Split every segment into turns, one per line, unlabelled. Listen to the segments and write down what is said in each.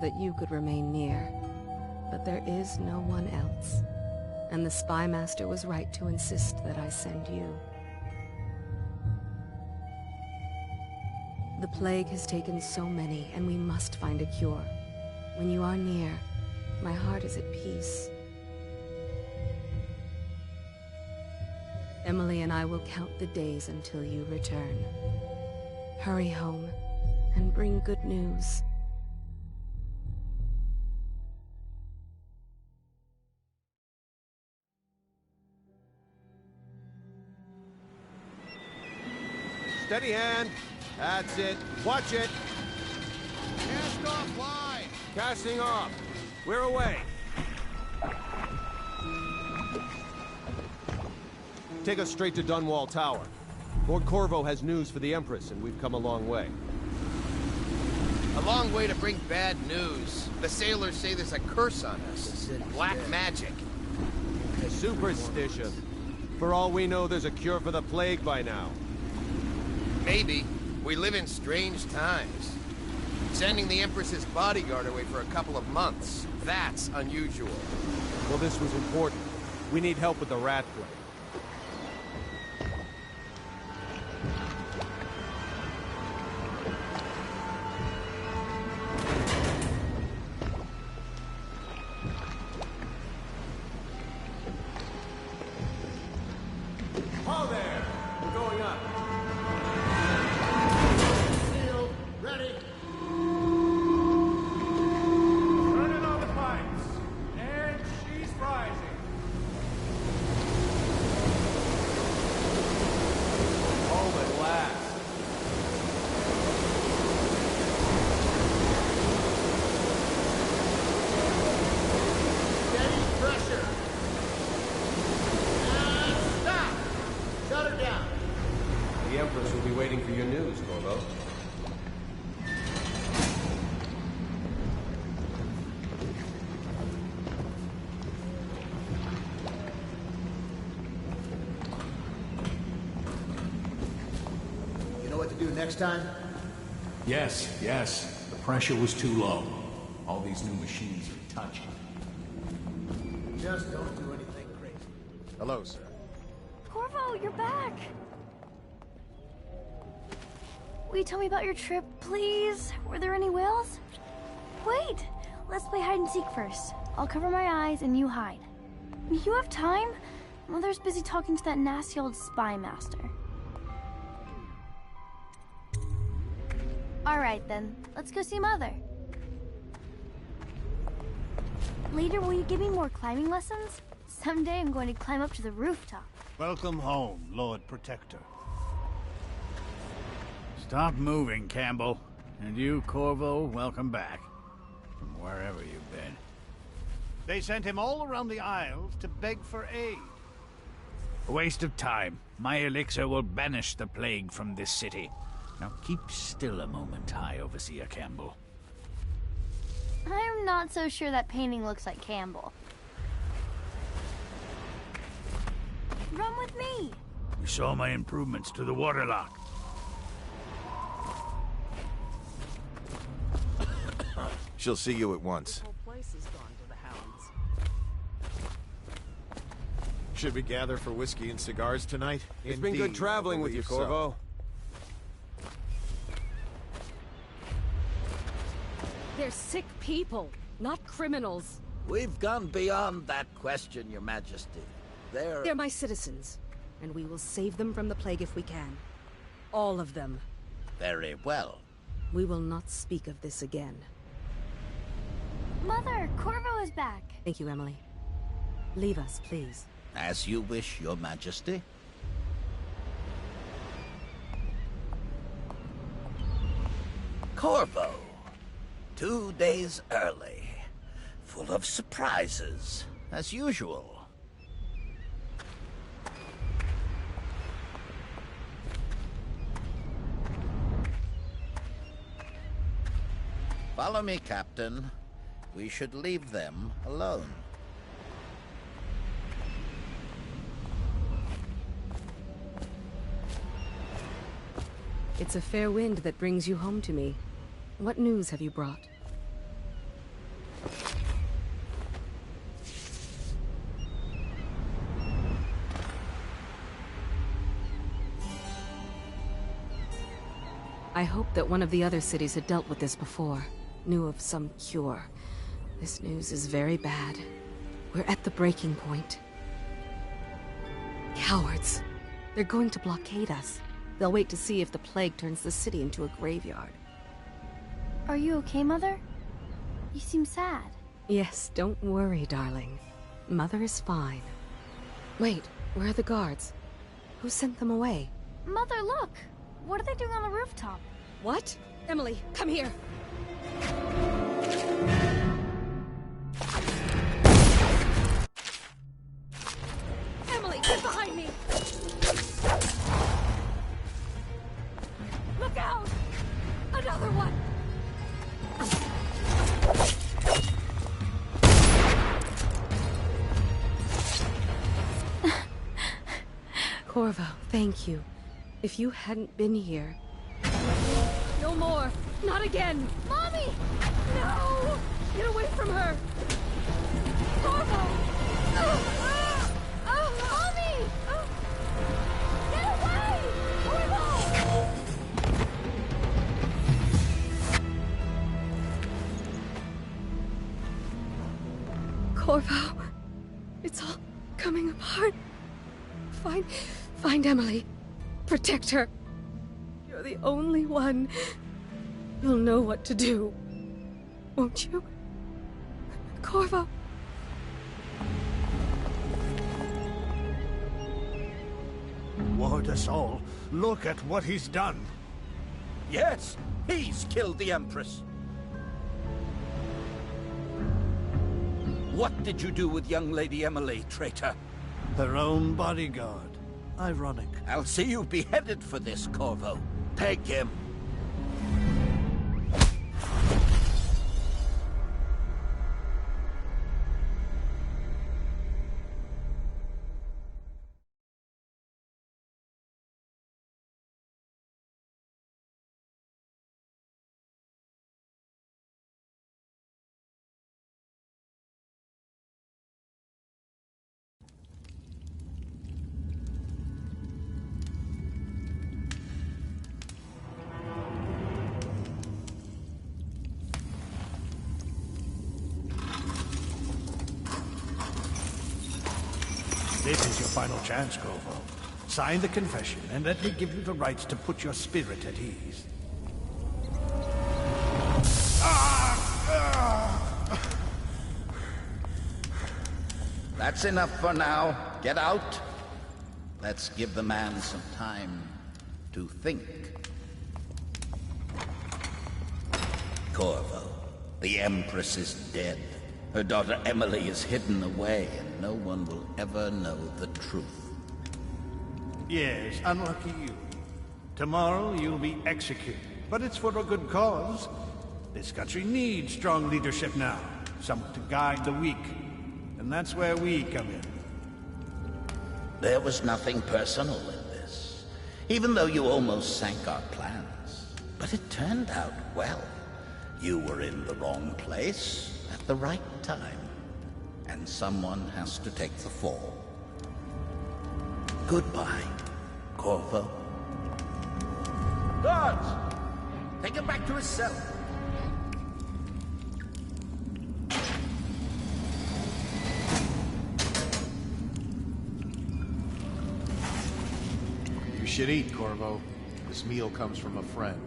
that you could remain near. But there is no one else. And the Spy Master was right to insist that I send you. The plague has taken so many, and we must find a cure. When you are near, my heart is at peace. Emily and I will count the days until you return. Hurry home, and bring good news.
Steady hand. That's it. Watch it.
Cast off line.
Casting off. We're away. Take us straight to Dunwall Tower. Lord Corvo has news for the Empress, and we've come a long way.
A long way to bring bad news. The sailors say there's a curse on us. Black magic.
Superstition. For all we know, there's a cure for the plague by now.
Maybe. We live in strange times. Sending the Empress's bodyguard away for a couple of months. That's unusual.
Well, this was important. We need help with the rat plague.
Next time?
Yes. The pressure was too low. All these new machines are touchy.
Just don't do anything crazy.
Hello, sir.
Corvo, you're back! Will you tell me about your trip, please? Were there any whales? Wait! Let's play hide and seek first. I'll cover my eyes and you hide. You have time? Mother's busy talking to that nasty old spy master. Alright then, let's go see Mother. Later, will you give me more climbing lessons? Someday I'm going to climb up to the rooftop.
Welcome home, Lord Protector. Stop moving, Campbell. And you, Corvo, welcome back. From wherever you've been. They sent him all around the Isles to beg for aid. A waste of time. My elixir will banish the plague from this city. Now keep still a moment, High Overseer Campbell.
I'm not so sure that painting looks like Campbell. Run with me!
You saw my improvements to the waterlock.
She'll see you at once.
The whole place has gone to the hounds.
Should we gather for whiskey and cigars tonight?
It's been good traveling with you, Corvo.
They're sick people, not criminals.
We've gone beyond that question, Your Majesty.
They're my citizens, and we will save them from the plague if we can. All of them.
Very well.
We will not speak of this again.
Mother, Corvo is back.
Thank you, Emily. Leave us, please.
As you wish, Your Majesty. Corvo. 2 days early. Full of surprises, as usual. Follow me, Captain. We should leave them alone.
It's a fair wind that brings you home to me. What news have you brought? I hoped that one of the other cities had dealt with this before, knew of some cure. This news is very bad. We're at the breaking point. Cowards. They're going to blockade us. They'll wait to see if the plague turns the city into a graveyard.
Are you okay, Mother? You seem sad.
Yes, don't worry, darling. Mother is fine. Wait, where are the guards? Who sent them away?
Mother, look! What are they doing on the rooftop?
What? Emily, come here! Emily, get behind me! Look out! Another one! Corvo, thank you. If you hadn't been here... No more! Not again!
Mommy!
No! Get away from her! Corvo!
Mommy! Get away! Corvo!
Corvo, it's all coming apart. Find Emily. Protect her. You're the only one. You'll know what to do. Won't you? Corvo.
Ward us all. Look at what he's done.
Yes, he's killed the Empress. What did you do with young Lady Emily, traitor?
Her own bodyguard. Ironic.
I'll see you beheaded for this, Corvo. Take him.
This is your final chance, Corvo. Sign the confession, and let me give you the rights to put your spirit at ease.
That's enough for now. Get out. Let's give the man some time to think. Corvo, the Empress is dead. Her daughter Emily is hidden away, and no one will ever know the truth.
Yes, unlucky you. Tomorrow you'll be executed, but it's for a good cause. This country needs strong leadership now, someone to guide the weak. And that's where we come in.
There was nothing personal in this, even though you almost sank our plans. But it turned out well. You were in the wrong place at the right time, and someone has to take the fall. Goodbye, Corvo. Guards! Take him back to his cell.
You should eat, Corvo. This meal comes from a friend.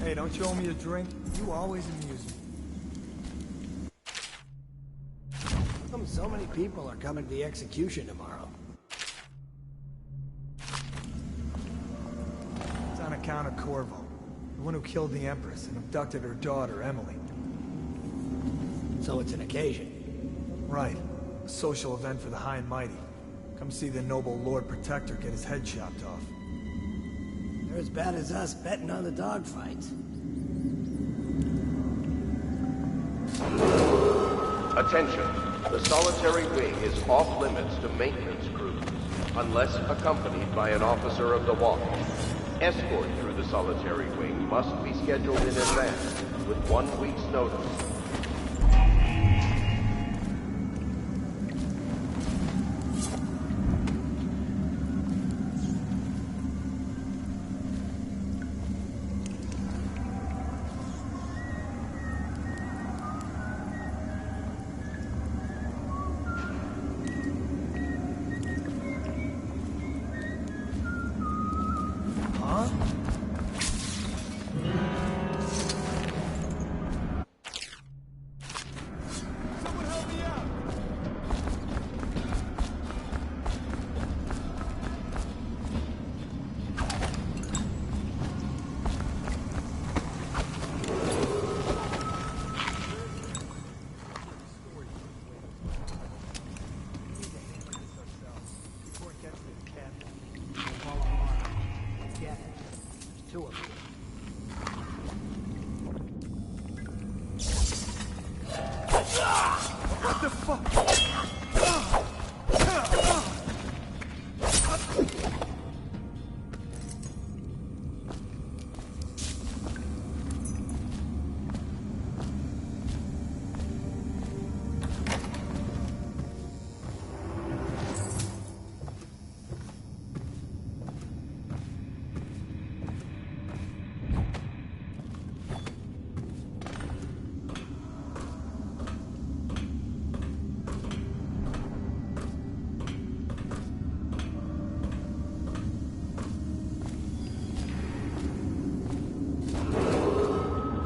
Hey, don't you owe me a drink? You always amuse me. How come so many people are coming to the execution tomorrow? It's on account of Corvo, the one who killed the Empress and abducted her daughter, Emily. So it's an occasion? Right. A social event for the high and mighty. Come see the noble Lord Protector get his head chopped off.
They're as bad as us betting on the dogfights.
Attention. The solitary wing is off limits to maintenance crews, unless accompanied by an officer of the watch. Escort through the solitary wing must be scheduled in advance, with 1 week's notice.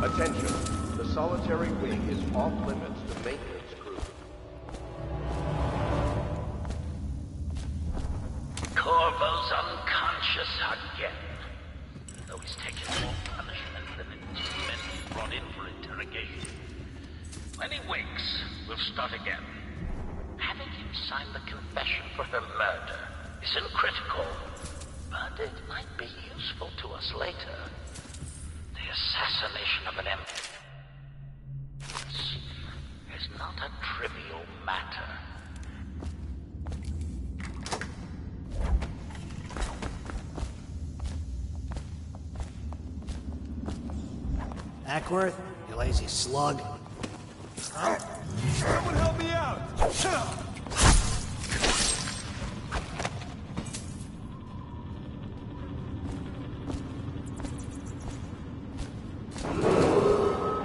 Attention. The solitary wing is off limits to maintenance crew.
Corvo's unconscious again. Though he's taken more punishment than the 2 men he brought in for interrogation. When he wakes, we'll start again. Having him sign the confession for her murder isn't critical, but it might be useful to us later. The assassination of an emperor is not a trivial matter.
Ackworth, you lazy slug.
Someone help me out!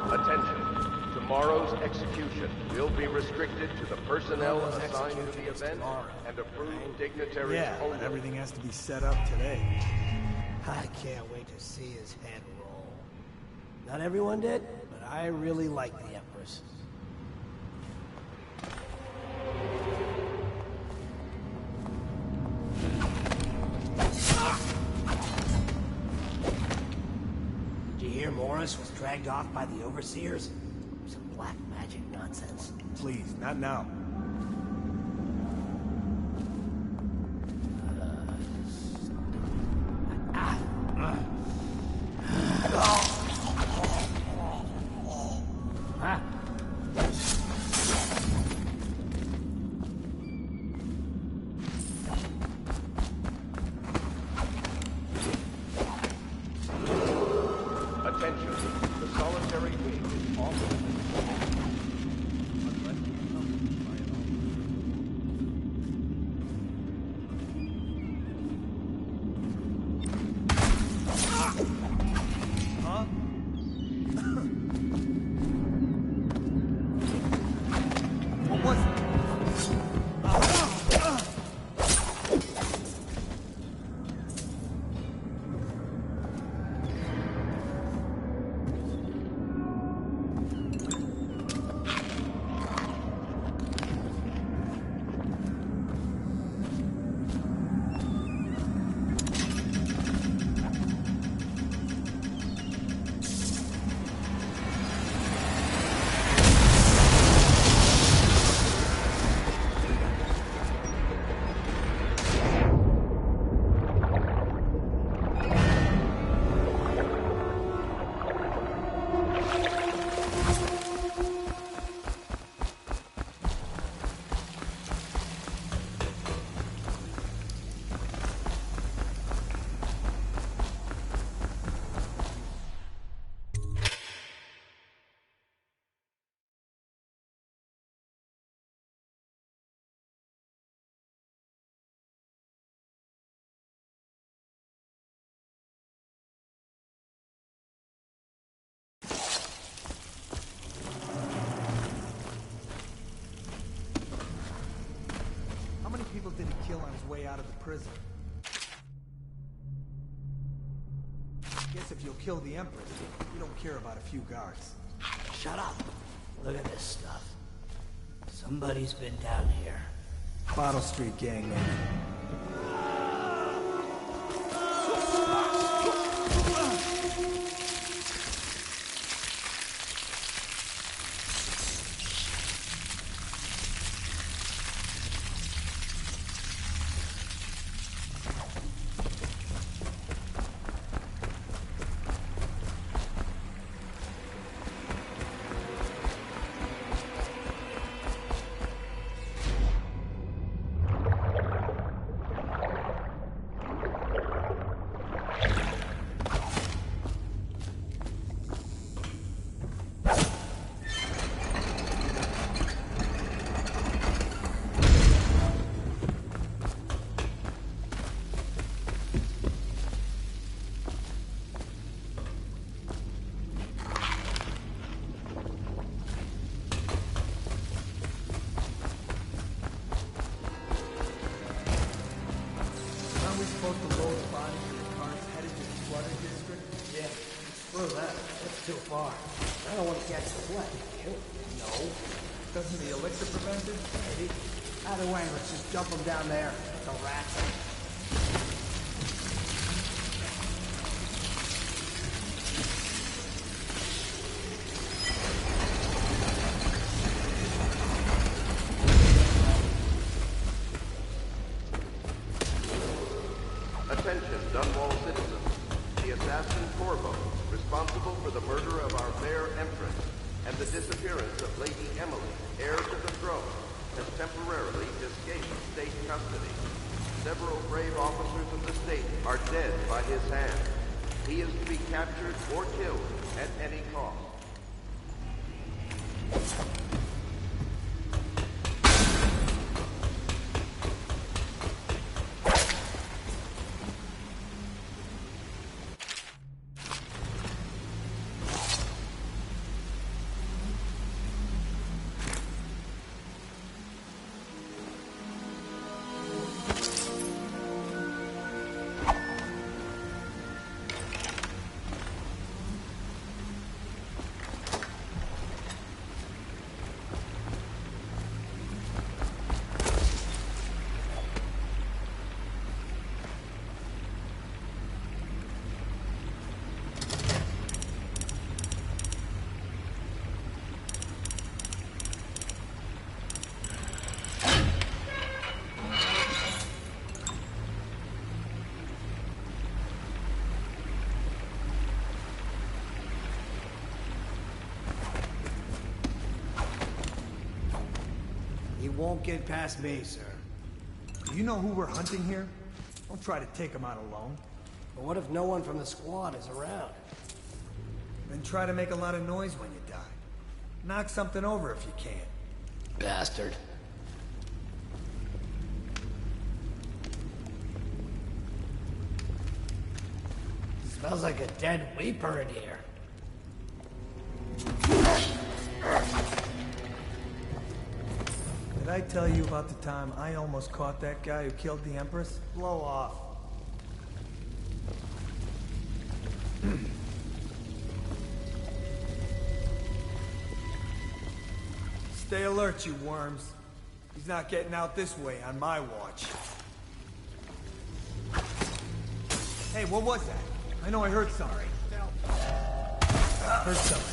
Attention. Tomorrow's execution will be restricted to the personnel assigned to the event and approved dignitaries
Yeah,
only.
but everything has to be set up today.
I can't wait to see his head roll. Not everyone did, but I really like the Empress. Did you hear Morris was dragged off by the Overseers? Some black magic nonsense.
Please, not now.
Attention. The solitary wing is off limits. Unless accompanied by
out of the prison. Guess if you'll kill the Empress, you don't care about a few guards.
Shut up. Look at this stuff. Somebody's been down here.
Bottle Street gang, maybe.
Too far. I don't want to catch the flag.
No. Doesn't the elixir prevent it?
Maybe. Either way, let's just dump them down there. The rats.
Attention, Dunwall citizens. The assassin Corvo, responsible for the murder of our fair Empress and the disappearance of Lady Emily, heir to the throne, has temporarily escaped state custody. Several brave officers of the state are dead by his hand. He is to be captured or killed at any cost.
Won't get past me, sir.
Do you know who we're hunting here? Don't try to take him out alone.
But what if no one from the squad is around?
Then try to make a lot of noise when you die. Knock something over if you can.
Bastard. Smells like a dead Weeper in here.
Did I tell you about the time I almost caught that guy who killed the Empress?
Blow off.
Stay alert, you worms. He's not getting out this way on my watch. Hey, what was that? I know I heard something. Heard something.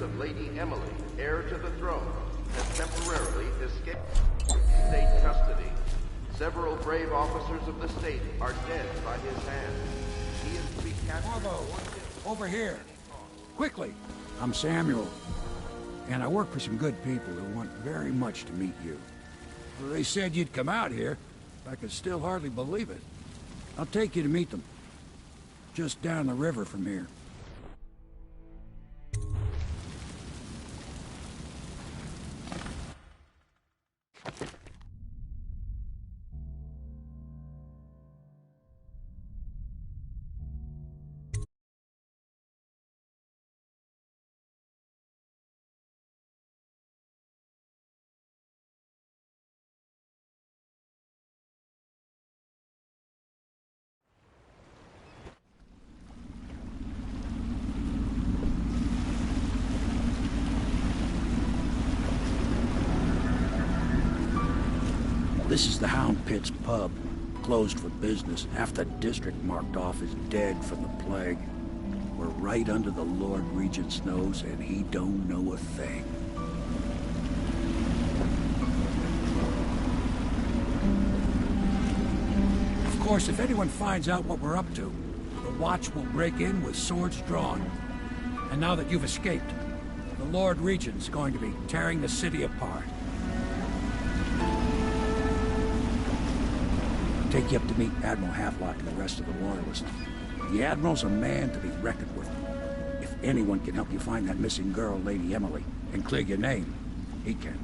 of Lady Emily, heir to the throne, has temporarily escaped state custody. Several brave officers of the state are dead by his hand. He is to be captured.
Bravo! Over here! Quickly! I'm Samuel, and I work for some good people who want very much to meet you. Well, they said you'd come out here. I can still hardly believe it. I'll take you to meet them. Just down the river from here. This is the Hound Pit's pub. Closed for business. Half the district marked off as dead from the plague. We're right under the Lord Regent's nose, and he don't know a thing. Of course, if anyone finds out what we're up to, the Watch will break in with swords drawn. And now that you've escaped, the Lord Regent's going to be tearing the city apart. Take you up to meet Admiral Havelock and the rest of the Loyalists. The Admiral's a man to be reckoned with. If anyone can help you find that missing girl, Lady Emily, and clear your name, he can.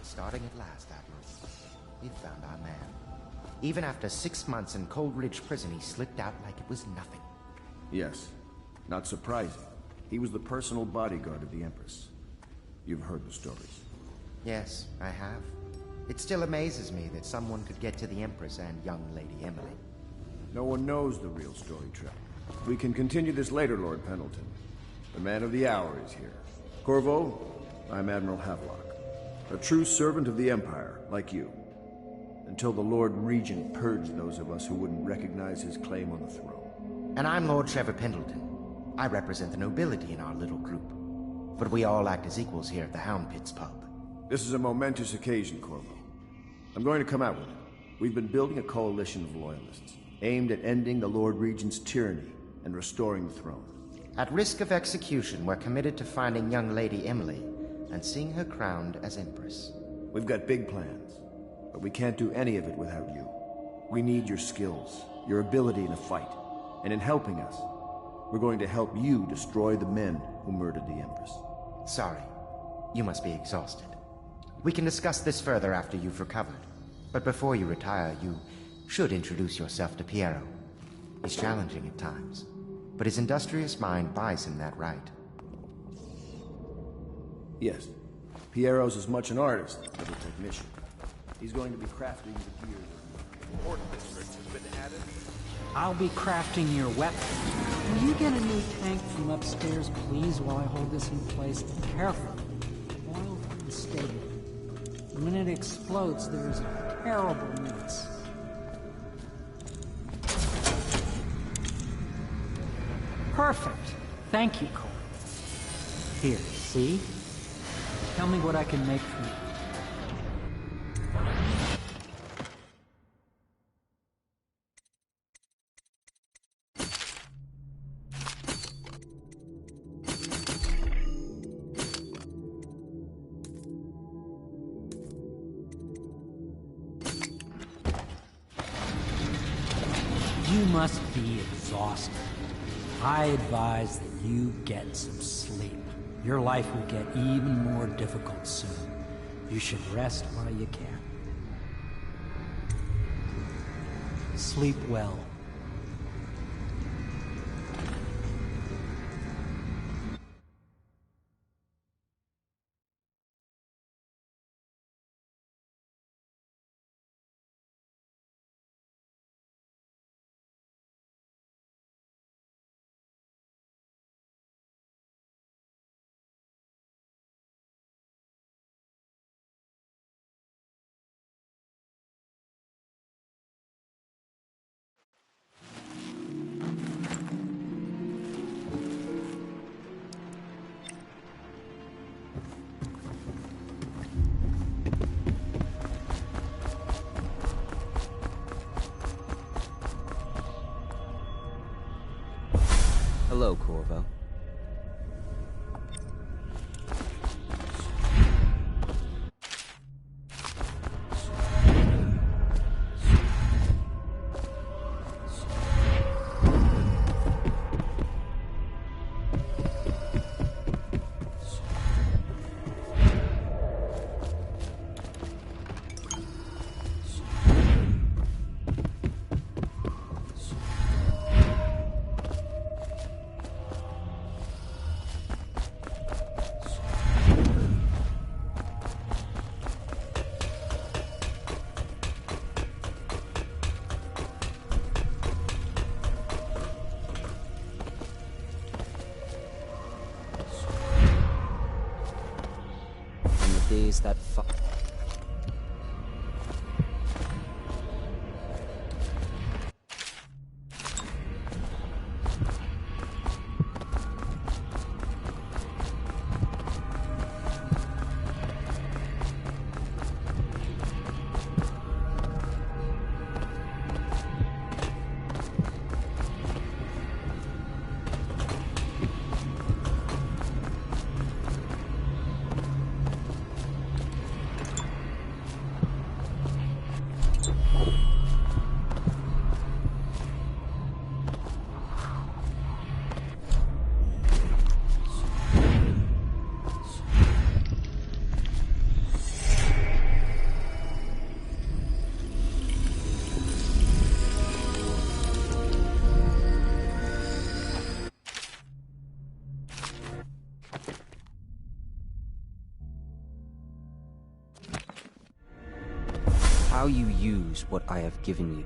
Starting at last, Admiral. We've found our man. Even after 6 months in Cold Ridge Prison, he slipped out like it was nothing.
Yes. Not surprising. He was the personal bodyguard of the Empress. You've heard the stories.
Yes, I have. It still amazes me that someone could get to the Empress and young Lady Emily.
No one knows the real story, Trip. We can continue this later, Lord Pendleton. The man of the hour is here. Corvo, I'm Admiral Havelock. A true servant of the Empire, like you. Until the Lord Regent purged those of us who wouldn't recognize his claim on the throne.
And I'm Lord Trevor Pendleton. I represent the nobility in our little group. But we all act as equals here at the Hound Pit's pub.
This is a momentous occasion, Corvo. I'm going to come out with it. We've been building a coalition of loyalists, aimed at ending the Lord Regent's tyranny and restoring the throne.
At risk of execution, we're committed to finding young Lady Emily and seeing her crowned as Empress.
We've got big plans, but we can't do any of it without you. We need your skills, your ability in a fight, and in helping us, we're going to help you destroy the men who murdered the Empress.
Sorry, you must be exhausted. We can discuss this further after you've recovered, but before you retire, you should introduce yourself to Piero. He's challenging at times, but his industrious mind buys him that right.
Yes. Piero's as much an artist as a technician. He's going to be crafting the gear.
Ordnance has been added.
I'll be crafting your weapon. Will you get a new tank from upstairs, please, while I hold this in place? Careful. Oil from the stable. When it explodes, there is a terrible mess. Perfect. Thank you, Cole. Here, see? Tell me what I can make for you. You must be exhausted. I advise that you get some sleep. Your life will get even more difficult soon. You should rest while you can. Sleep well.
Hello, Corvo. That how you use what I have given you.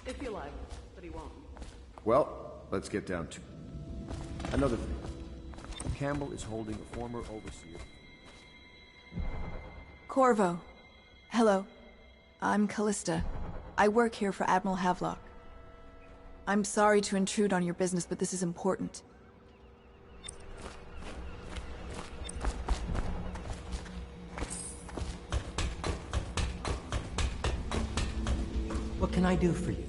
If you like, but he won't.
Well, let's get down to another thing. Campbell is holding a former overseer.
Corvo. Hello. I'm Callista. I work here for Admiral Havelock. I'm sorry to intrude on your business, but this is important.
What can I do for you?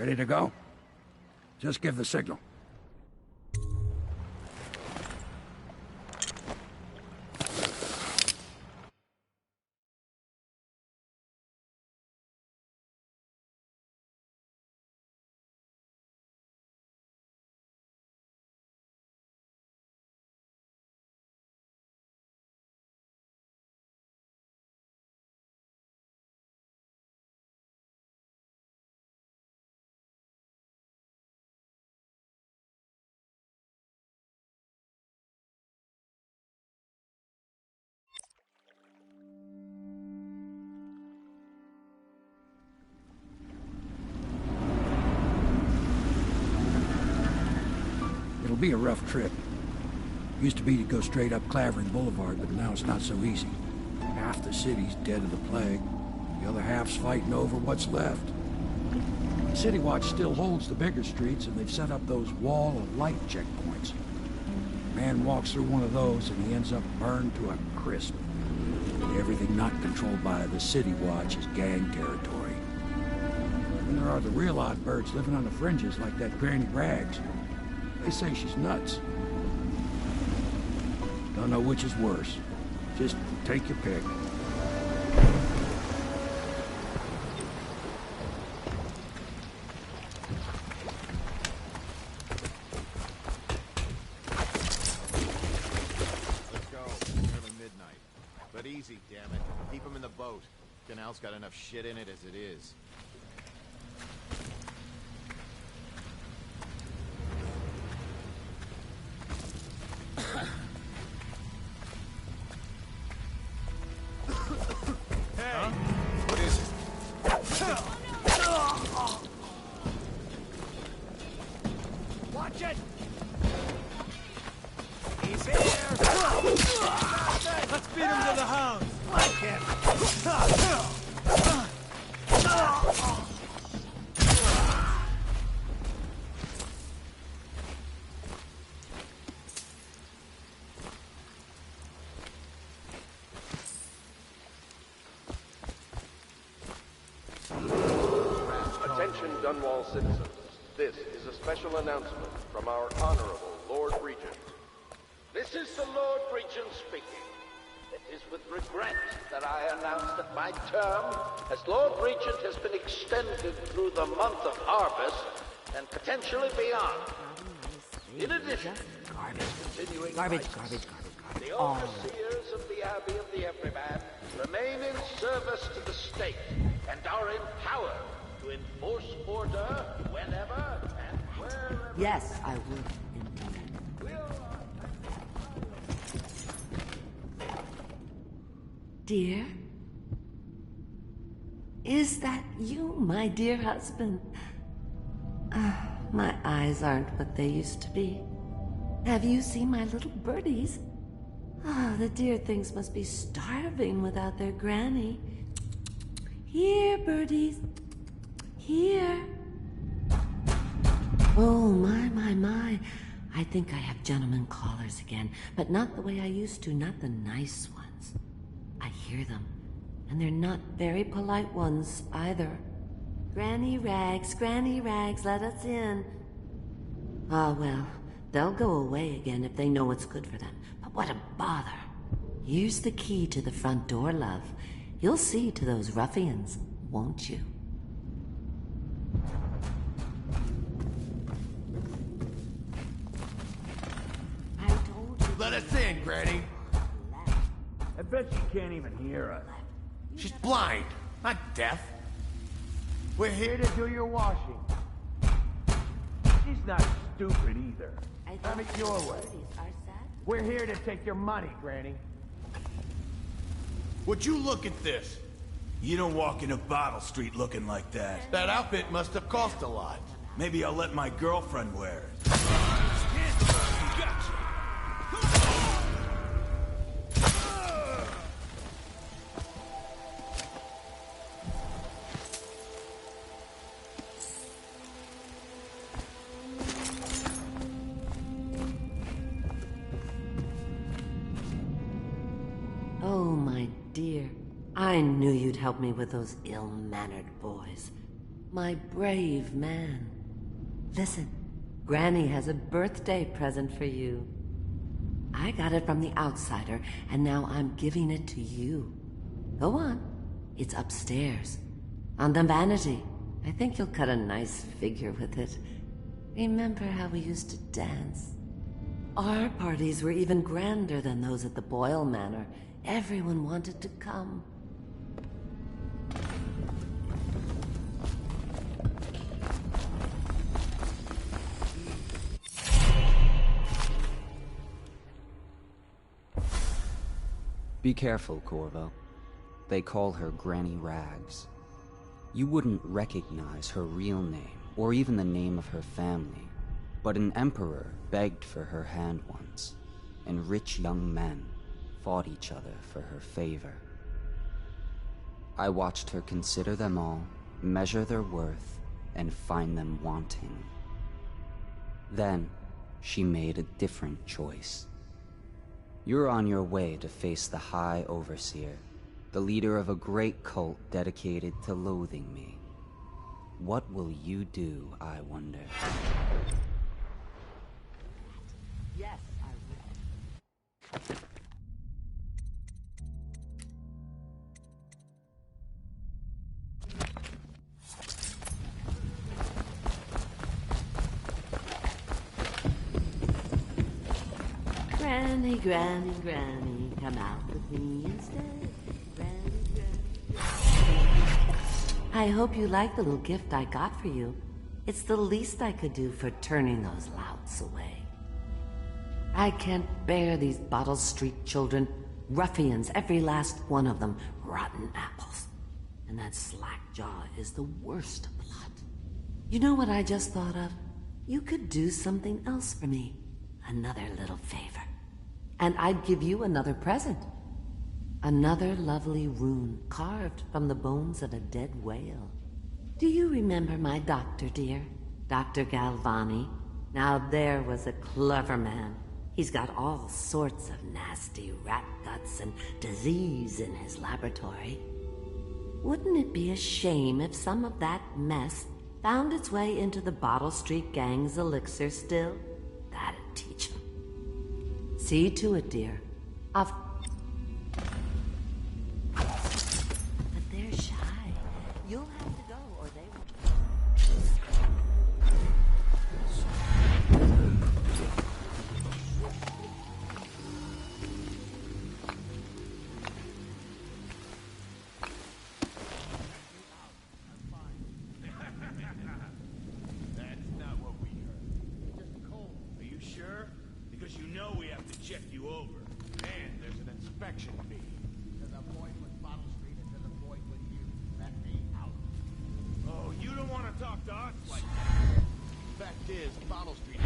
Ready to go? Just give the signal. It'll be a rough trip. Used to be to go straight up Clavering Boulevard, but now it's not so easy. Half the city's dead of the plague. The other half's fighting over what's left. City Watch still holds the bigger streets, and they've set up those wall of light checkpoints. A man walks through one of those, and he ends up burned to a crisp. Everything not controlled by the City Watch is gang territory. And there are the real odd birds living on the fringes, like that Granny Rags. They say she's nuts. Don't know which is worse. Just take your pick.
Let's go. Nearly midnight. But easy, damn it. Keep them in the boat. Canal's got enough shit in it as it is.
Watch it! He's here! Let's beat him to the hounds! Like him!
Attention Dunwall citizens. This is a special announcement from our Honorable Lord Regent.
This is the Lord Regent speaking. It is with regret that I announce that my term as Lord Regent has been extended through the month of harvest and potentially beyond. In addition, continuing the overseers of the Abbey of the Everyman remain in service to the state and are empowered to enforce order whenever and wherever.
Yes, I would, indeed. Dear? Is that you, my dear husband? My eyes aren't what they used to be. Have you seen my little birdies? The dear things must be starving without their granny. Here, birdies. Here. Oh, my. I think I have gentlemen callers again, but not the way I used to, not the nice ones. I hear them, and they're not very polite ones, either. Granny Rags, let us in. Ah, well, they'll go away again if they know what's good for them. But what a bother. Here's the key to the front door, love. You'll see to those ruffians, won't you?
Let us in, Granny.
I bet she can't even hear us.
She's blind, not deaf.
We're here to do your washing. She's not stupid either. Have it your way. We're here to take your money, Granny.
Would you look at this? You don't walk into Bottle Street looking like that.
That outfit must have cost a lot.
Maybe I'll let my girlfriend wear it.
Oh, my dear. I knew you'd help me with those ill-mannered boys. My brave man. Listen, Granny has a birthday present for you. I got it from the outsider, and now I'm giving it to you. Go on. It's upstairs. On the vanity. I think you'll cut a nice figure with it. Remember how we used to dance? Our parties were even grander than those at the Boyle Manor. Everyone wanted to come.
Be careful, Corvo. They call her Granny Rags. You wouldn't recognize her real name, or even the name of her family, but an emperor begged for her hand once, and rich young men fought each other for her favor. I watched her consider them all, measure their worth, and find them wanting. Then, she made a different choice. You're on your way to face the High Overseer, the leader of a great cult dedicated to loathing me. What will you do, I wonder?
Yes, I will. Granny, Granny, Granny, come out with me instead. Granny, Granny. I hope you like the little gift I got for you. It's the least I could do for turning those louts away. I can't bear these Bottle Street children. Ruffians, every last one of them. Rotten apples. And that slack-jaw is the worst lot. You know what I just thought of? You could do something else for me. Another little favor. And I'd give you another present. Another lovely rune carved from the bones of a dead whale. Do you remember my doctor, dear? Dr. Galvani? Now there was a clever man. He's got all sorts of nasty rat guts and disease in his laboratory. Wouldn't it be a shame if some of that mess found its way into the Bottle Street Gang's elixir still? That'd teach him. See to it, dear. But they're shy. You'll have to go, or they will.
That's not what we heard. Just cold. Are you sure? Because you know we have to check you over. And there's an inspection fee.
There's a point with Bottle Street and there's a point with you. Let me out.
Oh, you don't want to talk to us like that.
Fact is, Bottle Street...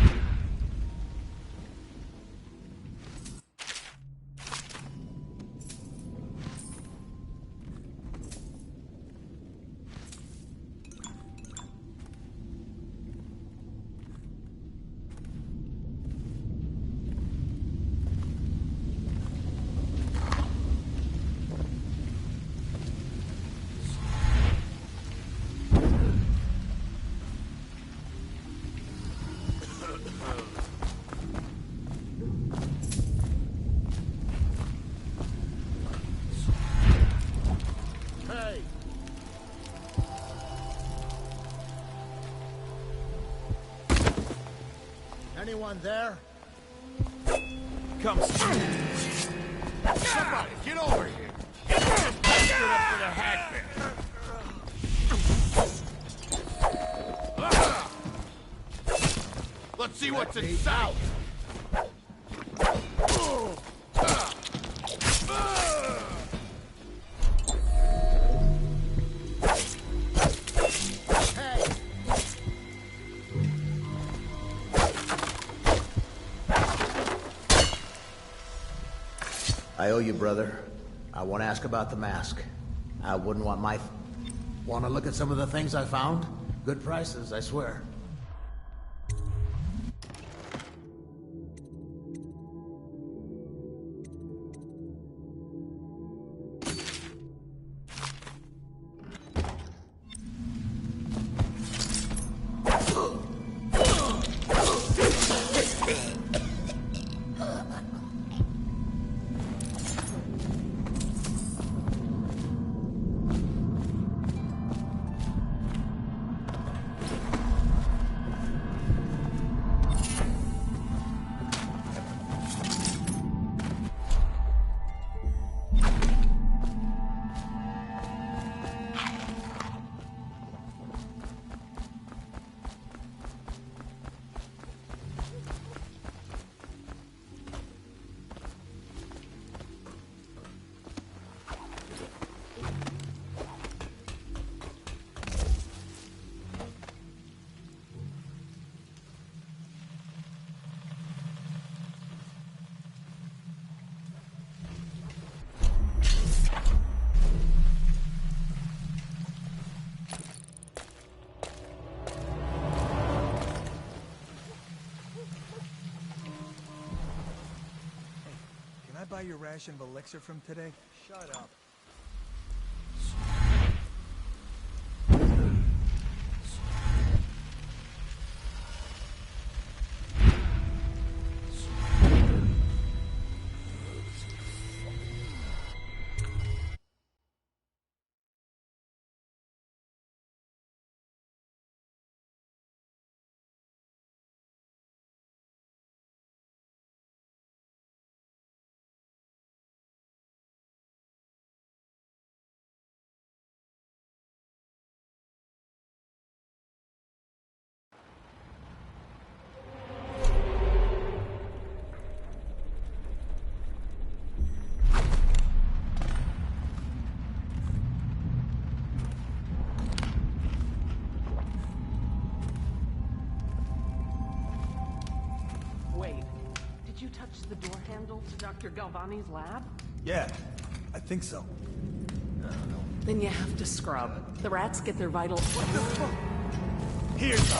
Anyone there?
Come
Somebody, get over here! Just busted up with a hatpin!
Let's see what's inside.
I owe you, brother. I want to ask about the mask. I wouldn't want my... Want to look at some of the things I found? Good prices, I swear.
buy your ration of elixir from today? Shut up.
Did you touch the door handle to Dr. Galvani's lab?
Yeah, I think so.
Then you have to scrub. The rats get their vital... What the fuck?
Here's...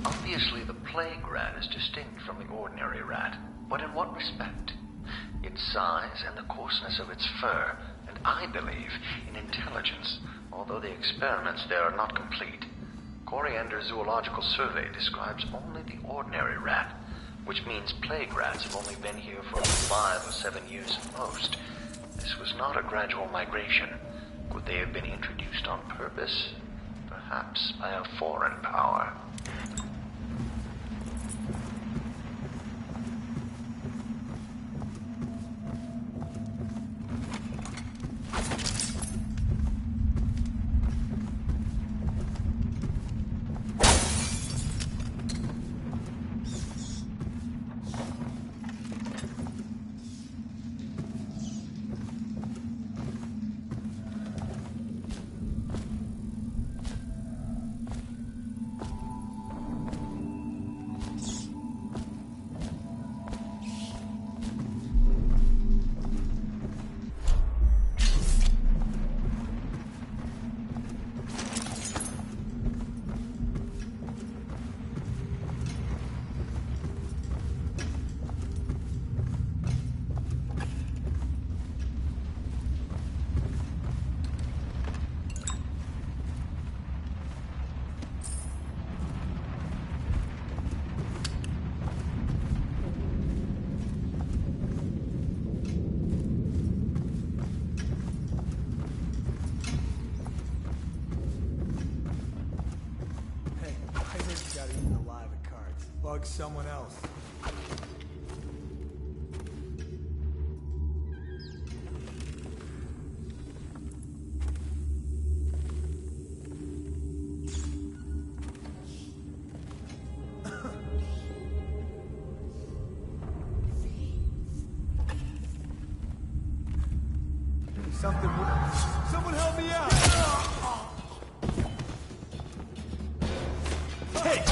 Obviously, the plague rat is distinct from the ordinary rat, but in what respect? Its size and the coarseness of its fur, and I believe in intelligence, although the experiments there are not complete. Coriander's zoological survey describes only the ordinary rat, which means plague rats have only been here for 5 or 7 years at most. This was not a gradual migration. Could they have been introduced on purpose? Perhaps by a foreign power. Bug someone else. Someone help me out! Hey!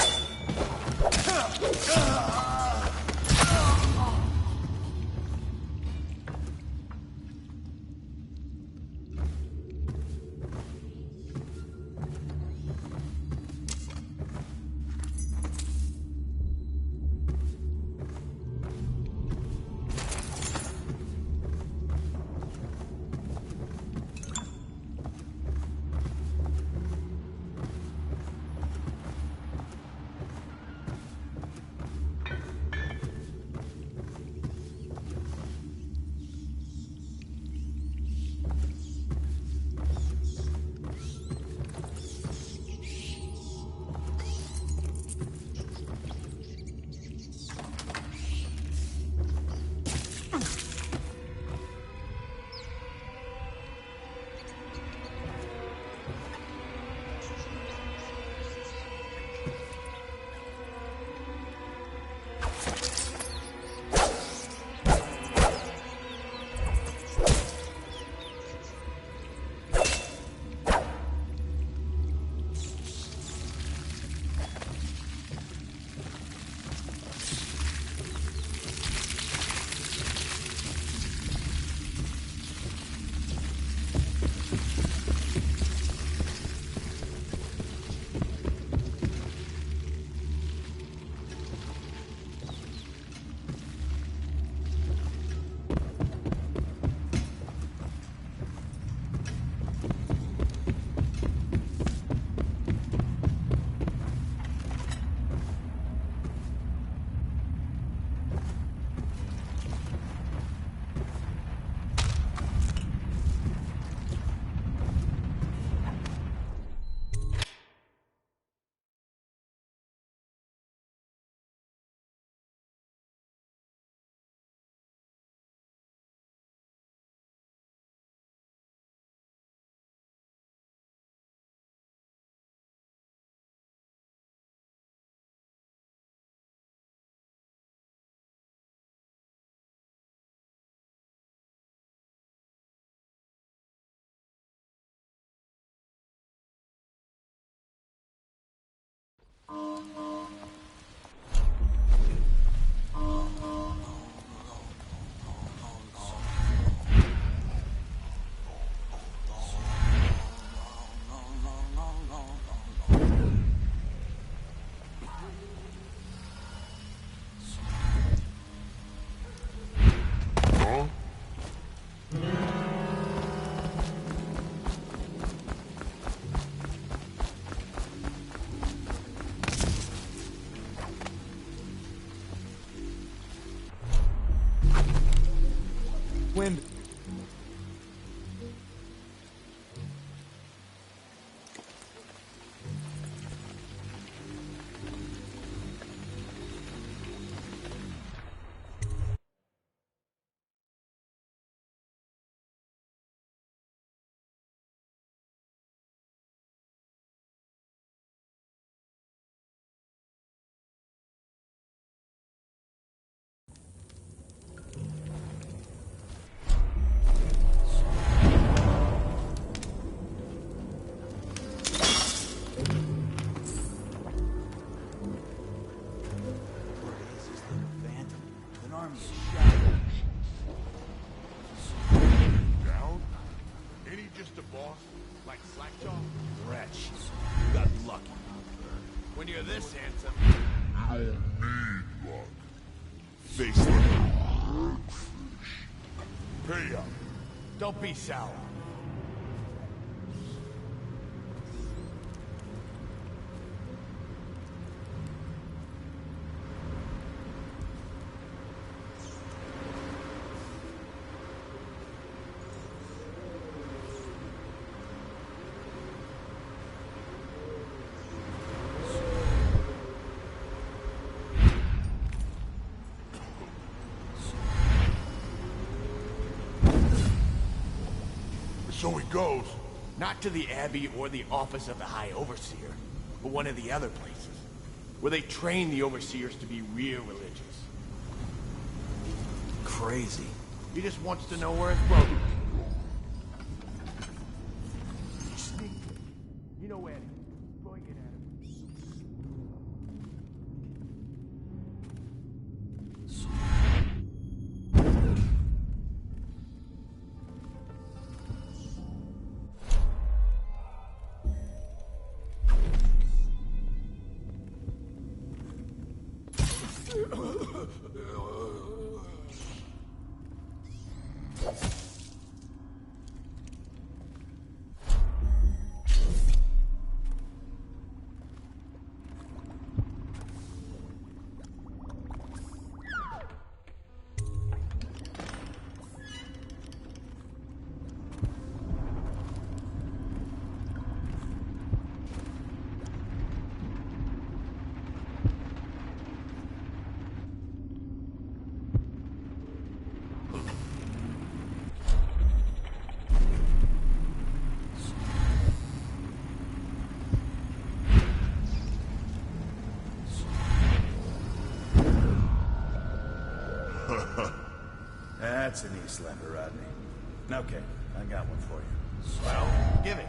Wind.
Down? Ain't he just a boss? Like Slackjaw?
Wretch. You got lucky.
When you're this handsome.
I need luck. Face like a roguefish. Pay up.
Don't be sour.
So he goes. Not to the Abbey or the Office of the High Overseer, but one of the other places, where they train the Overseers to be real religious.
Crazy.
He just wants to know where it's broken. You know, Eddie. Throwing it at him.
That's an East Lander, Rodney. Okay, I got one for you.
Well, give it.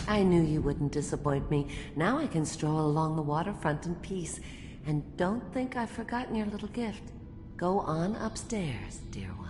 I knew you wouldn't disappoint me. Now I can stroll along the waterfront in peace. And don't think I've forgotten your little gift. Go on upstairs, dear one.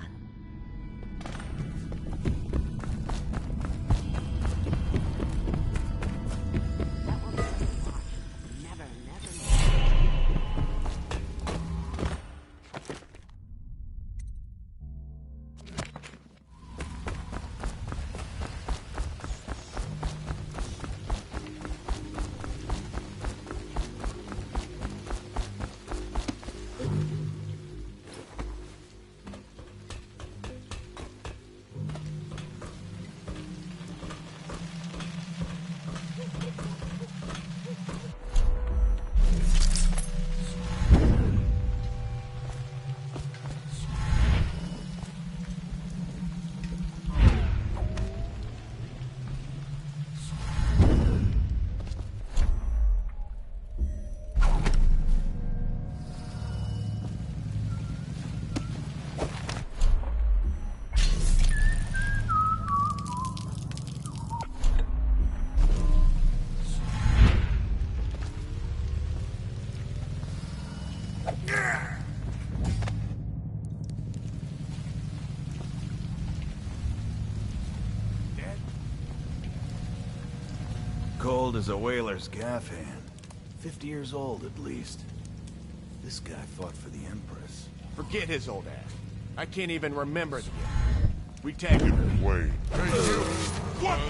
Cold as a whaler's gaff hand. 50 years old, at least. This guy fought for the Empress.
Forget his old ass. I can't even remember the guy. We tagged him.
Wait.
Hey, you! What?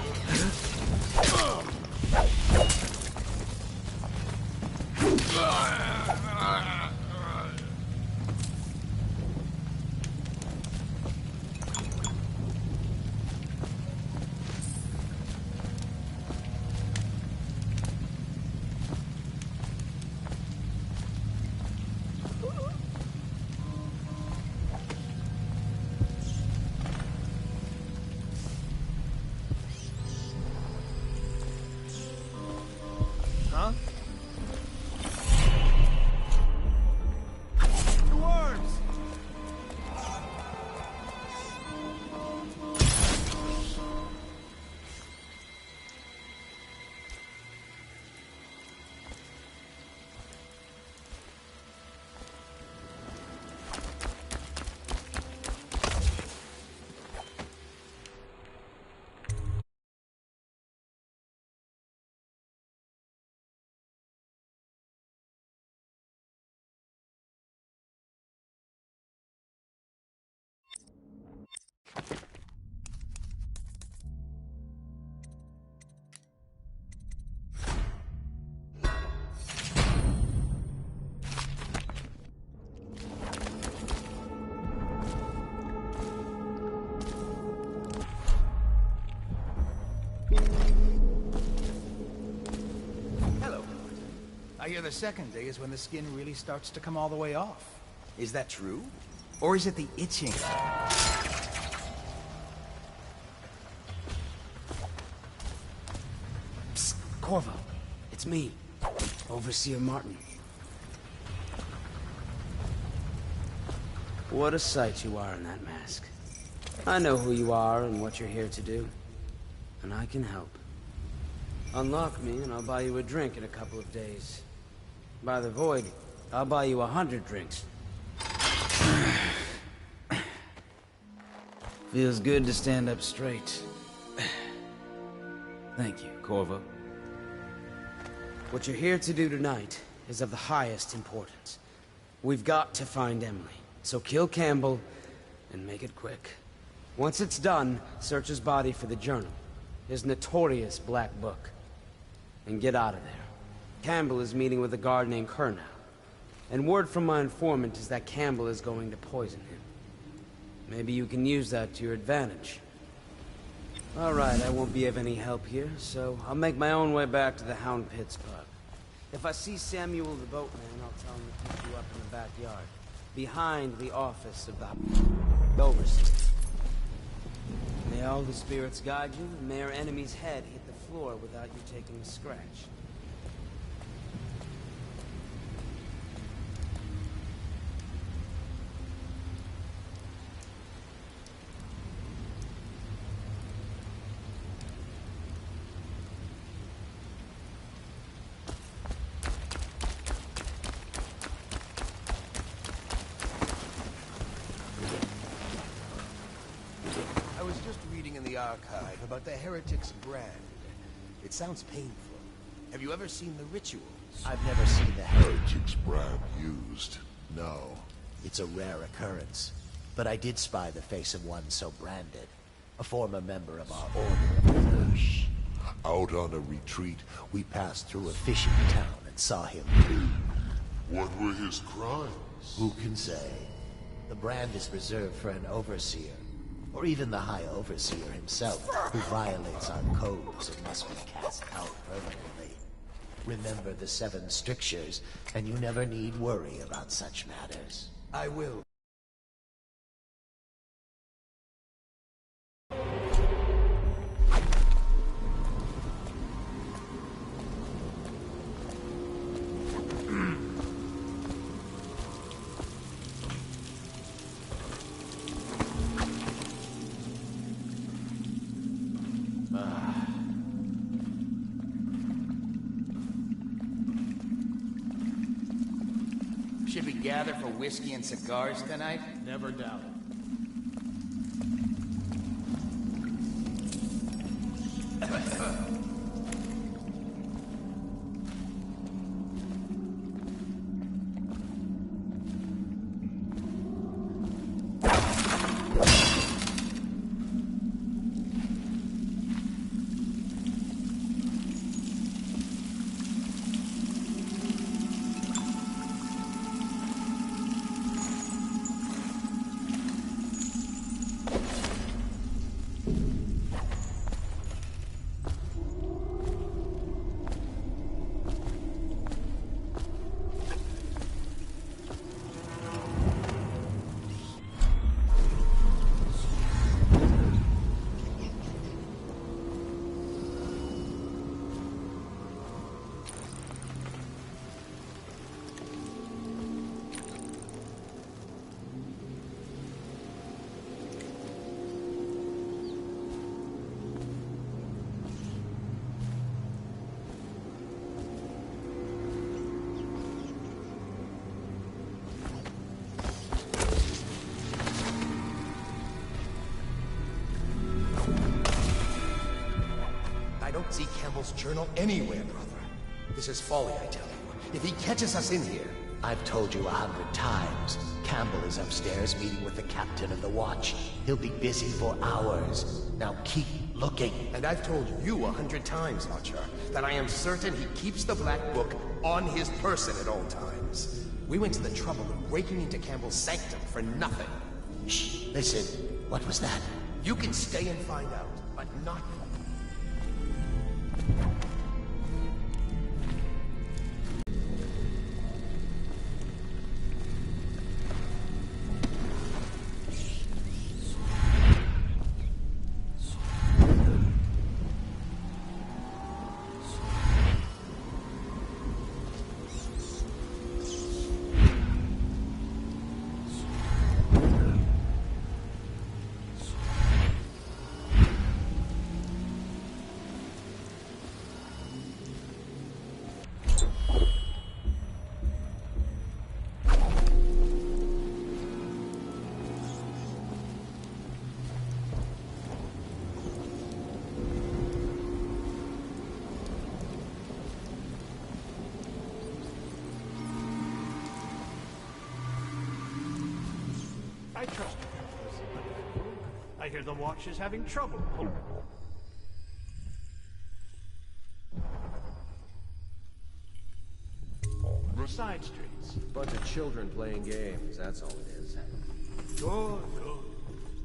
Huh?
I hear the second day is when the skin really starts to come all the way off. Is that true? Or is it the itching?
Psst, Corvo. It's me, Overseer Martin. What a sight you are in that mask. I know who you are and what you're here to do. And I can help. Unlock me and I'll buy you a drink in a couple of days. By the Void, I'll buy you 100 drinks. Feels good to stand up straight. Thank you, Corvo. What you're here to do tonight is of the highest importance. We've got to find Emily, so kill Campbell and make it quick. Once it's done, search his body for the journal, his notorious black book, and get out of there. Campbell is meeting with a guard named Kernow, and word from my informant is that Campbell is going to poison him. Maybe you can use that to your advantage. Alright, I won't be of any help here, so I'll make my own way back to the Hound Pits pub. If I see Samuel the boatman, I'll tell him to pick you up in the backyard, behind the office of the Overseer. May all the spirits guide you, and may our enemy's head hit the floor without you taking a scratch.
the archive about the heretic's brand. It sounds painful. Have you ever seen the rituals?
I've never seen the
Heretic's brand used. No.
It's a rare occurrence. But I did spy the face of one so branded. A former member of our Order of the Fish.
Out on a retreat,
We passed through a fishing town and saw him.
what were his crimes?
Who can say? The brand is reserved for an overseer, or even the High Overseer himself, who violates our codes and must be cast out permanently. Remember the 7 strictures, and you never need worry about such matters.
I will. Should we gather for whiskey and cigars tonight?
Never doubt it.
See Campbell's journal anywhere, brother. This is folly, I tell you. If he catches us in here...
I've told you 100 times. Campbell is upstairs meeting with the captain of the watch. He'll be busy for hours. Now keep looking.
And I've told you 100 times, Archer, that I am certain he keeps the Black Book on his person at all times. We went to the trouble of breaking into Campbell's sanctum for nothing.
Shh, listen. What was that?
You can stay and find out, but not...
I trust you. I hear the watch is having trouble. Side streets.
Bunch of children playing games, that's all it is.
Good, good.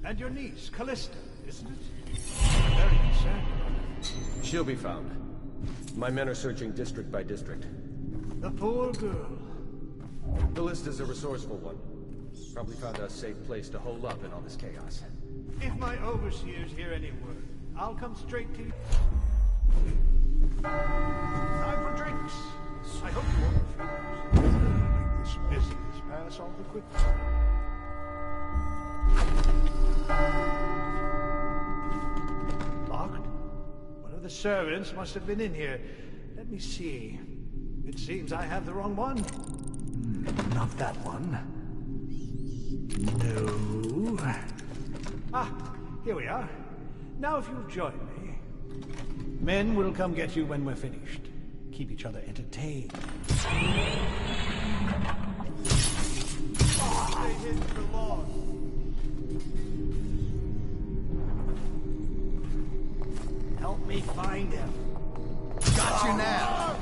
And your niece, Callista, isn't it? I'm very concerned about her.
She'll be found. My men are searching district by district.
The poor girl.
Callista's a resourceful one. Probably found a safe place to hole up in all this chaos.
If my overseers hear any word, I'll come straight to you. Time for drinks. I hope you won't refuse. Make this business pass all the quicker. Locked? One of the servants must have been in here. Let me see. It seems I have the wrong one. Not that one. No. Ah, here we are. Now if you'll join me, men will come get you when we're finished. Keep each other entertained.
Help me find him.
Got you now.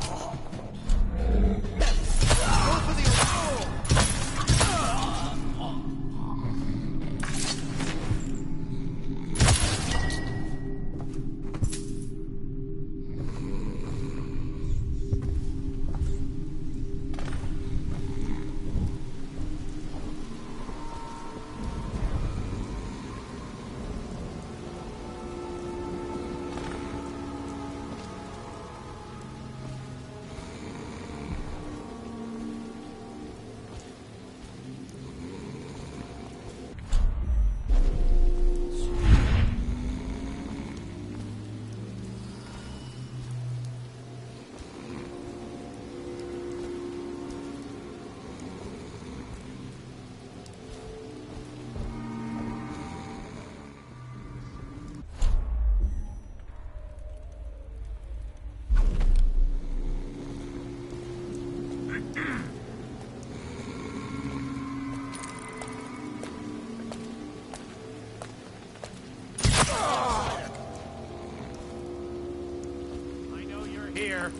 Here.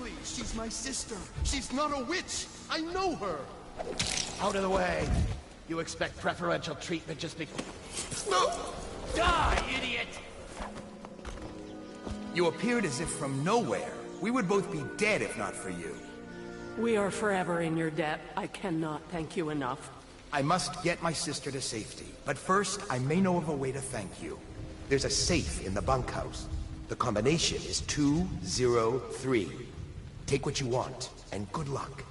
Please, she's my sister. She's not a witch. I know her.
Out of the way. You expect preferential treatment just because...
No!
Die, idiot!
You appeared as if from nowhere. We would both be dead if not for you.
We are forever in your debt. I cannot thank you enough.
I must get my sister to safety, but first I may know of a way to thank you. There's a safe in the bunkhouse. The combination is 203. Take what you want, and good luck.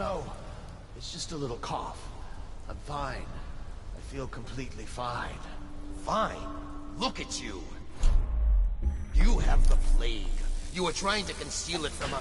no. It's just a little cough. I'm fine. I feel completely fine.
Fine? Look at you. You have the plague. You were trying to conceal it from a...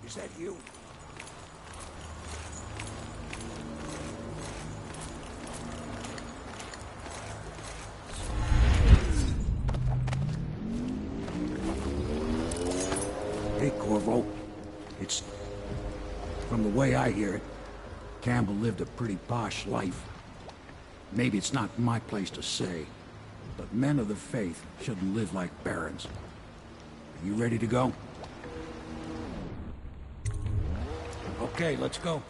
Is that you? Hey, Corvo. It's... From the way I hear it, Campbell lived a pretty posh life. Maybe it's not my place to say, but men of the faith shouldn't live like barons. Are you ready to go? Okay, let's go.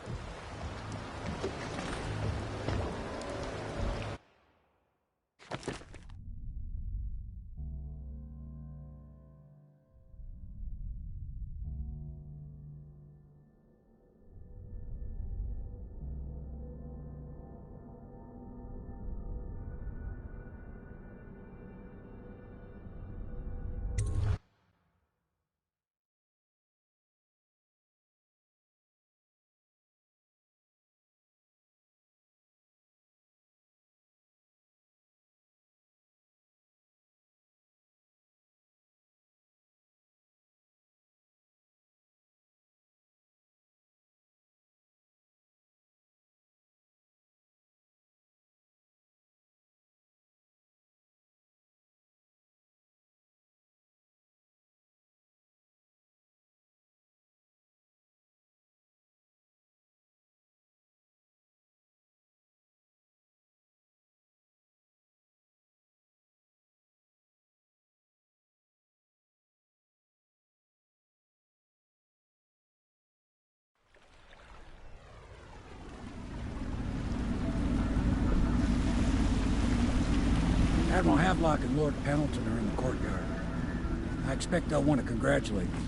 Admiral Havelock and Lord Pendleton are in the courtyard. I expect they'll want to congratulate me.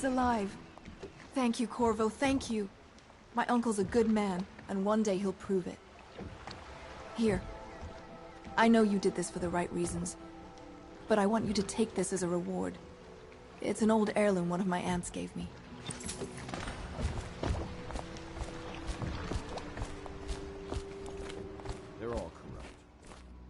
He's alive. Thank you, Corvo, thank you. My uncle's a good man, and one day he'll prove it. Here. I know you did this for the right reasons, but I want you to take this as a reward. It's an old heirloom one of my aunts gave me.
They're all corrupt.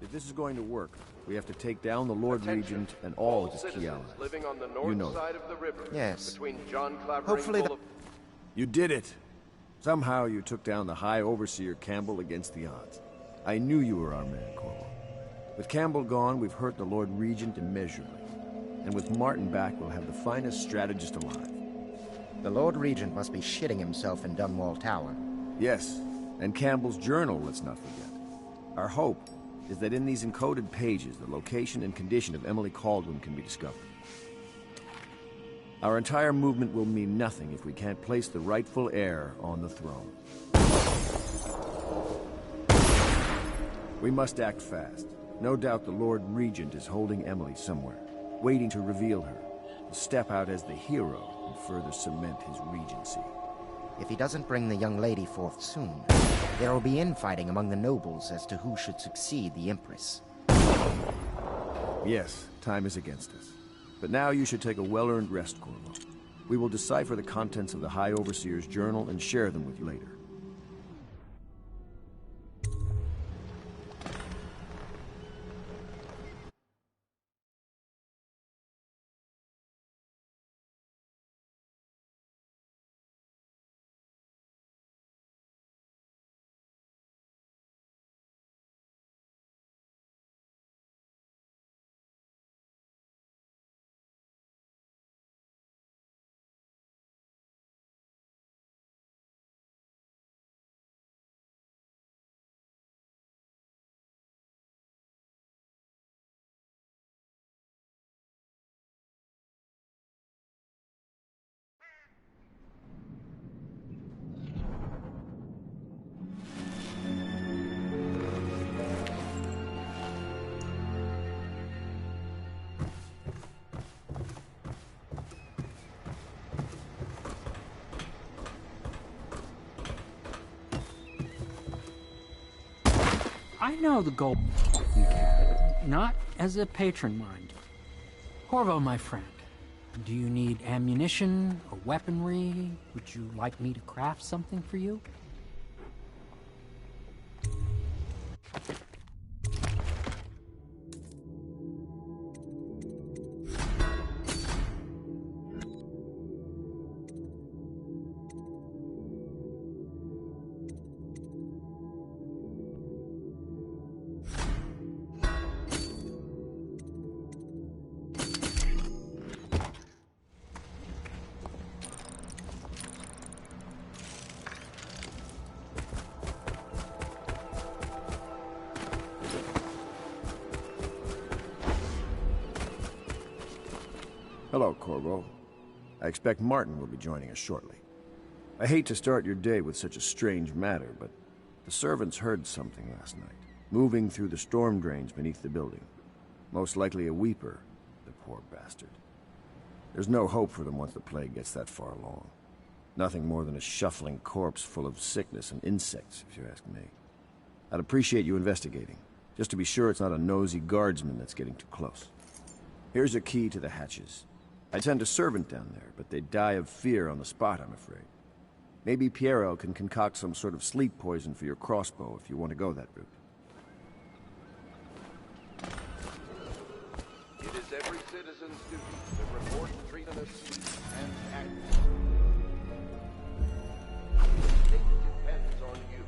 If this is going to work, we have to take down the Lord Regent and all of his key allies.
Living on the north side of the river.
Yes.
Between John Clavering
Hopefully
You did it! Somehow you took down the High Overseer Campbell against the odds. I knew you were our man, Corvo. With Campbell gone, we've hurt the Lord Regent immeasurably. And with Martin back, we'll have the finest strategist alive.
The Lord Regent must be shitting himself in Dunwall Tower.
Yes, and Campbell's journal, let's not forget. Our hope is that in these encoded pages, the location and condition of Emily Kaldwin can be discovered. Our entire movement will mean nothing if we can't place the rightful heir on the throne. We must act fast. No doubt the Lord Regent is holding Emily somewhere, waiting to reveal her, to step out as the hero and further cement his regency.
If he doesn't bring the young lady forth soon, there will be infighting among the nobles as to who should succeed the Empress.
Yes, time is against us. But now you should take a well-earned rest, Corvo. We will decipher the contents of the High Overseer's journal and share them with you later.
I know the gold you carry, not as a patron, mind. Corvo, my friend, do you need ammunition or weaponry? Would you like me to craft something for you?
Hello, Corvo. I expect Martin will be joining us shortly. I hate to start your day with such a strange matter, but the servants heard something last night, moving through the storm drains beneath the building. Most likely a weeper, the poor bastard. There's no hope for them once the plague gets that far along. Nothing more than a shuffling corpse full of sickness and insects, if you ask me. I'd appreciate you investigating, just to be sure it's not a nosy guardsman that's getting too close. Here's a key to the hatches. I'd send a servant down there, but they'd die of fear on the spot, I'm afraid. Maybe Piero can concoct some sort of sleep poison for your crossbow if you want to go that route.
It is every citizen's duty to report treasonous and act. It depends on you.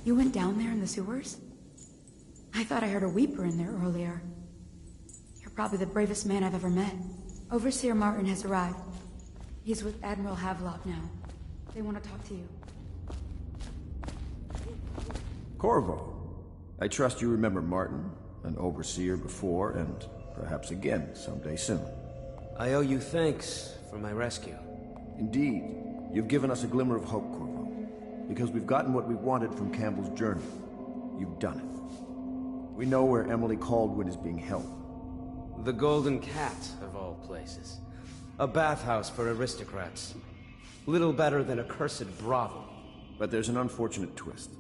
You went down there in the sewers? I thought I heard a weeper in there earlier. You're probably the bravest man I've ever met. Overseer Martin has arrived. He's with Admiral Havelock now. They want to talk to you.
Corvo, I trust you remember Martin, an overseer before, and perhaps again someday soon.
I owe you thanks for my rescue.
Indeed. You've given us a glimmer of hope, Corvo. Because we've gotten what we wanted from Campbell's journey. You've done it. We know where Emily Caldwin is being held.
The Golden Cat, of all places. A bathhouse for aristocrats. Little better than a cursed brothel.
But there's an unfortunate twist.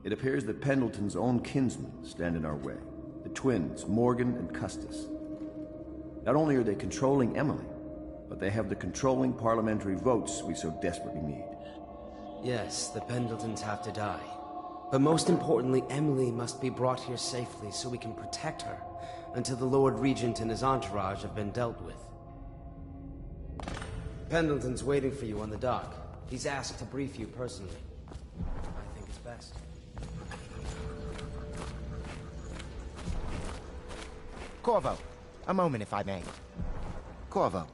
It appears that Pendleton's own kinsmen stand in our way. The twins, Morgan and Custis. Not only are they controlling Emily, but they have the controlling parliamentary votes we so desperately need.
Yes, the Pendletons have to die. But most importantly, Emily must be brought here safely so we can protect her until the Lord Regent and his entourage have been dealt with. Pendleton's waiting for you on the dock. He's asked to brief you personally. I think it's best.
Corvo, a moment if I may. Corvo,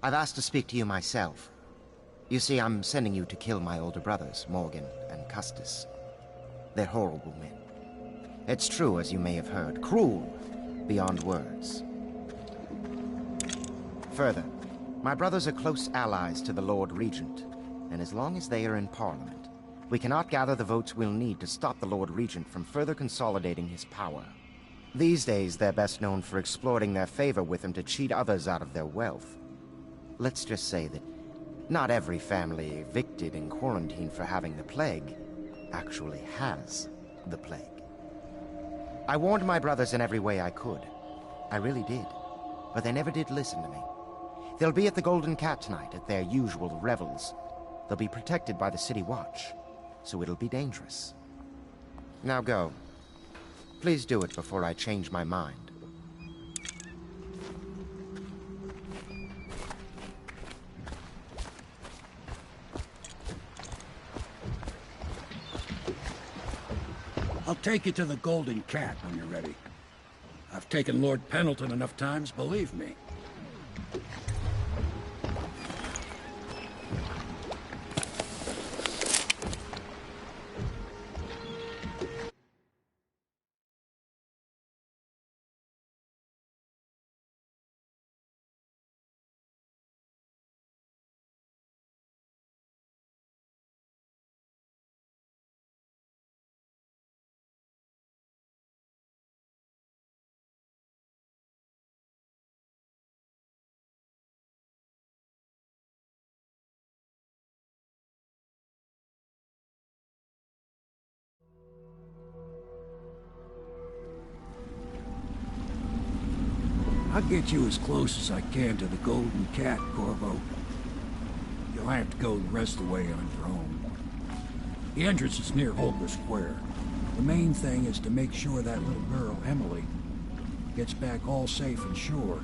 I've asked to speak to you myself. You see, I'm sending you to kill my older brothers, Morgan and Custis. They're horrible men. It's true, as you may have heard, cruel beyond words. Further, my brothers are close allies to the Lord Regent, and as long as they are in Parliament, we cannot gather the votes we'll need to stop the Lord Regent from further consolidating his power. These days, they're best known for exploiting their favor with him to cheat others out of their wealth. Let's just say that not every family evicted and quarantined for having the plague actually has the plague. I warned my brothers in every way I could. I really did. But they never did listen to me. They'll be at the Golden Cat tonight at their usual revels. They'll be protected by the City Watch, so it'll be dangerous. Now go. Please do it before I change my mind.
I'll take you to the Golden Cat when you're ready. I've taken Lord Pendleton enough times, believe me. I'll get you as close as I can to the Golden Cat, Corvo. You'll have to go the rest of the way on your own. The entrance is near Holger Square. The main thing is to make sure that little girl, Emily, gets back all safe and sure.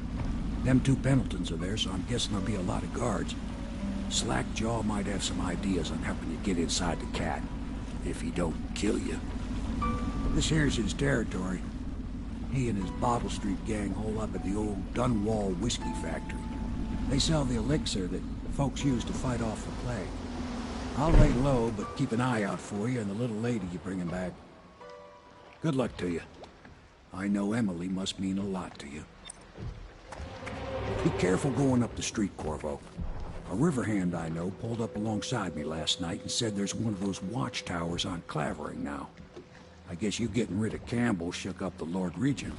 Them two Pendletons are there, so I'm guessing there'll be a lot of guards. Slackjaw might have some ideas on helping you get inside the cat, if he don't kill you. This here's his territory. He and his Bottle Street gang hole up at the old Dunwall whiskey factory. They sell the elixir that folks use to fight off the plague. I'll lay low, but keep an eye out for you and the little lady you're bringing back. Good luck to you. I know Emily must mean a lot to you. Be careful going up the street, Corvo. A river hand I know pulled up alongside me last night and said there's one of those watchtowers on Clavering now. I guess you getting rid of Campbell shook up the Lord Regent.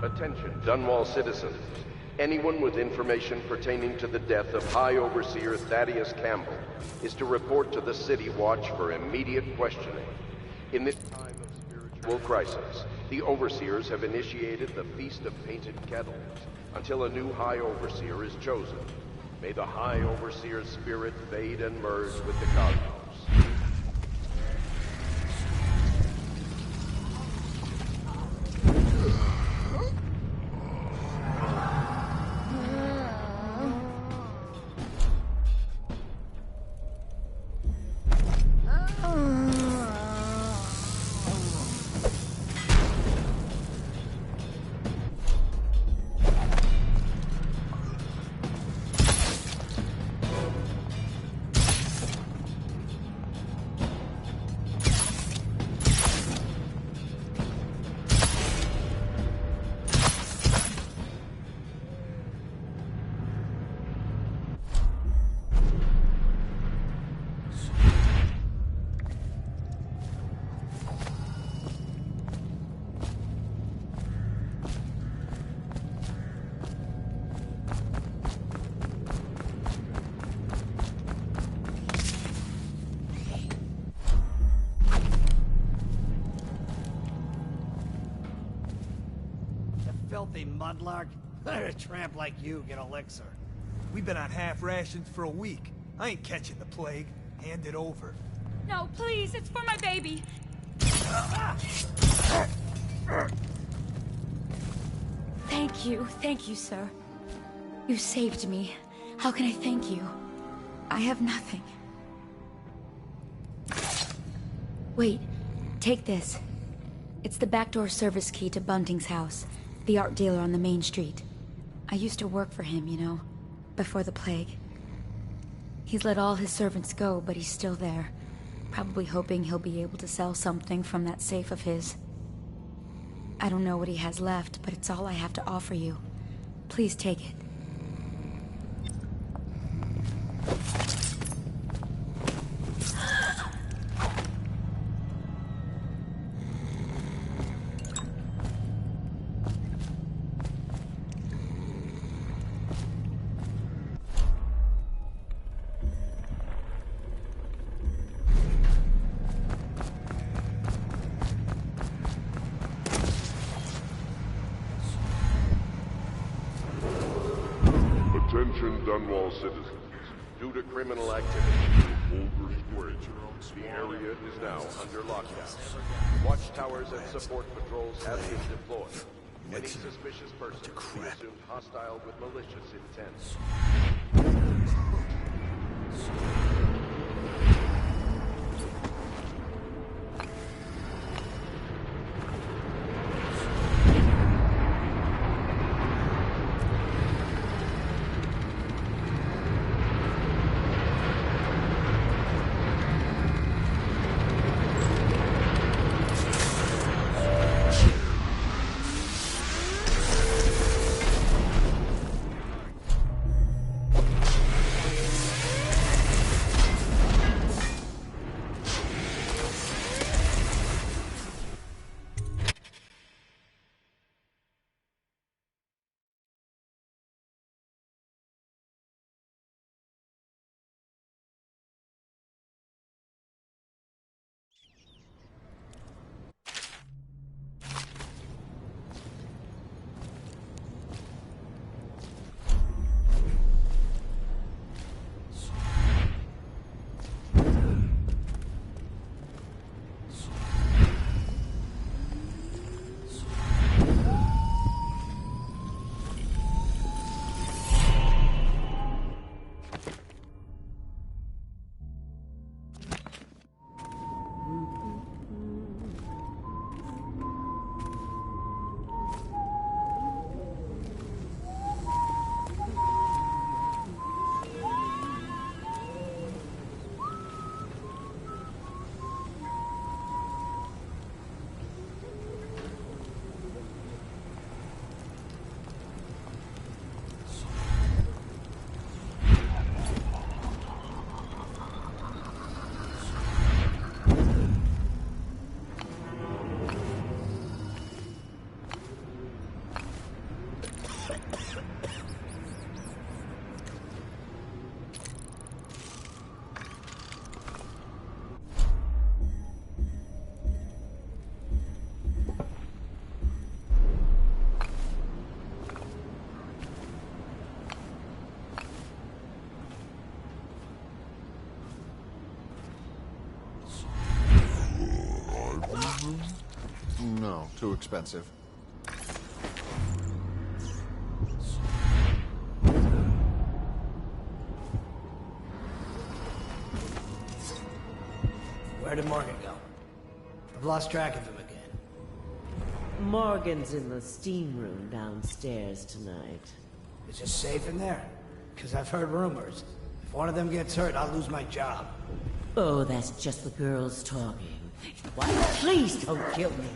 Attention, Dunwall citizens. Anyone with information pertaining to the death of High Overseer Thaddeus Campbell is to report to the City Watch for immediate questioning. In this time of spiritual crisis, the Overseers have initiated the Feast of Painted Kettles until a new High Overseer is chosen. May the High Overseer's spirit fade and merge with the cosmos.
Filthy mudlark. Let a tramp like you get elixir. We've been on half rations for a week. I ain't catching the plague. Hand it over.
No, please, it's for my baby. Thank you, sir. You saved me. How can I thank you? I have nothing. Wait, take this. It's the backdoor service key to Bunting's house, the art dealer on the main street. I used to work for him, you know, before the plague. He's let all his servants go, but he's still there. Probably hoping he'll be able to sell something from that safe of his. I don't know what he has left, but it's all I have to offer you. Please take it.
Attention Dunwall citizens. Due to criminal activity in Wolver's Bridge, the area is now under lockdown. Watchtowers and support patrols have been deployed. Any suspicious person is assumed hostile with malicious intent.
No, too expensive.
Where did Morgan go? I've lost track of him again.
Morgan's in the steam room downstairs tonight.
Is it safe in there? Because I've heard rumors. If one of them gets hurt, I'll lose my job.
Oh, that's just the girls talking. What? Please don't kill me.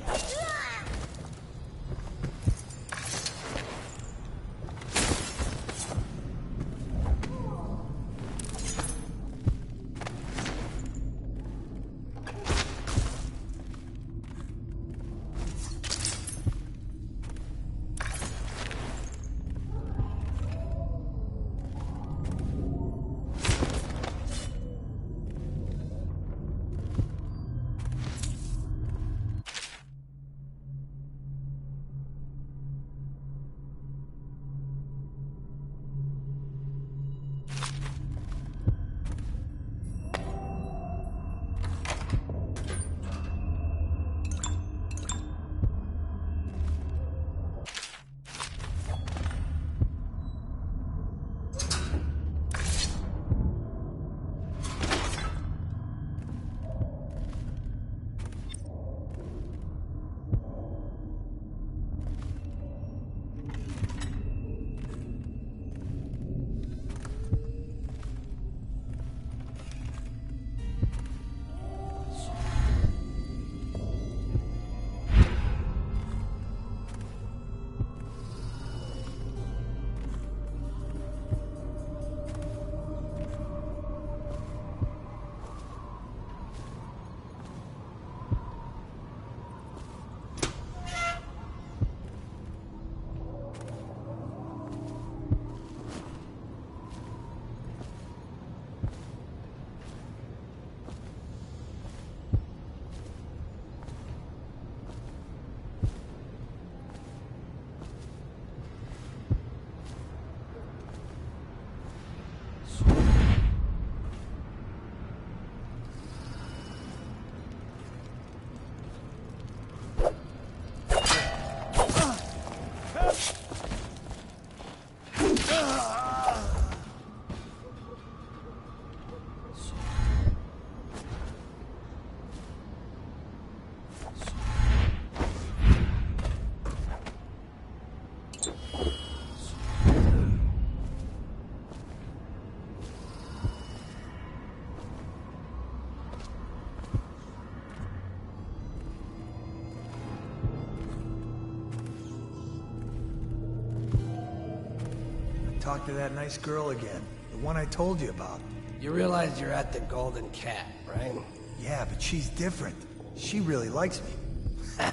talk to that nice girl again. The one I told you about.
You realize you're at the Golden Cat, right?
Yeah, but she's different. She really likes me.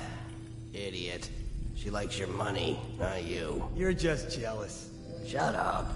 Idiot. She likes your money, not you.
You're just jealous.
Shut up.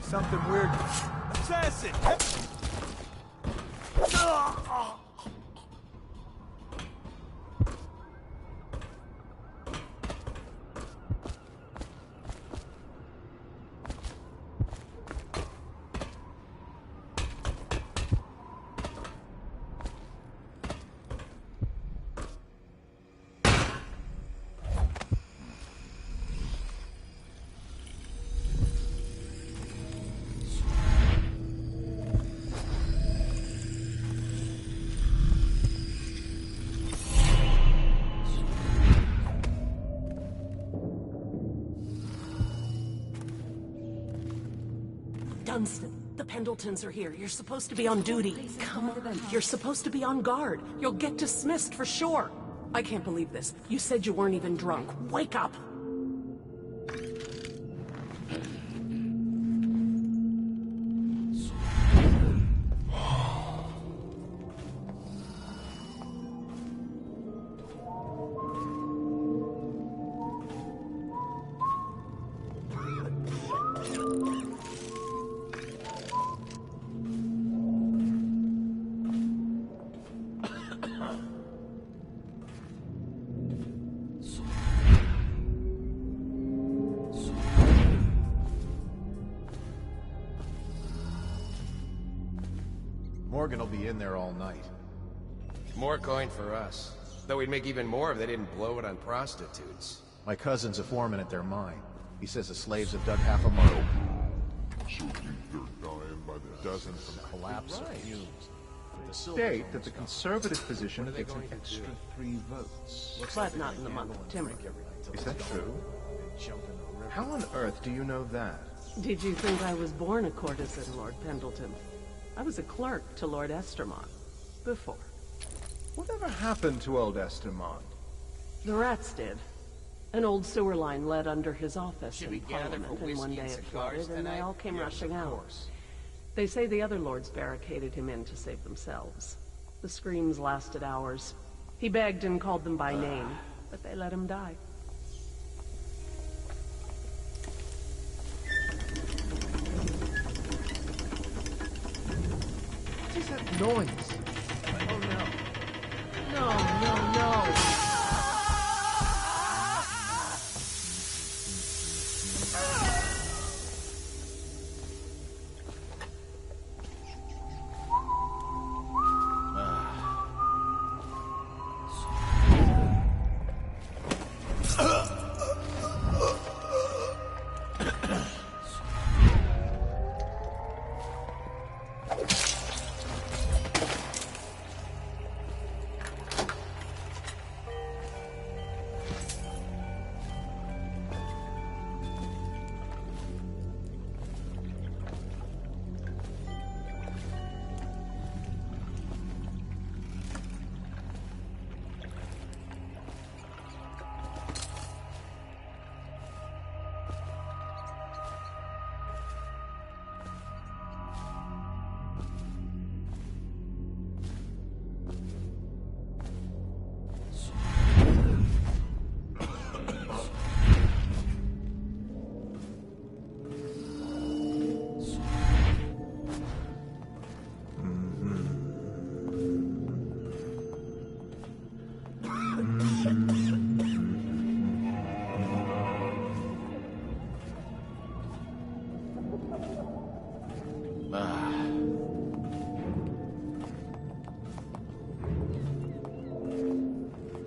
Something weird. Assassin!
Dunstan, the Pendletons are here. You're supposed to be on duty. Come on, you're supposed to be on guard. You'll get dismissed for sure. I can't believe this. You said you weren't even drunk. Wake up!
Morgan will be in there all night.
More coin for us. Though we'd make even more if they didn't blow it on prostitutes.
My cousin's a foreman at their mine. He says the slaves have dug half a mile.
So they're dying by the
Dozen from collapse or fumes.
State that the conservative position gets an extra 3 votes.
But not in the month of timber.
Is that true? How on earth do you know that?
Did you think I was born a courtesan, Lord Pendleton? I was a clerk to Lord Estermont. Before.
Whatever happened to old Estermont?
The rats did. An old sewer line led under his office in Parliament, and one day it flooded, and they all came rushing out. They say the other lords barricaded him in to save themselves. The screams lasted hours. He begged and called them by name, but they let him die.
What is that noise?
Oh no. No.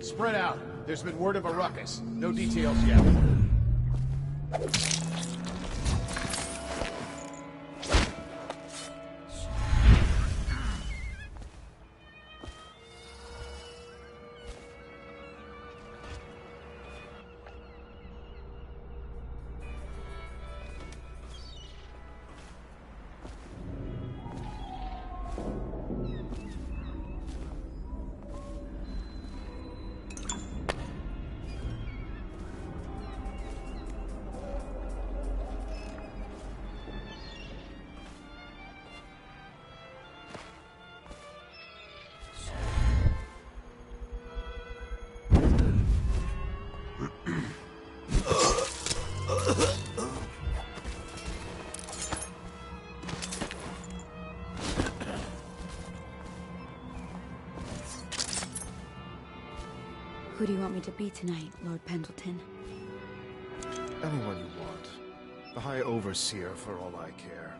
Spread out. There's been word of a ruckus. No details yet.
Who do you want me to be tonight, Lord Pendleton?
Anyone you want. The High Overseer, for all I care.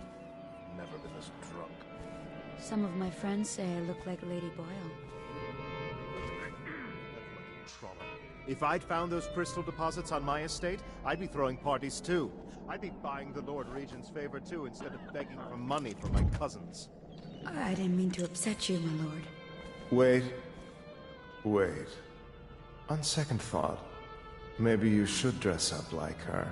Never been this drunk.
Some of my friends say I look like Lady Boyle.
If I'd found those crystal deposits on my estate, I'd be throwing parties too. I'd be buying the Lord Regent's favor too, instead of begging for money from my cousins.
I didn't mean to upset you, my lord.
Wait. On second thought, maybe you should dress up like her.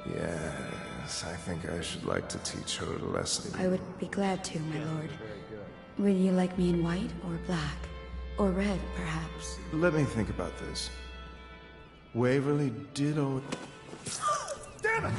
Yes, I think I should like to teach her a lesson.
I would be glad to, my lord. Would you like me in white or black? Or red, perhaps?
Let me think about this. Waverly did owe... Damn it!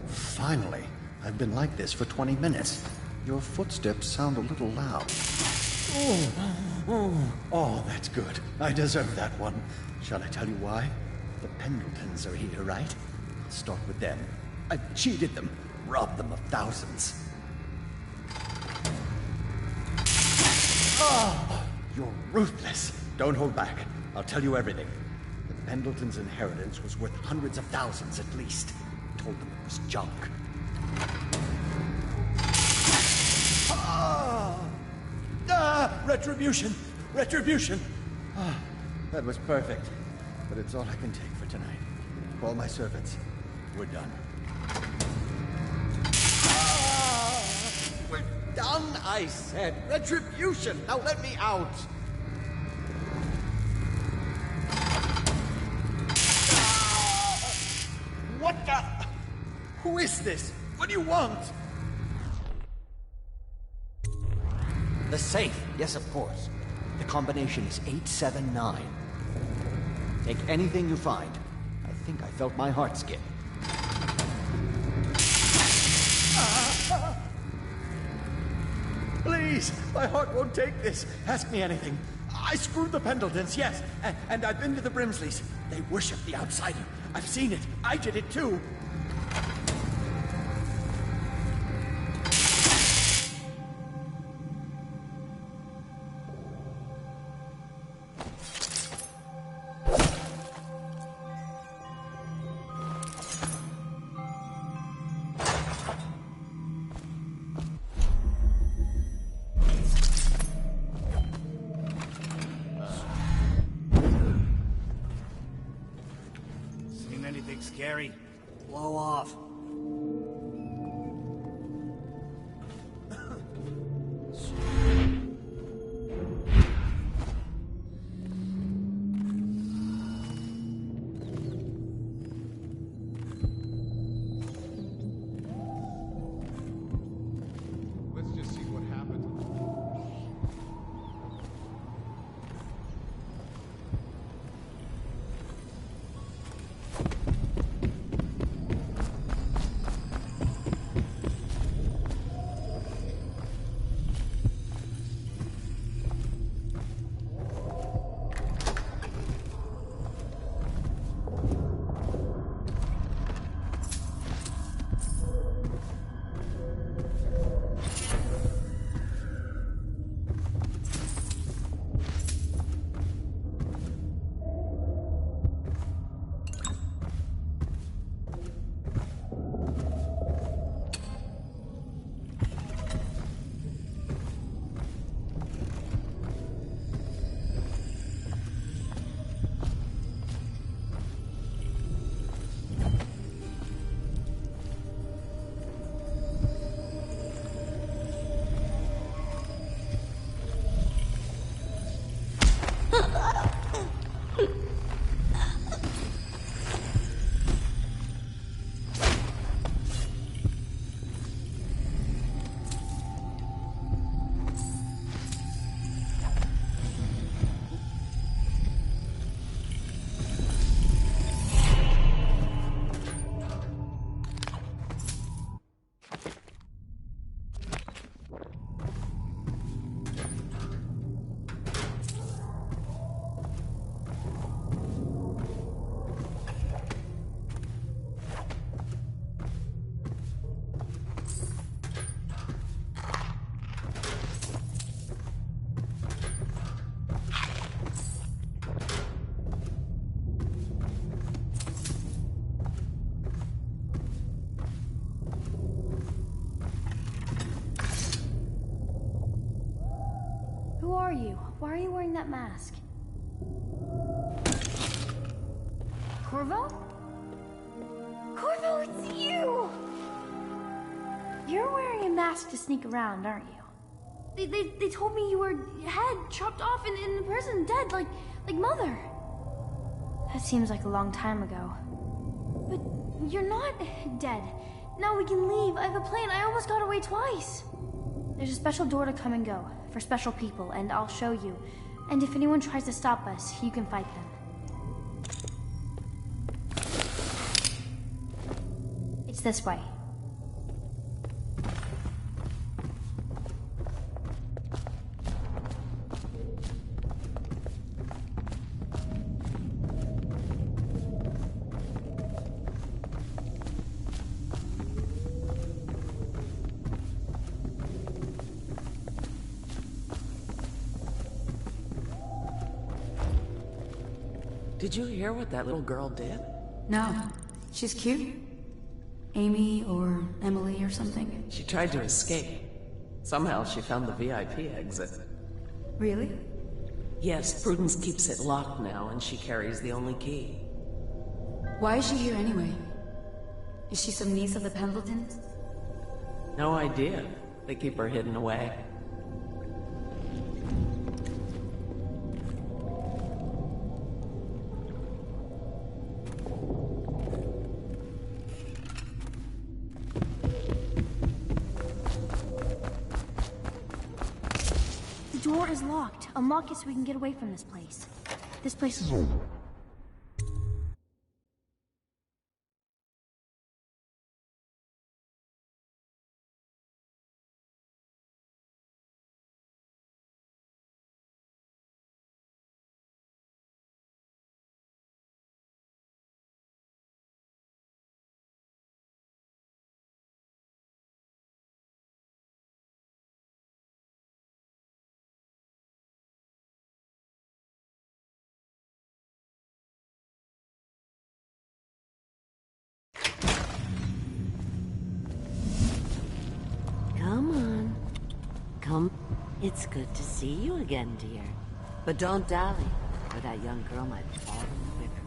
Finally. I've been like this for 20 minutes. Your footsteps sound a little loud. Oh, that's good. I deserve that one. Shall I tell you why? The Pendletons are here, right? Let's start with them. I've cheated them, robbed them of thousands. Oh, you're ruthless. Don't hold back. I'll tell you everything. The Pendletons' inheritance was worth hundreds of thousands at least. I told them it was junk. Retribution! Retribution! That was perfect. But it's all I can take for tonight. Call my servants. We're done. We're done, I said! Retribution! Now let me out! What the... Who is this? What do you want? The safe. Yes, of course. The combination is 879. Take anything you find. I think I felt my heart skip. Please, my heart won't take this. Ask me anything. I screwed the Pendletons, yes. And I've been to the Brimsleys. They worship the outsider. I've seen it. I did it too.
scary. Blow off.
Let's just see what happened.
Who are you? Why are you wearing that mask? Corvo? Corvo, it's you! You're wearing a mask to sneak around, aren't you? They told me you were head chopped off in the prison, dead, like Mother. That seems like a long time ago. But you're not dead. Now we can leave. I have a plan. I almost got away twice. There's a special door to come and go, for special people, and I'll show you. And if anyone tries to stop us, you can fight them. It's this way.
Did you hear what that little girl did?
No. She's cute. Amy or Emily or something.
She tried to escape. Somehow she found the VIP exit.
Really?
Yes, Prudence keeps it locked now, and she carries the only key.
Why is she here anyway? Is she some niece of the Pendletons?
No idea. They keep her hidden away.
The door is locked. Unlock it so we can get away from this place. This place is...
Come on. Come. It's good to see you again, dear. But don't dally, or that young girl might fall in the river.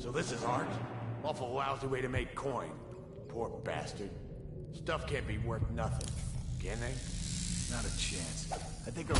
So this is art? Awful lousy way to make coin. Poor bastard. Stuff can't be worth nothing, can they?
Not a chance. I think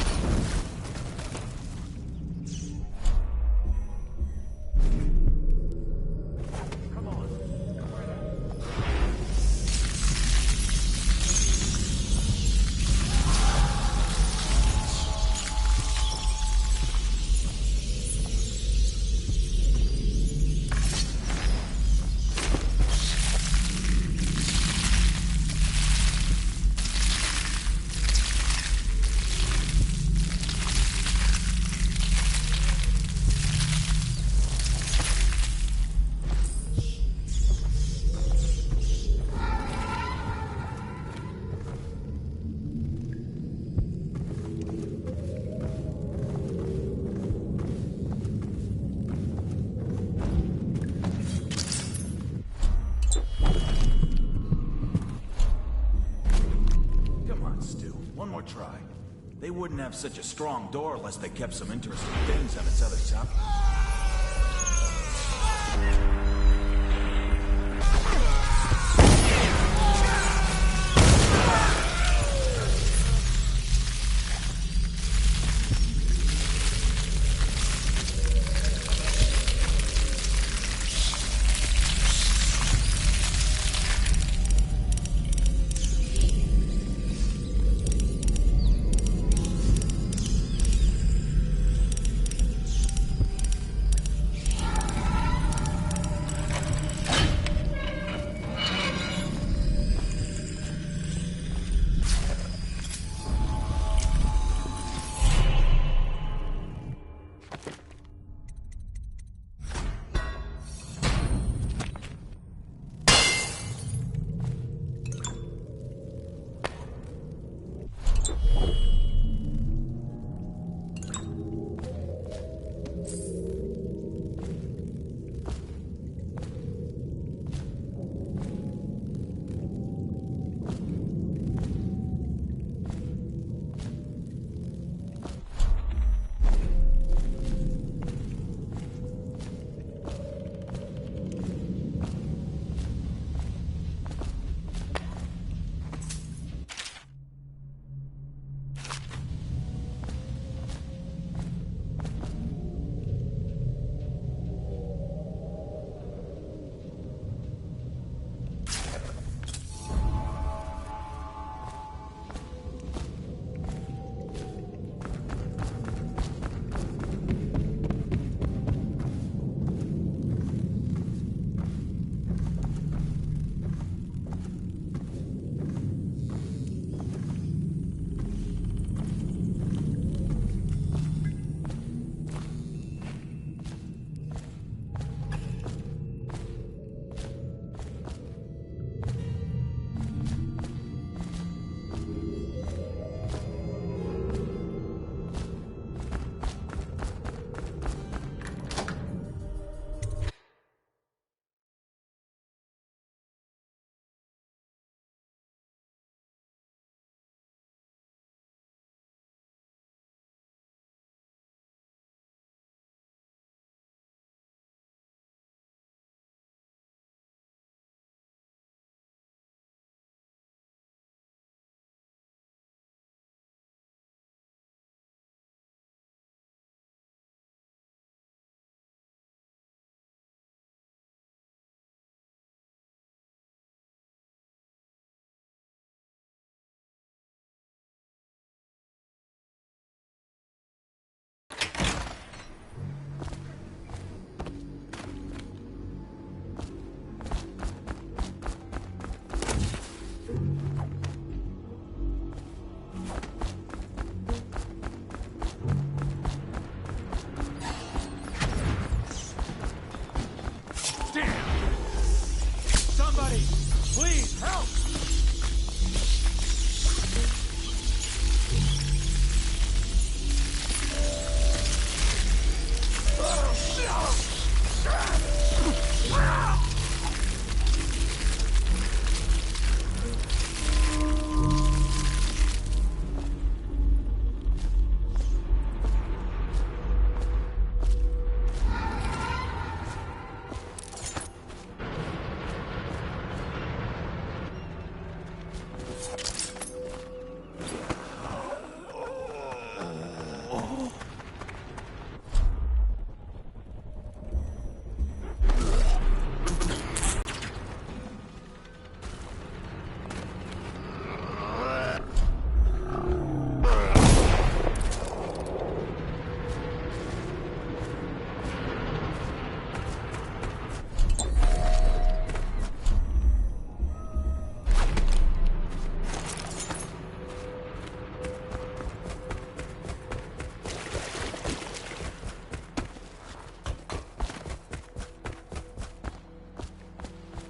try. They wouldn't have such a strong door unless they kept some interesting things on its other side.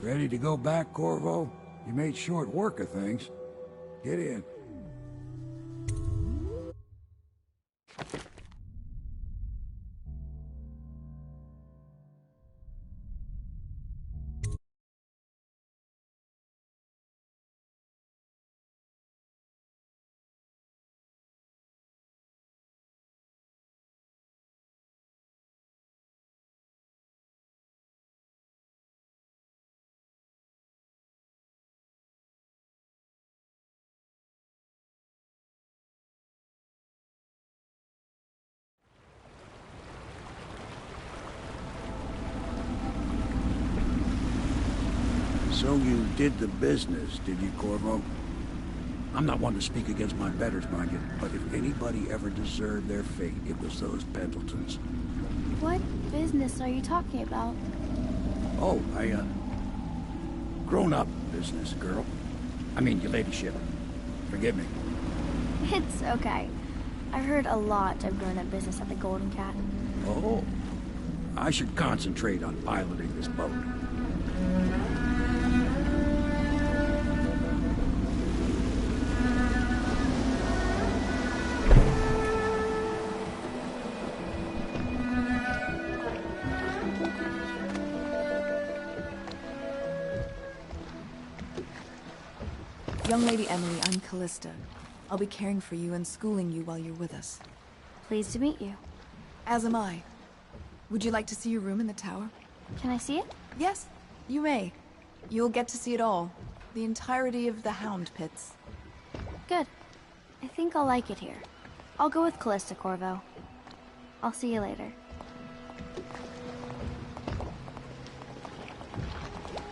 Ready to go back, Corvo? You made short work of things. Get in. So you did the business, did you, Corvo? I'm not one to speak against my betters, mind you, but if anybody ever deserved their fate, it was those Pendletons.
What business are you talking about?
Oh, grown-up business, girl. I mean, your ladyship. Forgive me.
It's okay. I've heard a lot of grown-up business at the Golden Cat.
Oh. I should concentrate on piloting this boat.
Young Lady Emily, I'm Callista. I'll be caring for you and schooling you while you're with us.
Pleased to meet you.
As am I. Would you like to see your room in the tower?
Can I see it?
Yes, you may. You'll get to see it all. The entirety of the Hound Pits.
Good. I think I'll like it here. I'll go with Callista, Corvo. I'll see you later.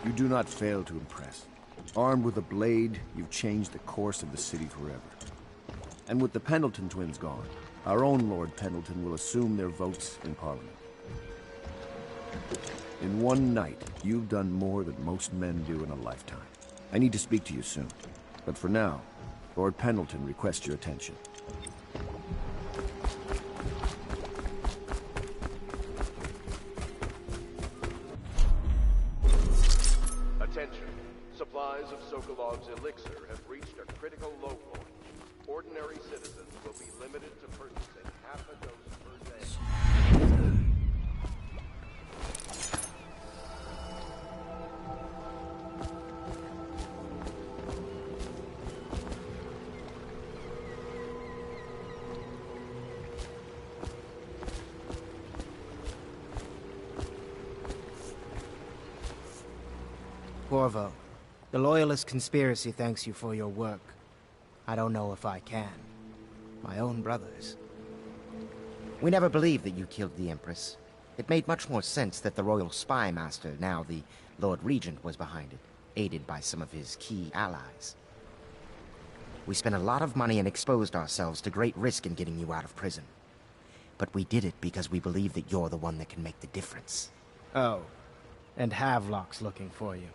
You do not fail to impress. Armed with a blade, you've changed the course of the city forever. And with the Pendleton twins gone, our own Lord Pendleton will assume their votes in Parliament. In one night, you've done more than most men do in a lifetime. I need to speak to you soon. But for now, Lord Pendleton requests your attention.
Attention. Supplies of Sokolov's elixir have reached a critical low point. Ordinary citizens will be limited to purchasing half a dose per day.
Corvo, the Loyalist conspiracy thanks you for your work. I don't know if I can. My own brothers.
We never believed that you killed the Empress. It made much more sense that the Royal Spy Master, now the Lord Regent, was behind it, aided by some of his key allies. We spent a lot of money and exposed ourselves to great risk in getting you out of prison. But we did it because we believe that you're the one that can make the difference.
Oh, and Havelock's looking for you.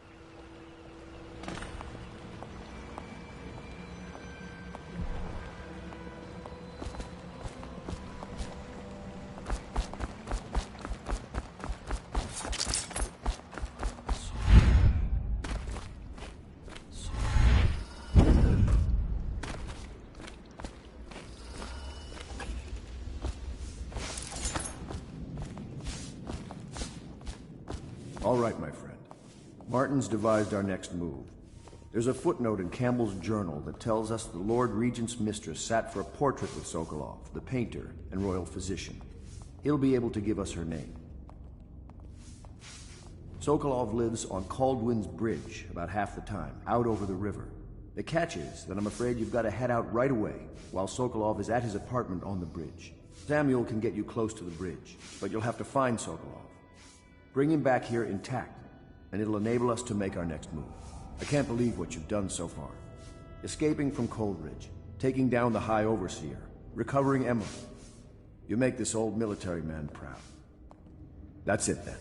All right, my friend. Martin's devised our next move. There's a footnote in Campbell's journal that tells us the Lord Regent's mistress sat for a portrait with Sokolov, the painter and royal physician. He'll be able to give us her name. Sokolov lives on Caldwin's Bridge about half the time, out over the river. The catch is that I'm afraid you've got to head out right away, while Sokolov is at his apartment on the bridge. Samuel can get you close to the bridge, but you'll have to find Sokolov. Bring him back here intact, and it'll enable us to make our next move. I can't believe what you've done so far. Escaping from Coldridge, taking down the High Overseer, recovering Emily. You make this old military man proud. That's it, then.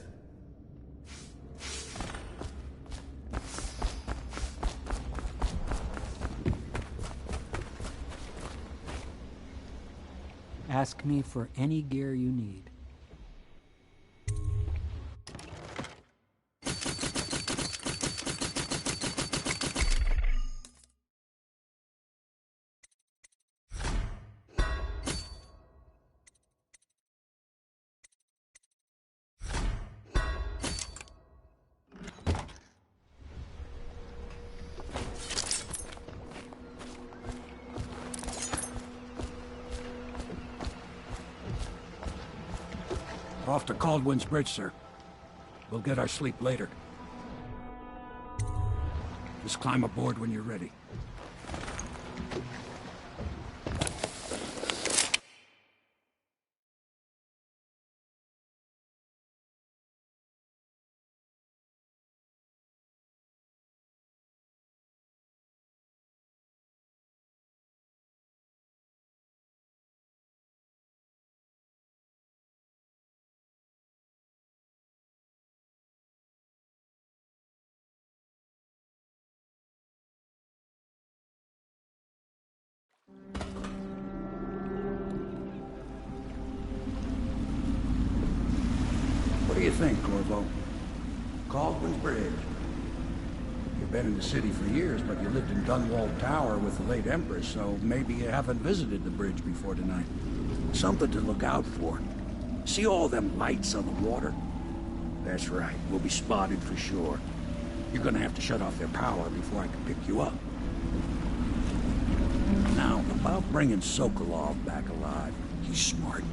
Ask me for any gear you need.
Off to Caldwin's Bridge, sir. We'll get our sleep later. Just climb aboard when you're ready. What do you think, Corvo? Caldwin's Bridge. You've been in the city for years, but you lived in Dunwall Tower with the late Empress, so maybe you haven't visited the bridge before tonight. Something to look out for. See all them lights on the water? That's right, we'll be spotted for sure. You're gonna have to shut off their power before I can pick you up. Now, about bringing Sokolov back alive. He's smart.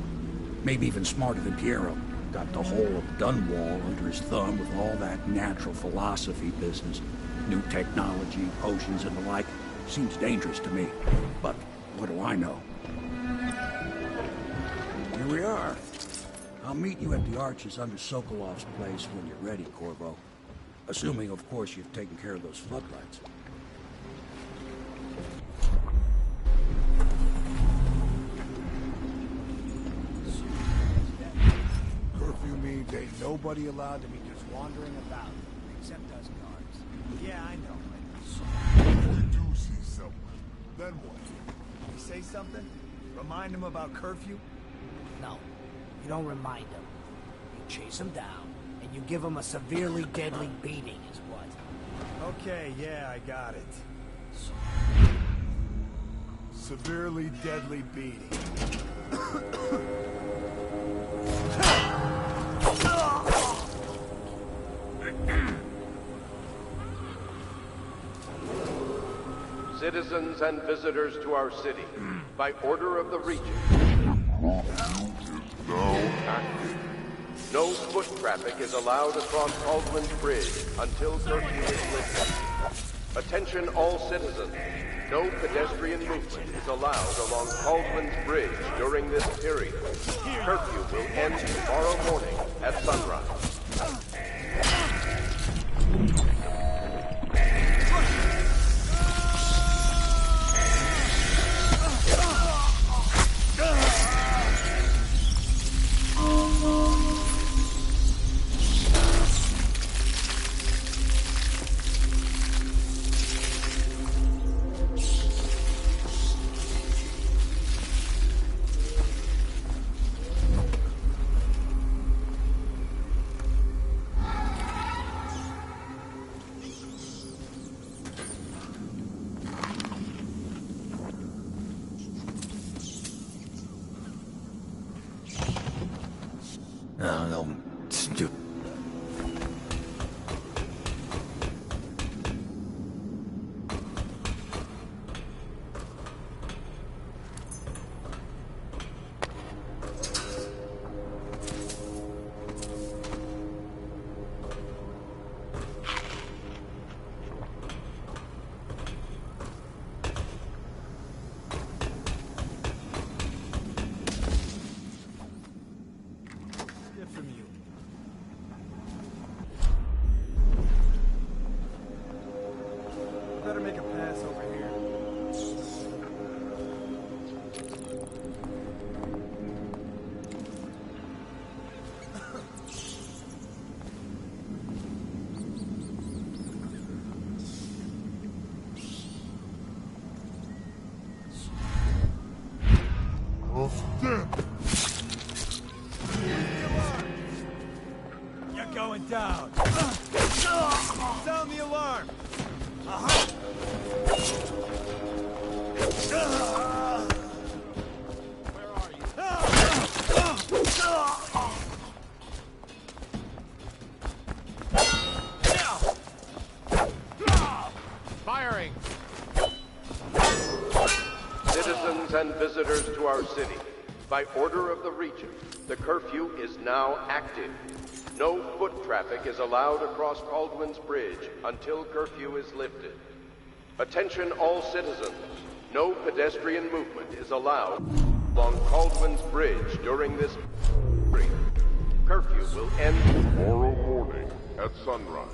Maybe even smarter than Piero. Got the whole of Dunwall under his thumb with all that natural philosophy business. New technology, potions and the like. Seems dangerous to me. But what do I know? Here we are. I'll meet you at the arches under Sokolov's place when you're ready, Corvo. Assuming, of course, you've taken care of those floodlights.
Curfew means ain't nobody allowed to be just wandering about, except us guards. Yeah, I know.
We do see someone. Then what?
You say something? Remind him about curfew?
No, you don't remind him. You chase him down, and you give him a severely deadly beating is what?
Okay, yeah, I got it. Severely deadly beating.
Citizens and visitors to our city, by order of the Regent, no foot traffic is allowed across Caldwin's Bridge until curfew is lifted. Attention all citizens. No pedestrian movement is allowed along Caldwin's Bridge during this period. Curfew will end tomorrow morning at sunrise.
Better make a pass over here. You're going down. Sound the alarm.
Firing! Citizens and visitors to our city, By order of the Regent, the curfew is now active. No foot traffic is allowed across Caldwin's Bridge until curfew is lifted. Attention all citizens. No pedestrian movement is allowed along Caldwin's Bridge during this period. Curfew will end
tomorrow morning at sunrise.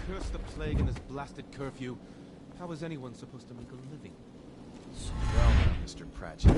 Curse the plague and this blasted curfew. How is anyone supposed to make a living?
Well, Mr. Pratchett.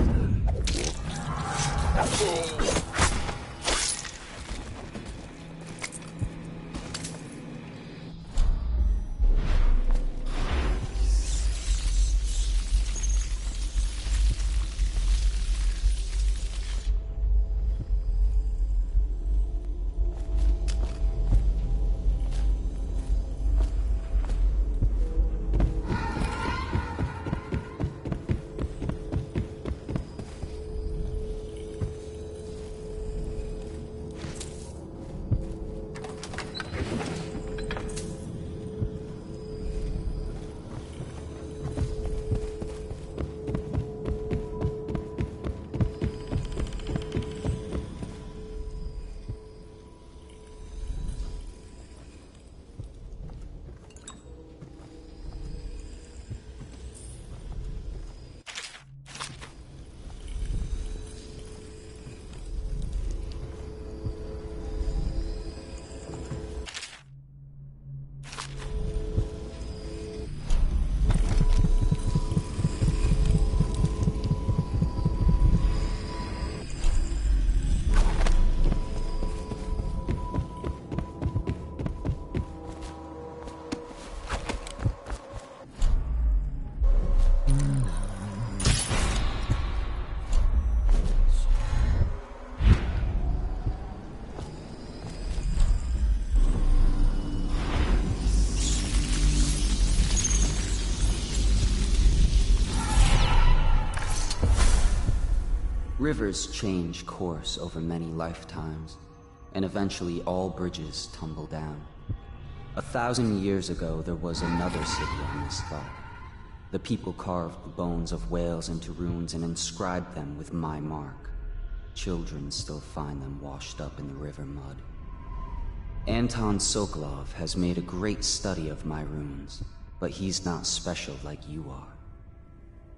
Rivers change course over many lifetimes, and eventually all bridges tumble down. 1,000 years ago, there was another city on this spot. The people carved the bones of whales into runes and inscribed them with my mark. Children still find them washed up in the river mud. Anton Sokolov has made a great study of my runes, but he's not special like you are.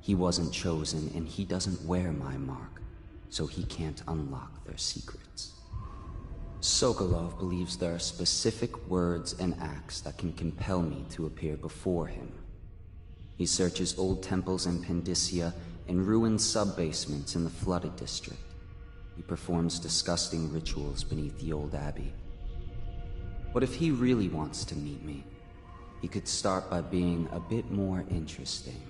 He wasn't chosen, and he doesn't wear my mark, so he can't unlock their secrets. Sokolov believes there are specific words and acts that can compel me to appear before him. He searches old temples in Pendicia and ruined sub-basements in the flooded district. He performs disgusting rituals beneath the old abbey. But if he really wants to meet me, he could start by being a bit more interesting.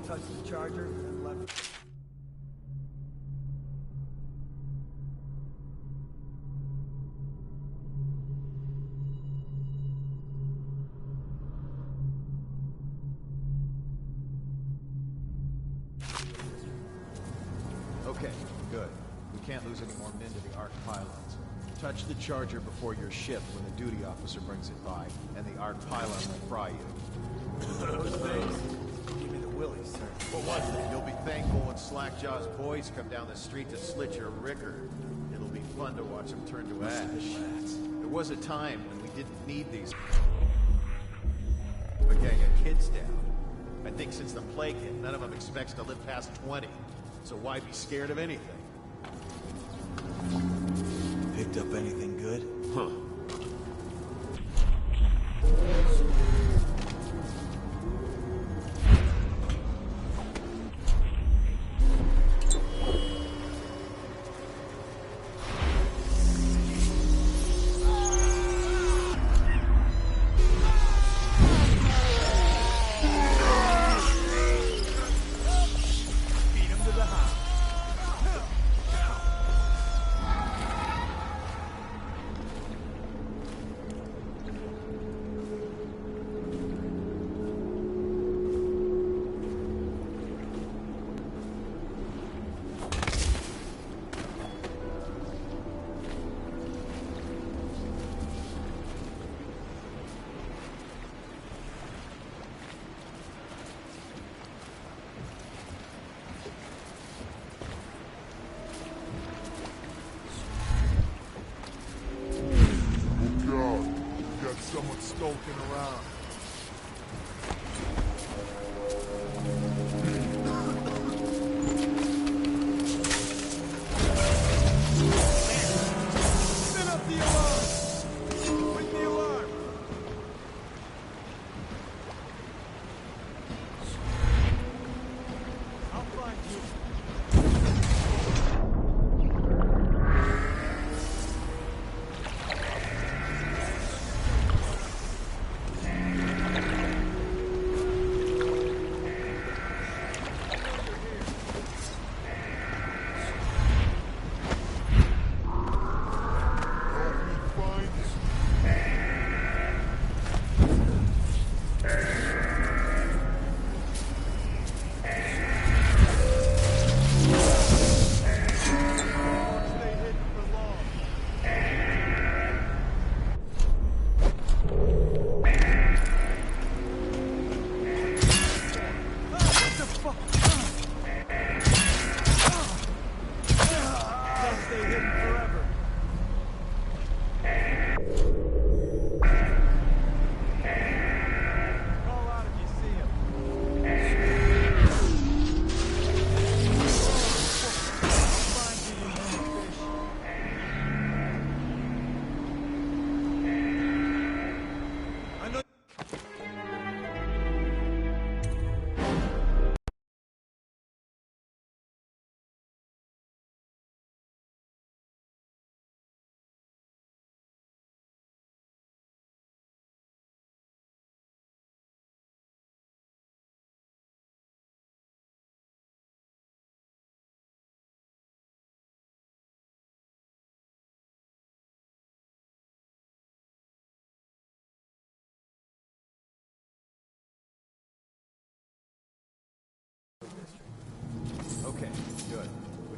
Touched the charger and left.
Okay, good. We can't lose any more men to the Arc pylons. Touch the charger before your ship when the duty officer brings it by, and the Arc pylon will fry you.
Those things give me the willies, sir.
What was it? You'll be thankful when Slackjaw's boys come down the street to slit your ricker. It'll be fun to watch them turn to ash. There was a time when we didn't need these. A gang of kids down. I think since the plague hit, none of them expects to live past 20. So why be scared of anything?
Picked up anything good?
Huh.
Someone skulking around.
Set up the alarm! Bring the alarm! I'll find you.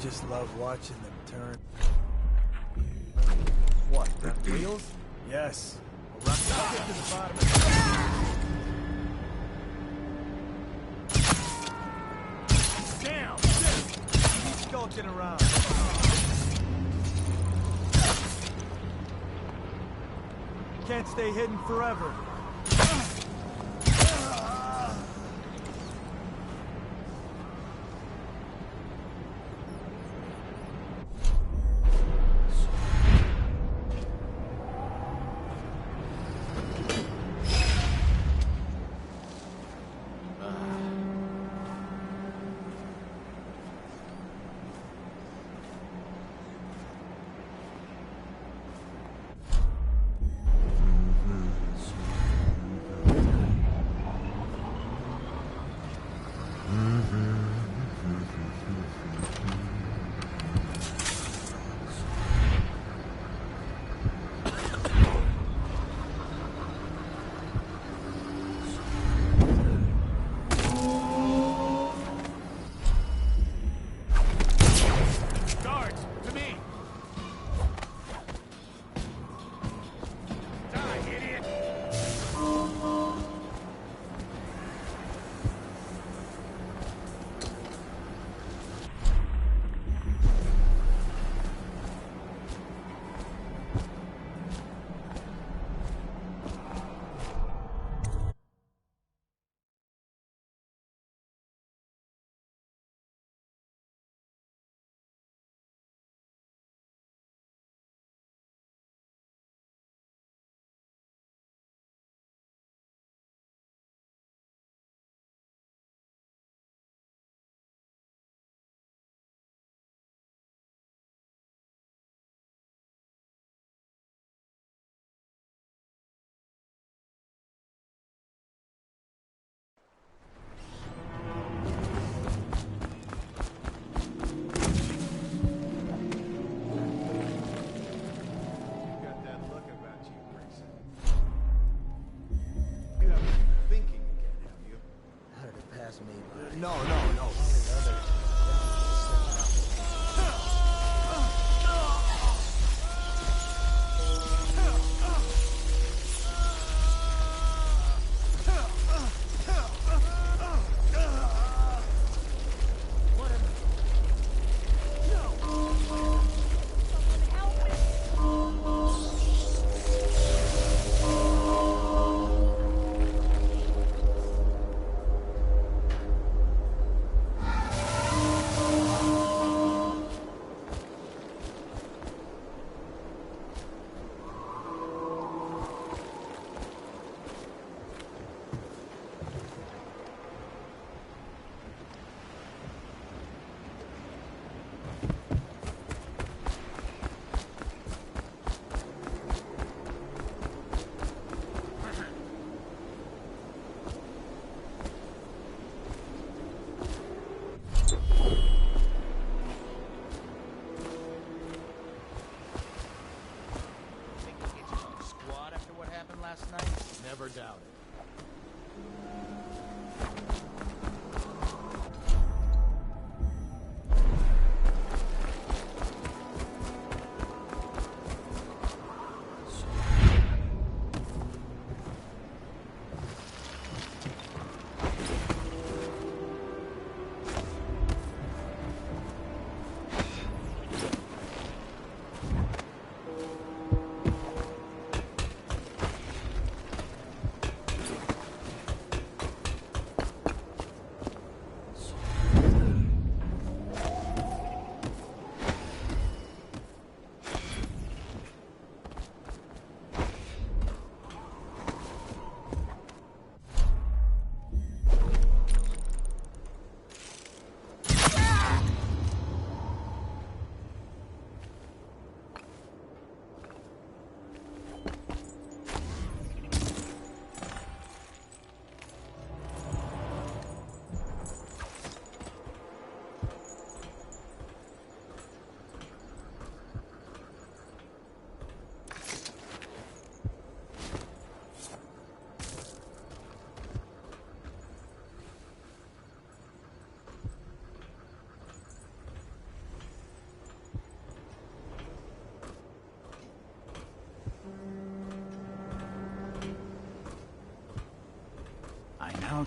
just love watching them turn. What, got wheels? Yes. I'll get to the bottom of it. Down! Keep skulking around. Can't stay hidden forever.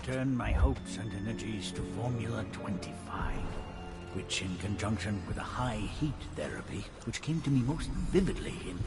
turn my hopes and energies to Formula 25, which in conjunction with a high heat therapy, which came to me most vividly in...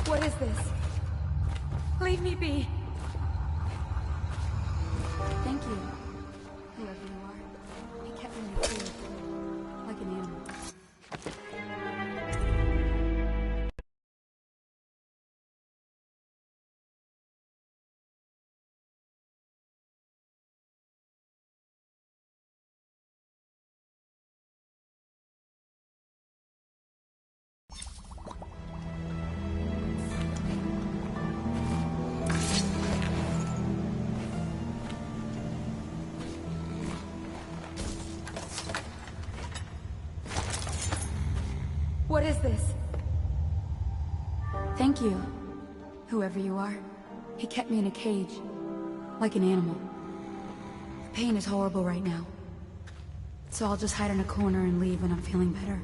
What is this? Leave me be. Thank you, whoever you are. He kept me in a cage, like an animal. What is this? Thank you, whoever you are. He kept me in a cage, like an animal. The pain is horrible right now. So I'll just hide in a corner and leave when I'm feeling better.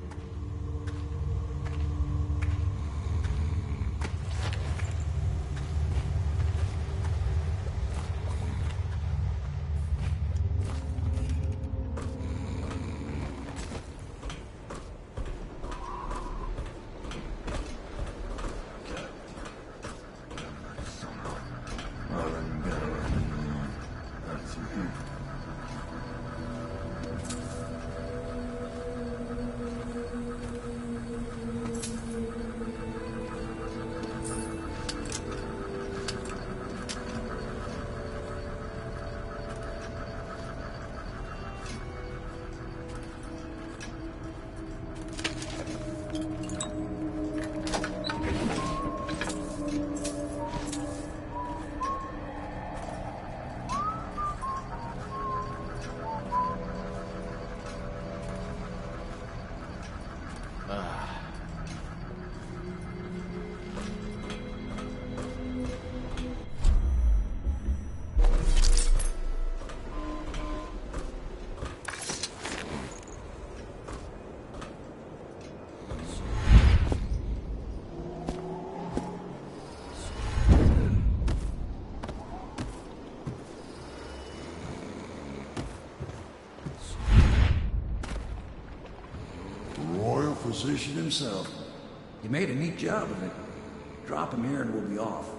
Physician himself. You made a neat job of it. Drop him here and we'll be off.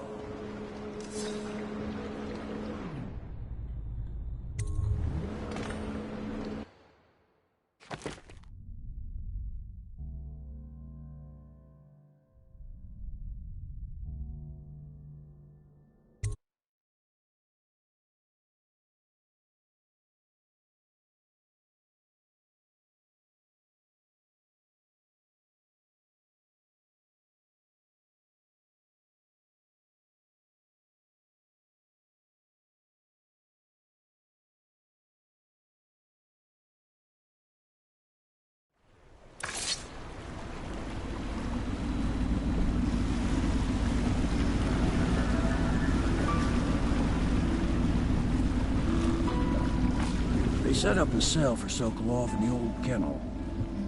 They set up a cell for Sokolov in the old kennel.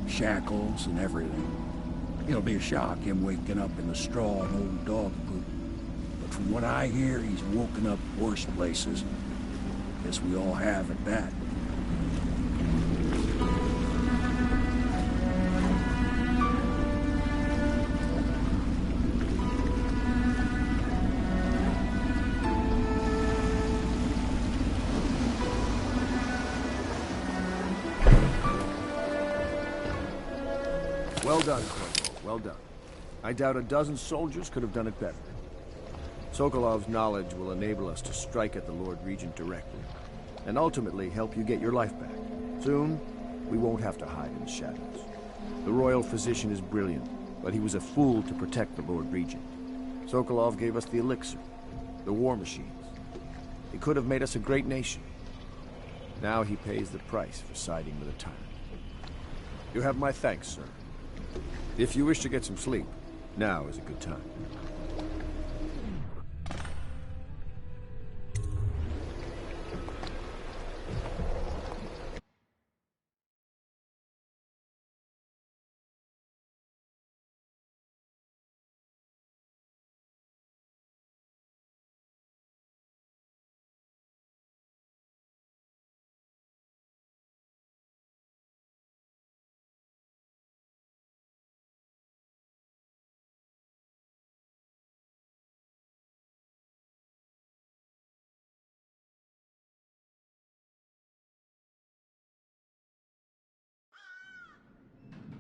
Shackles and everything. It'll be a shock, him waking up in the straw and old dog poop. But from what I hear, he's woken up worse places. Guess we all have at that.
Well done, Corporal. Well done. I doubt a dozen soldiers could have done it better. Sokolov's knowledge will enable us to strike at the Lord Regent directly, and ultimately help you get your life back. Soon, we won't have to hide in the shadows. The royal physician is brilliant, but he was a fool to protect the Lord Regent. Sokolov gave us the elixir, the war machines. He could have made us a great nation. Now he pays the price for siding with a tyrant. You have my thanks, sir. If you wish to get some sleep, now is a good time.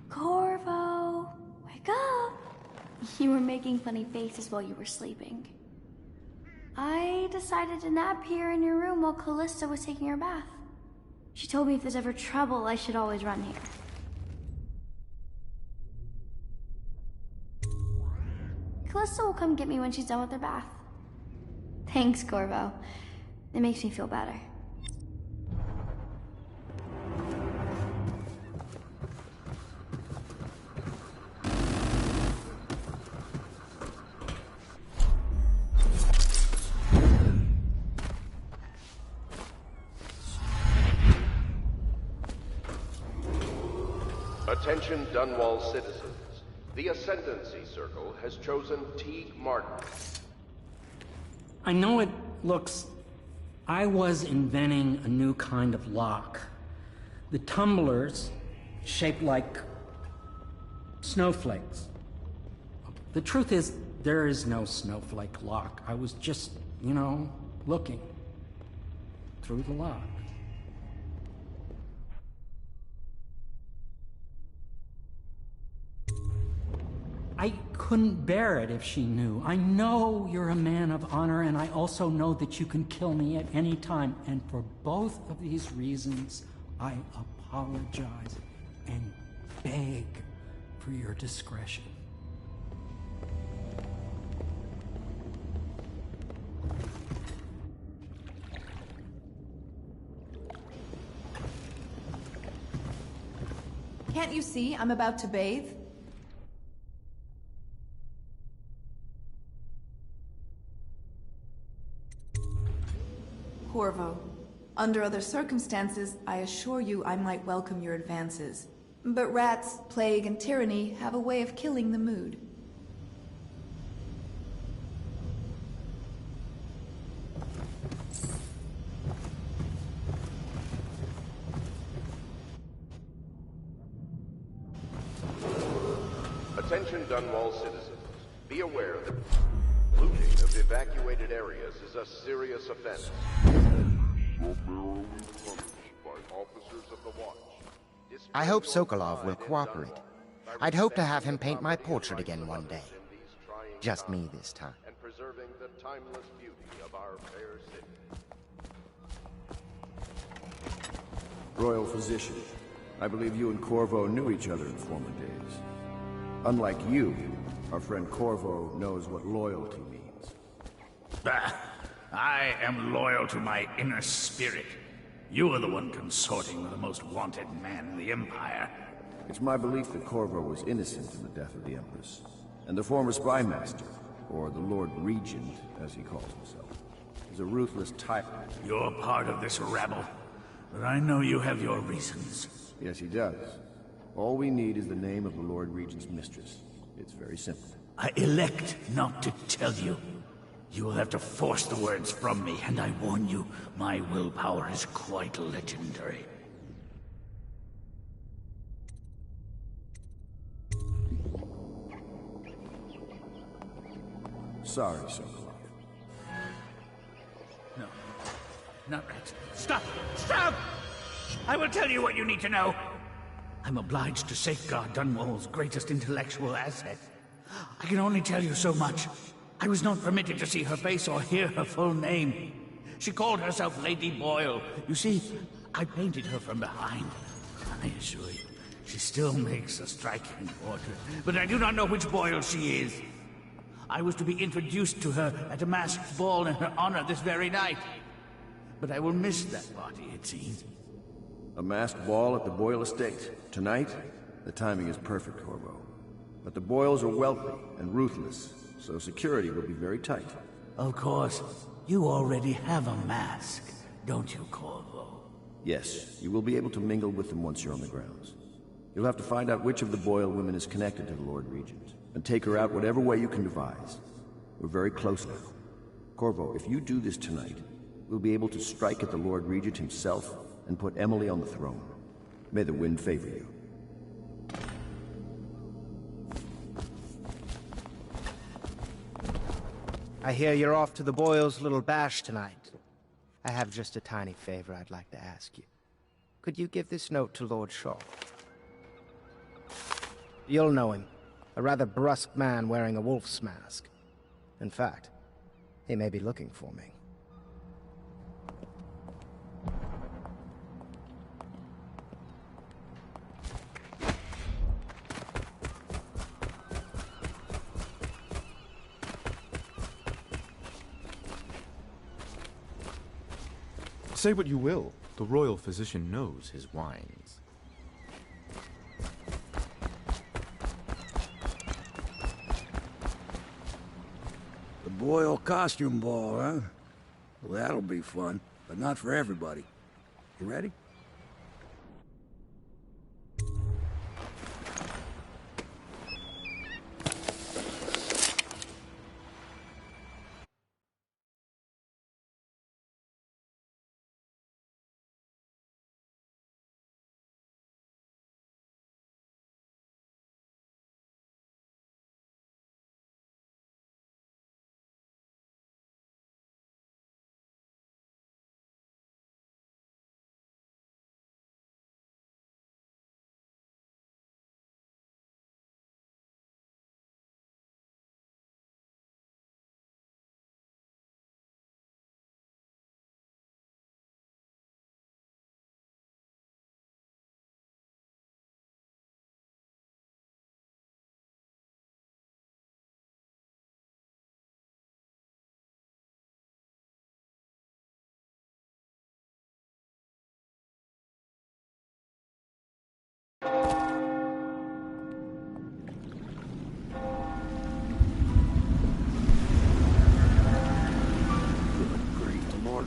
Corvo, wake up! You were making funny faces while you were sleeping. I decided to nap here in your room while Callista was taking her bath. She told me if there's ever trouble, I should always run here. Callista will come get me when she's done with her bath. Thanks, Corvo. It makes me feel better.
Attention Dunwall citizens. The Ascendancy Circle has chosen Teague Martin.
I know it looks... I was inventing a new kind of lock. The tumblers, shaped like snowflakes. The truth is, there is no snowflake lock. I was just, you know, looking through the lock. I couldn't bear it if she knew. I know you're a man of honor, and I also know that you can kill me at any time. And for both of these reasons, I apologize and beg for your discretion.
Can't you see I'm about to bathe? Corvo, under other circumstances, I assure you I might welcome your advances. But rats, plague, and tyranny have a way of killing the mood.
Attention Dunwall citizens. Be aware that looting of evacuated areas is a serious offense.
I hope Sokolov will cooperate. I'd hope to have him paint my portrait again one day. Just me this time.
And preserving the timeless beauty of our fair city.
Royal Physician, I believe you and Corvo knew each other in former days. Unlike you, our friend Corvo knows what loyalty means.
I am loyal to my inner spirit. You are the one consorting with the most wanted man in the Empire.
It's my belief that Corvo was innocent in the death of the Empress, and the former spy master, or the Lord Regent, as he calls himself, is a ruthless tyrant.
You're part of this rabble, but I know you have your reasons.
Yes, he does. All we need is the name of the Lord Regent's mistress. It's very simple.
I elect not to tell you. You will have to force the words from me, and I warn you, my willpower is quite legendary.
Sorry, Sokolov.
No, not that. Stop! Stop! I will tell you what you need to know. I'm obliged to safeguard Dunwall's greatest intellectual asset. I can only tell you so much. I was not permitted to see her face or hear her full name. She called herself Lady Boyle. You see, I painted her from behind. I assure you, she still makes a striking portrait, but I do not know which Boyle she is. I was to be introduced to her at a masked ball in her honor this very night. But I will miss that party, it seems.
A masked ball at the Boyle estate. Tonight? The timing is perfect, Corvo. But the Boyles are wealthy and ruthless, so security will be very tight.
Of course. You already have a mask, don't you, Corvo?
Yes, you will be able to mingle with them once you're on the grounds. You'll have to find out which of the Boyle women is connected to the Lord Regent, and take her out whatever way you can devise. We're very close now. Corvo, if you do this tonight, we'll be able to strike at the Lord Regent himself and put Emily on the throne. May the wind favor you.
I hear you're off to the Boyles' little bash tonight. I have just a tiny favor I'd like to ask you. Could you give this note to Lord Shaw? You'll know him. A rather brusque man wearing a wolf's mask. In fact, he may be looking for me.
Say what you will, the royal physician knows his wines.
The Boyle costume ball, huh? Well, that'll be fun, but not for everybody. You ready?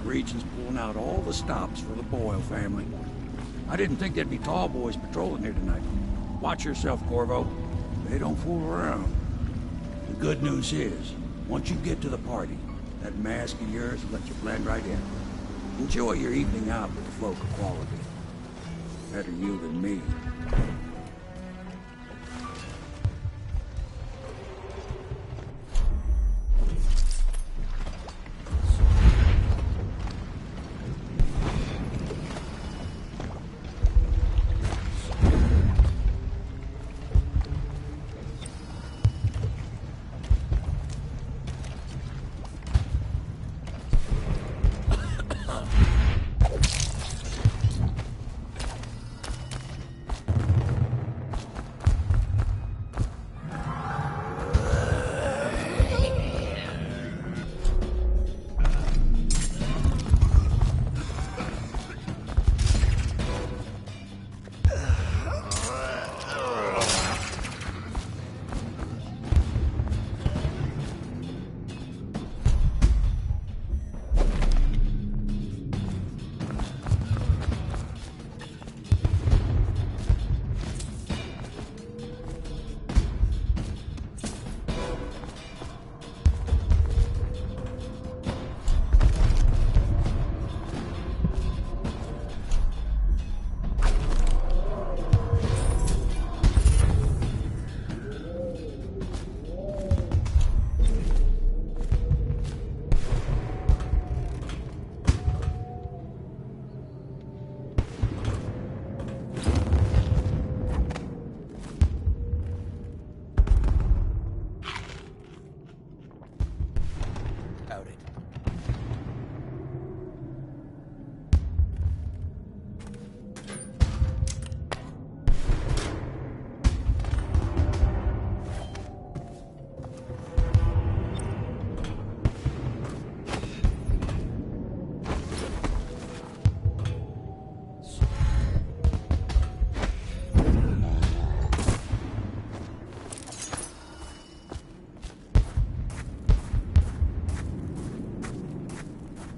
Regent's pulling out all the stops for the Boyle family. I didn't think there'd be tall boys patrolling here tonight. Watch yourself, Corvo. They don't fool around. The good news is, once you get to the party, that mask of yours will let you blend right in. Enjoy your evening out with the folk of quality. Better you than me.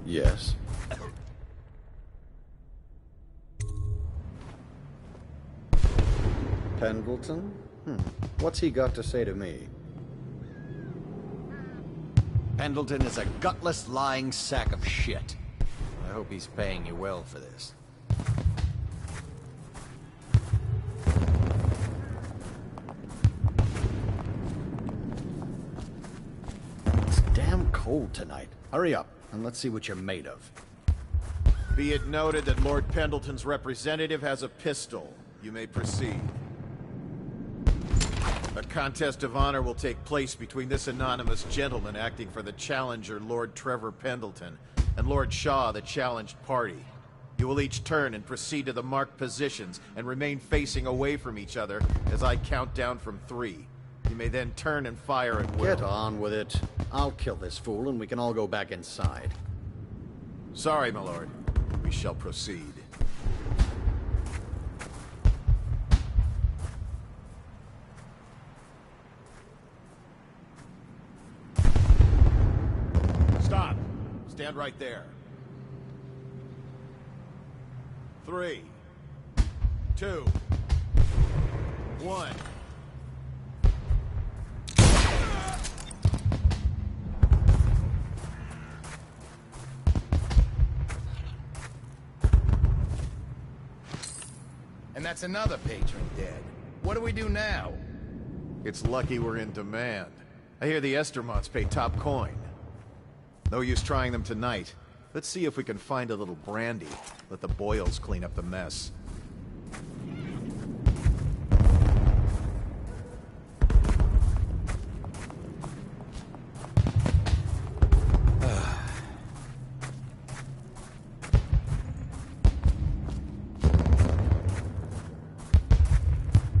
Yes. Pendleton? What's he got to say to me?
Pendleton is a gutless, lying sack of shit. I hope he's paying you well for this. It's damn cold tonight. Hurry up, and let's see what you're made of.
Be it noted that Lord Pendleton's representative has a pistol. You may proceed. A contest of honor will take place between this anonymous gentleman acting for the challenger, Lord Trevor Pendleton, and Lord Shaw, the challenged party. You will each turn and proceed to the marked positions and remain facing away from each other as I count down from 3. You may then turn and fire at will.
Get on with it. I'll kill this fool and we can all go back inside.
Sorry, my lord. We shall proceed. Stop. Stand right there. 3, 2, 1.
And that's another patron dead. What do we do now?
It's lucky we're in demand. I hear the Estermonts pay top coin. No use trying them tonight. Let's see if we can find a little brandy. Let the Boyles clean up the mess.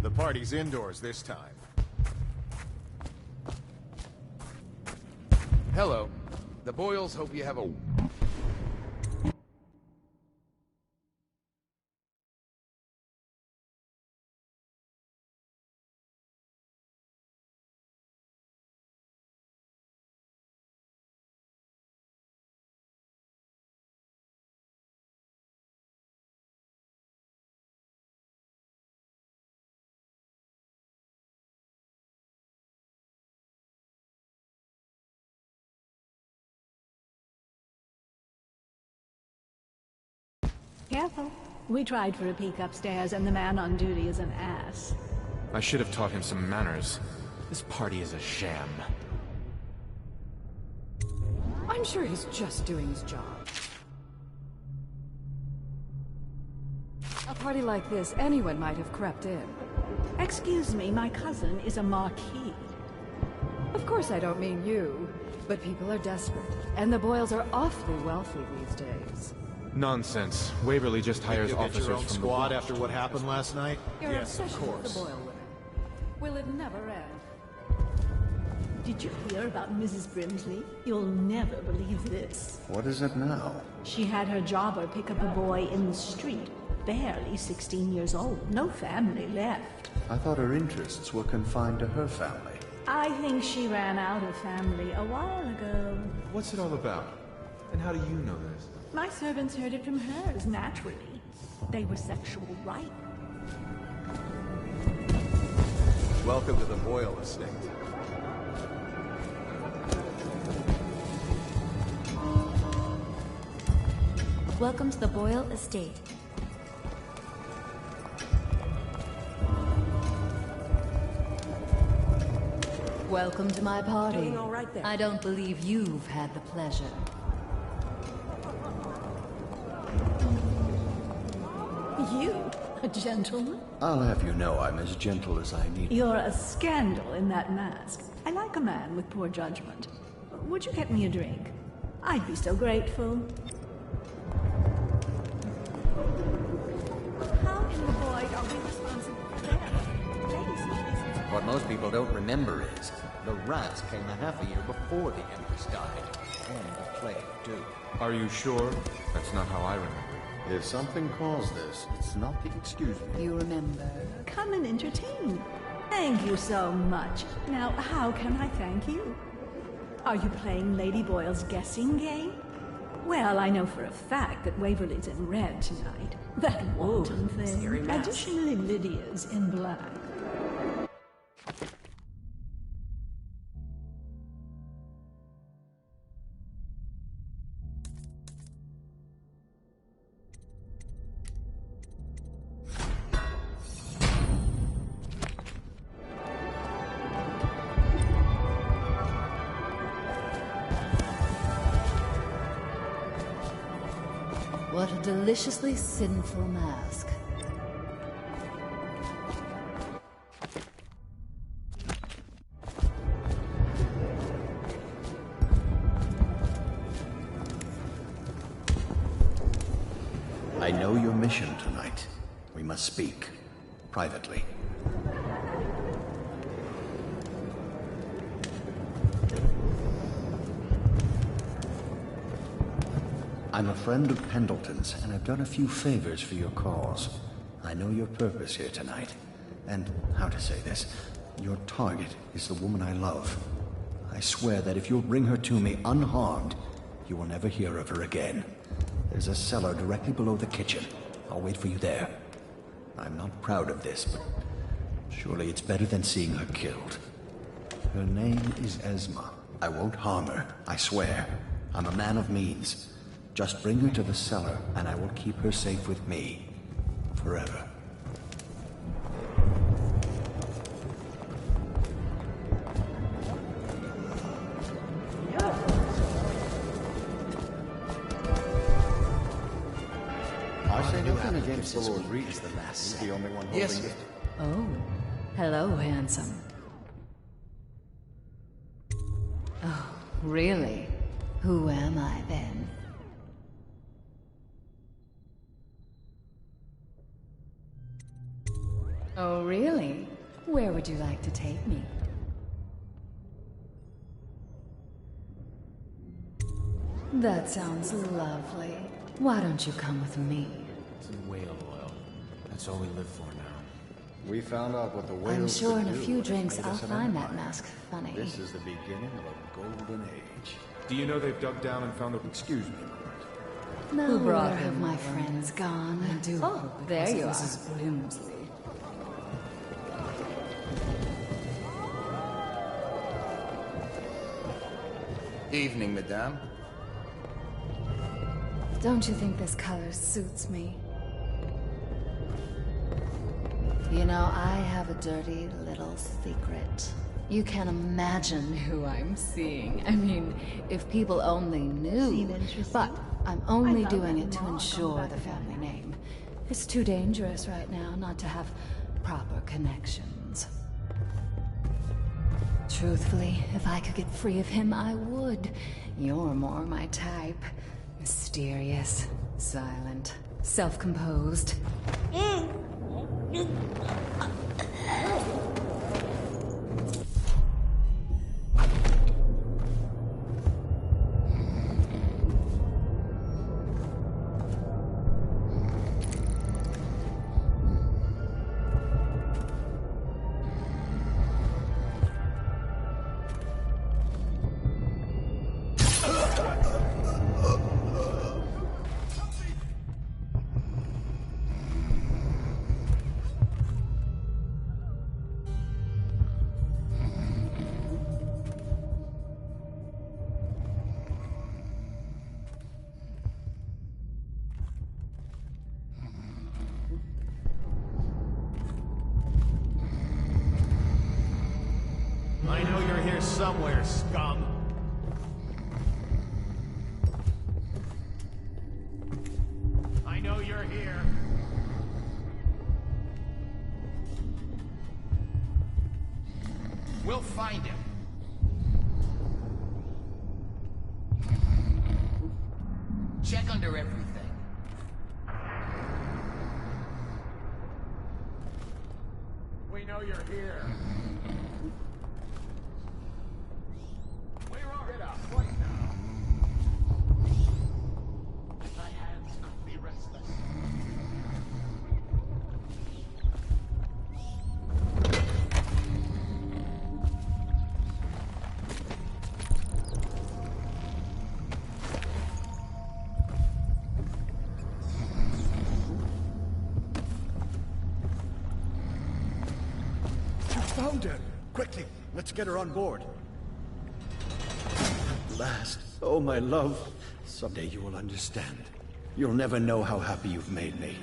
The party's indoors this time.
Hello. The Boyles hope you have a...
Careful. We tried for a peek upstairs, and the man on duty is an ass.
I should have taught him some manners. This party is a sham.
I'm sure he's just doing his job. A party like this, anyone might have crept in.
Excuse me, my cousin is a marquis.
Of course I don't mean you, but people are desperate, and the Boyles are awfully wealthy these days.
Nonsense. Waverly just hires officers
your own
from
squad
the
after what happened last night?
Your
Yes, of
obsession with
course.
the Boyle women. Will it never end?
Did you hear about Mrs. Brimsley? You'll never believe this.
What is it now?
She had her jobber pick up a boy in the street, barely 16 years old, no family left.
I thought her interests were confined to her family.
I think she ran out of family a while ago.
What's it all about? And how do you know this?
My servants heard it from hers, naturally. They were sexual ripe.
Welcome to the Boyle estate.
Welcome to the Boyle estate.
Welcome to my party.
Doing all right there.
I don't believe you've had the pleasure.
You? A gentleman?
I'll have you know I'm as gentle as I need.
You're a scandal in that mask. I like a man with poor judgment. Would you get me a drink? I'd be so grateful. How in the void are we responsible for that? Ladies and business.
What most people don't remember is, the rats came a half a year before the Empress died. And the plague, too.
Are you sure? That's not how I remember.
If something caused this, it's not the excuse me.
You remember?
Come and entertain me. Thank you so much. Now, how can I thank you? Are you playing Lady Boyle's guessing game? Well, I know for a fact that Waverly's in red tonight. That wanton thing. Additionally, Lydia's in black.
What a deliciously sinful mask.
I know your mission tonight. We must speak. Privately. I'm a friend of Pendleton's, and I've done a few favors for your cause. I know your purpose here tonight. And, how to say this, your target is the woman I love. I swear that if you'll bring her to me unharmed, you will never hear of her again. There's a cellar directly below the kitchen. I'll wait for you there. I'm not proud of this, but surely it's better than seeing her killed. Her name is Esma. I won't harm her, I swear. I'm a man of means. Just bring her to the cellar, and I will keep her safe with me. Forever.
I say nothing against the Lord Regent. He's the only one holding it.
Oh, hello, handsome. Oh, really? Who am I, then? Oh, really? Where would you like to take me? That sounds lovely. Why don't you come with me?
Some whale oil. That's all we live for now.
We found out what the whales
I'm sure in
could
a
do
few
when it
drinks
made
I'll
us an
find that
empire.
mask funny.
This is the beginning of a golden age.
Do you know they've dug down and found the...
Excuse me,
No,
Who brought
where have
him
my
over?
friends gone?
I do
Oh,
hope it
there
wasn't
you are.
Mrs. Brimsley.
Evening, madame.
Don't you think this color suits me? You know, I have a dirty little secret. You can't imagine who I'm seeing. I mean, if people only knew. But I'm only doing it to ensure the family name. It's too dangerous right now not to have proper connections. Truthfully, if I could get free of him, I would. You're more my type. Mysterious, silent, self-composed.
I know you're here somewhere, scum. I know you're here. We'll find him. Check under everything. We know you're here. Get up, right now. My hands could be restless.
found her! Quickly, let's get her on board. At last. Oh, my love. Someday you will understand. You'll never know how happy you've made me.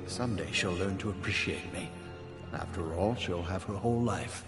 Someday she'll learn to appreciate me. After all, she'll have her whole life.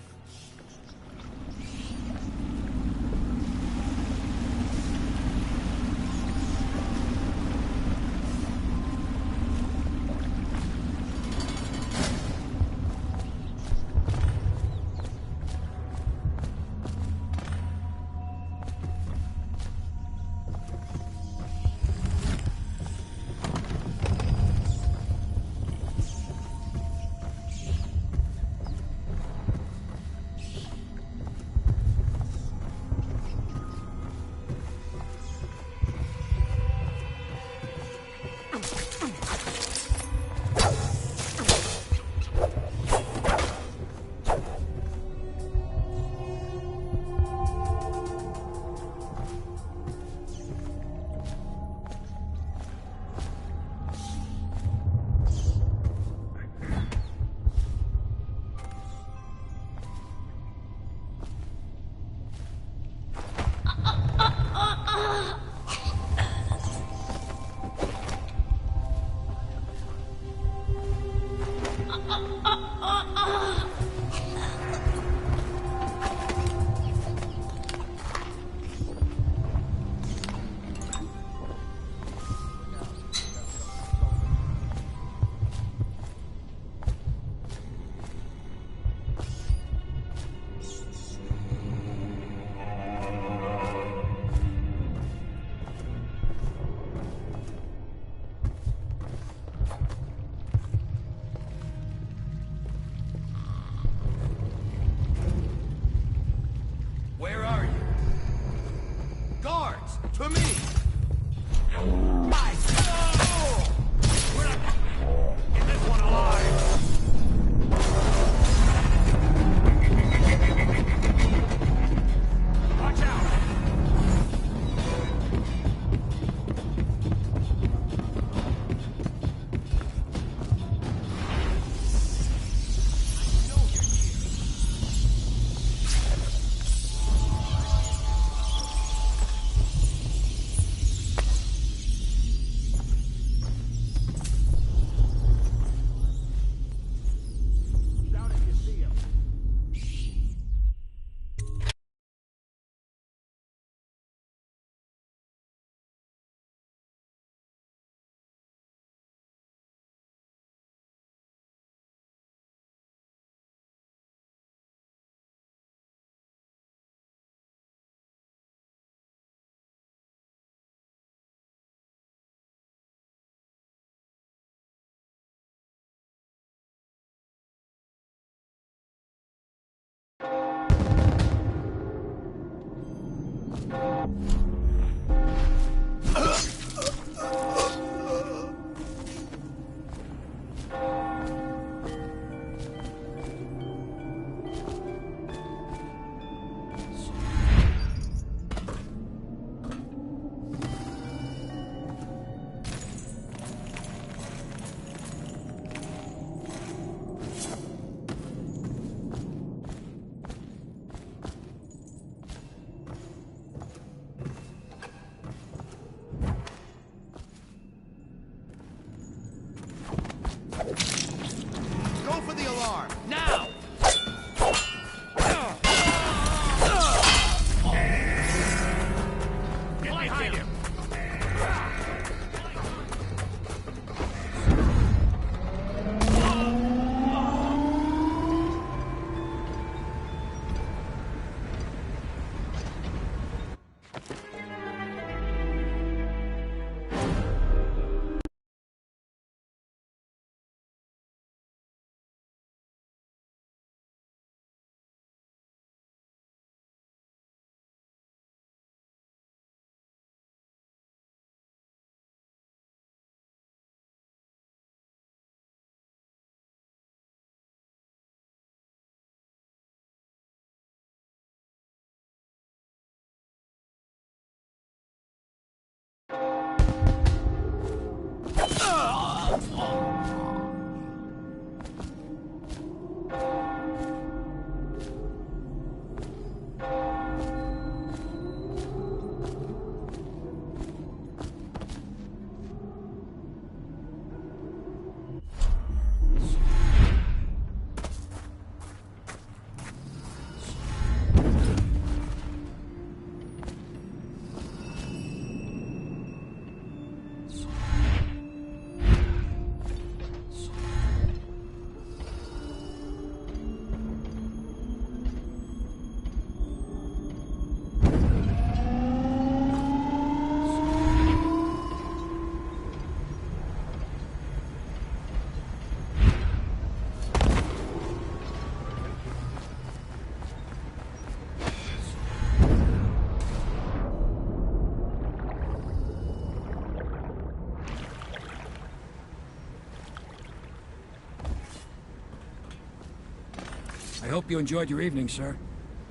I hope you enjoyed your evening, sir.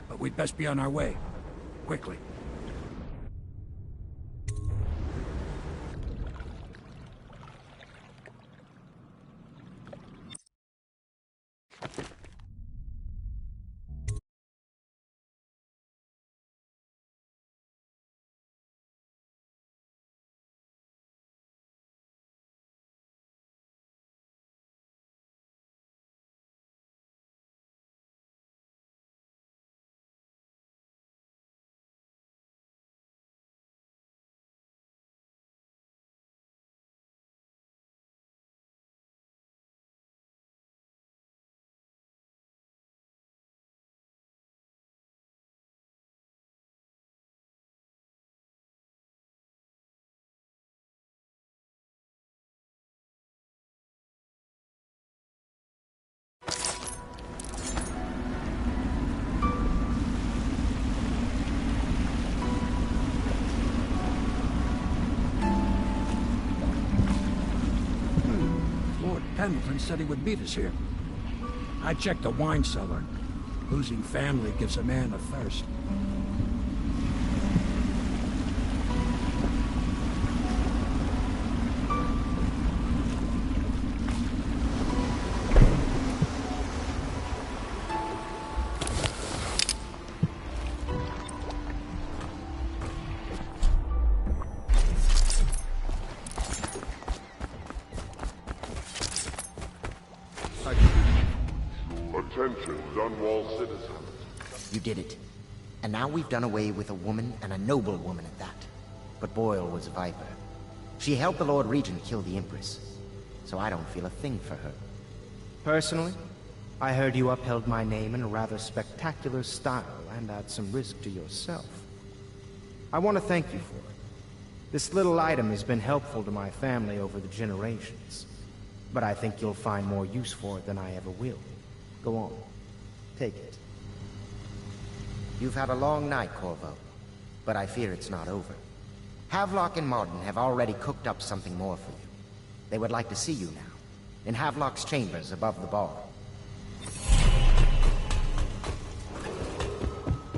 But we'd best be on our way. Quickly. Pendleton said he would meet us here. I checked the wine cellar. Losing family gives a man a thirst.
Attention, Dunwall citizens.
You did it. And now we've done away with a woman, and a noble woman at that. But Boyle was a viper. She helped the Lord Regent kill the Empress. So I don't feel a thing for her.
Personally, I heard you upheld my name in a rather spectacular style and at some risk to yourself. I want to thank you for it. This little item has been helpful to my family over the generations. But I think you'll find more use for it than I ever will. Go on. Take it.
You've had a long night, Corvo. But I fear it's not over. Havelock and Martin have already cooked up something more for you. They would like to see you now, in Havelock's chambers above the bar.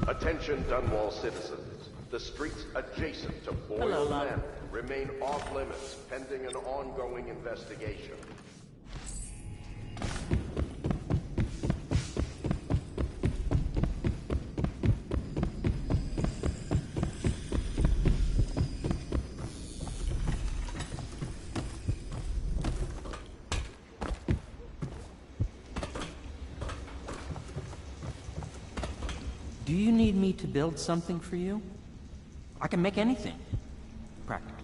Attention, Dunwall citizens. The streets adjacent to Boyle Manor remain off-limits pending an ongoing investigation.
Do you need me to build something for you? I can make anything, practically.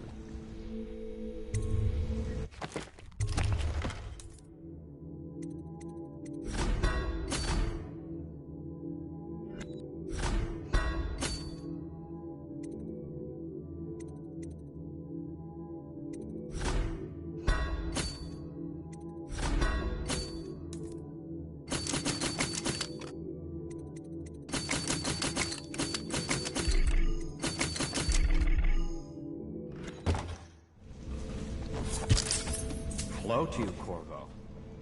Hello to you, Corvo.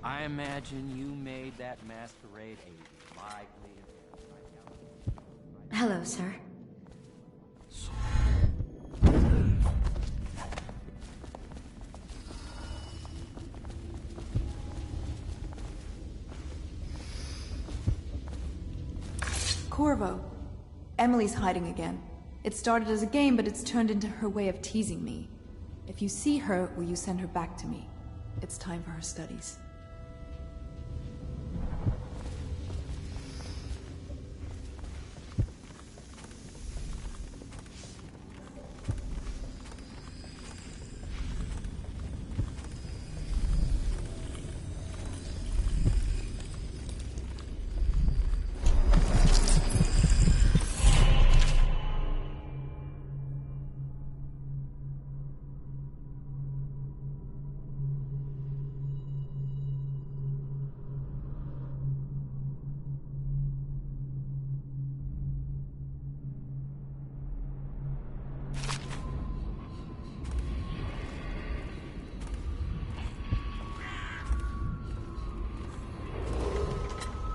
I imagine you made that masquerade a lively event.
Hello, sir.
Corvo. Emily's hiding again. It started as a game, but it's turned into her way of teasing me. If you see her, will you send her back to me? It's time for her studies.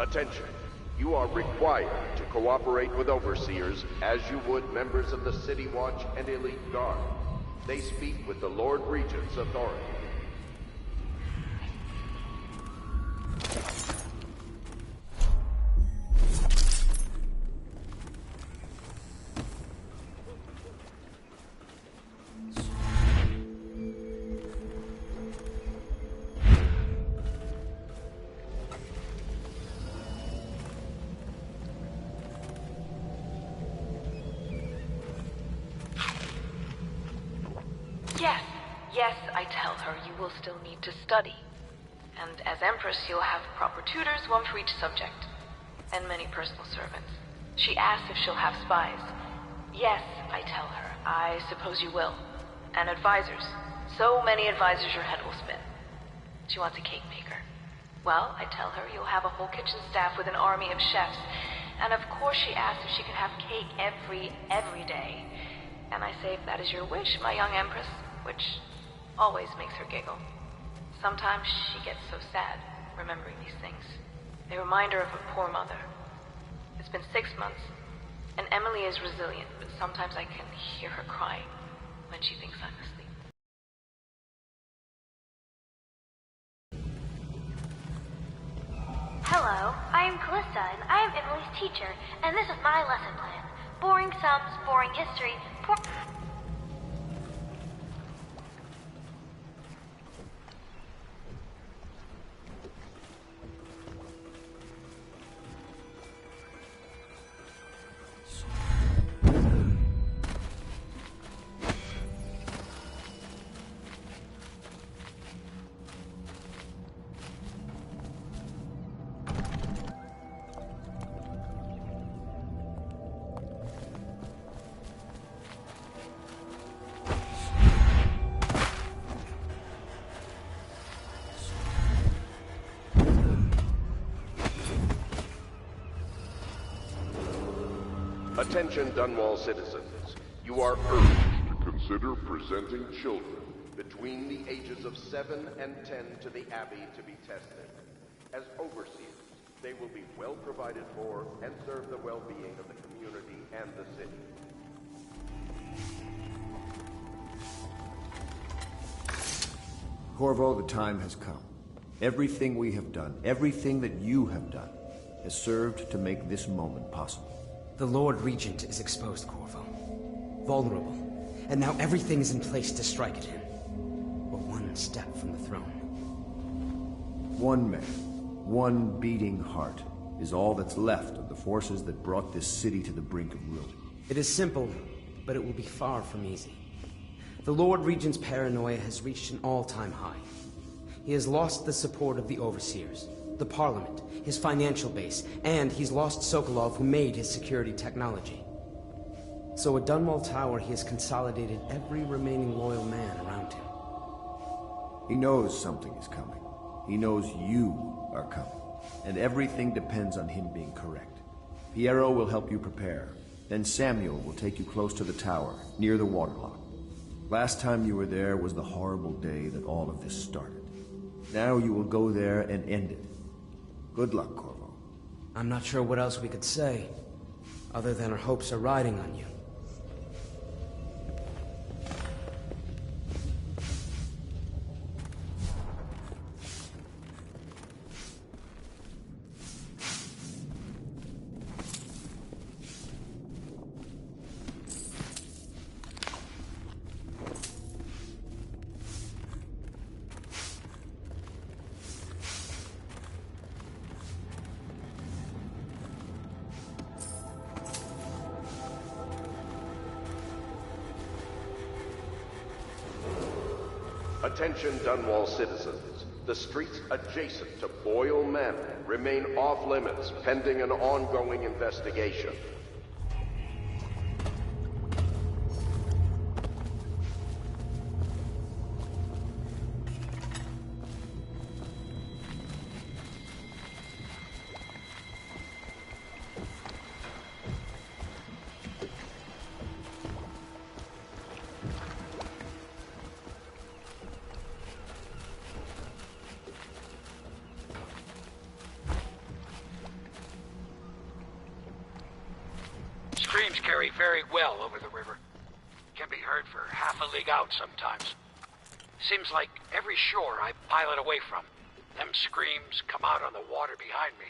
Attention. You are required to cooperate with overseers as you would members of the City Watch and Elite Guard. They speak with the Lord Regent's authority.
Yes, I tell her you will still need to study. And as Empress, you'll have proper tutors, one for each subject. And many personal servants. She asks if she'll have spies. Yes, I tell her. I suppose you will. And advisors. So many advisors your head will spin. She wants a cake maker. Well, I tell her you'll have a whole kitchen staff with an army of chefs. And of course she asks if she can have cake every day. And I say if that is your wish, my young Empress, which always makes her giggle. Sometimes she gets so sad, remembering these things. They remind her of her poor mother. It's been 6 months, and Emily is resilient, but sometimes I can hear her crying when she thinks I'm asleep.
Hello, I am Callista, and I am Emily's teacher, and this is my lesson plan. Boring sums, boring history,
Attention Dunwall citizens. You are urged to consider presenting children between the ages of 7 and 10 to the Abbey to be tested. As overseers, they will be well provided for and serve the well-being of the community and the city.
Corvo, the time has come. Everything we have done, everything that you have done, has served to make this moment possible.
The Lord Regent is exposed, Corvo. Vulnerable. And now everything is in place to strike at him. We're one step from the throne.
One man, one beating heart, is all that's left of the forces that brought this city to the brink of ruin.
It is simple, but it will be far from easy. The Lord Regent's paranoia has reached an all-time high. He has lost the support of the Overseers, the Parliament, his financial base, and he's lost Sokolov, who made his security technology. So at Dunwall Tower, he has consolidated every remaining loyal man around him.
He knows something is coming. He knows you are coming. And everything depends on him being correct. Piero will help you prepare. Then Samuel will take you close to the tower, near the waterlock. Last time you were there was the horrible day that all of this started. Now you will go there and end it. Good luck, Corvo.
I'm not sure what else we could say, other than our hopes are riding on you.
Attention Dunwall citizens. The streets adjacent to Boyle Manor remain off limits pending an ongoing investigation.
Winds carry very well over the river. Can be heard for half a league out sometimes. Seems like every shore I pilot away from, them screams come out on the water behind me.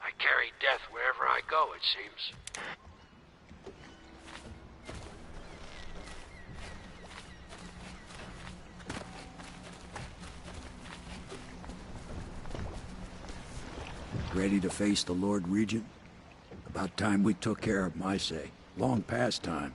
I carry death wherever I go, it seems. Ready to face the Lord Regent? About time we took care of him, I say. Long past time.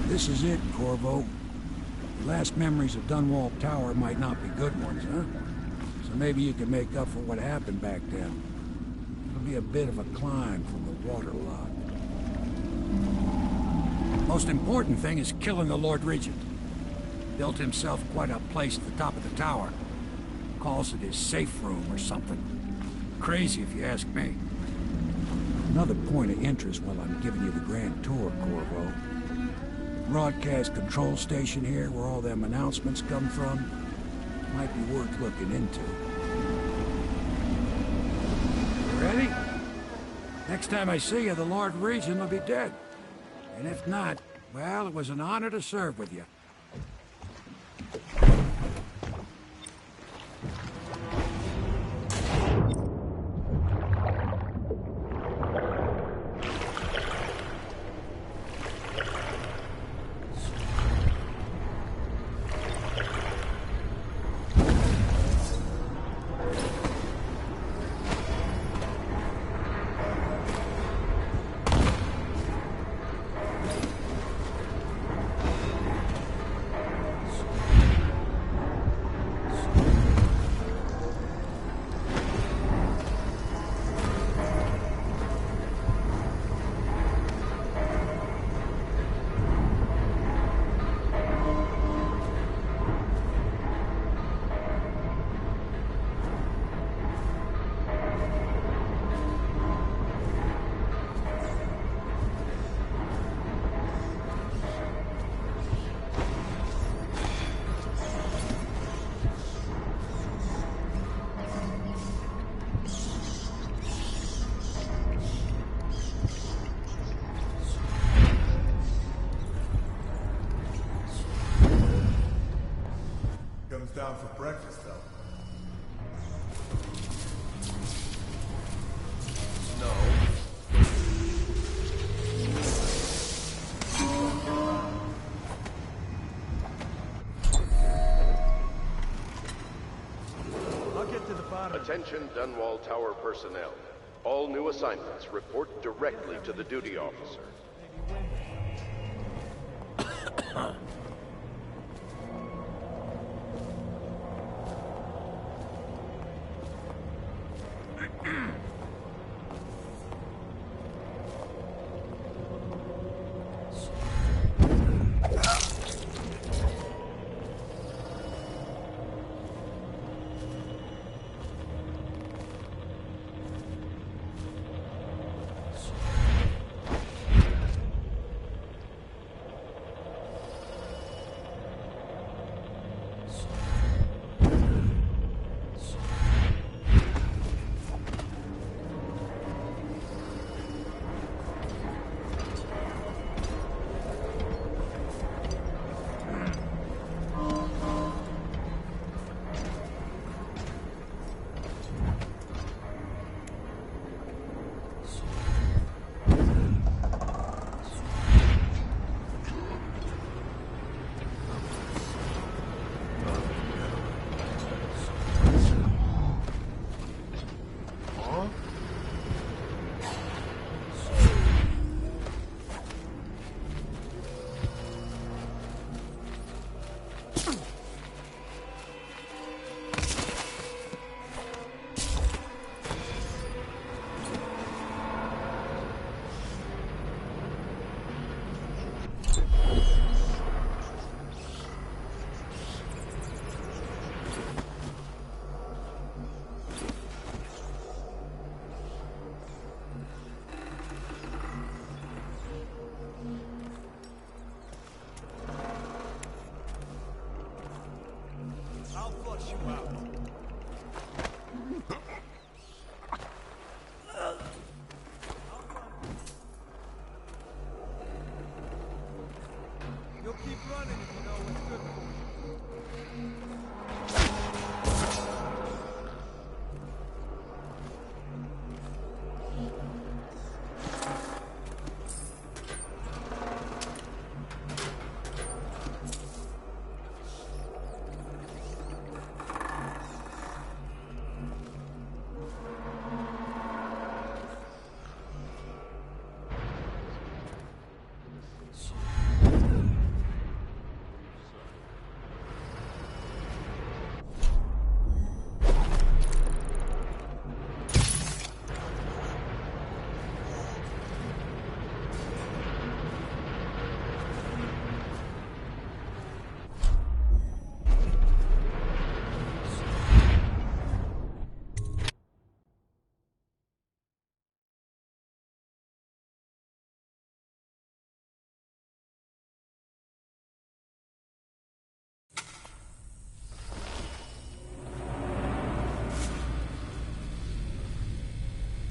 This is it, Corvo. Your last memories of Dunwall Tower might not be good ones, huh? So maybe you can make up for what happened back then. It'll be a bit of a climb from the waterlogged. Most important thing is killing the Lord Regent. Built himself quite a place at the top of the tower. Calls it his safe room or something. Crazy if you ask me. Another point of interest while I'm giving you the grand tour, Corvo. Broadcast control station here, where all them announcements come from, might be worth looking into. You ready? Next time I see you, the Lord Regent will be dead. And if not, well, it was an honor to serve with you.
Down for breakfast, though. No. I'll get to the bottom.
Attention Dunwall Tower personnel. All new assignments report directly to the duty officer.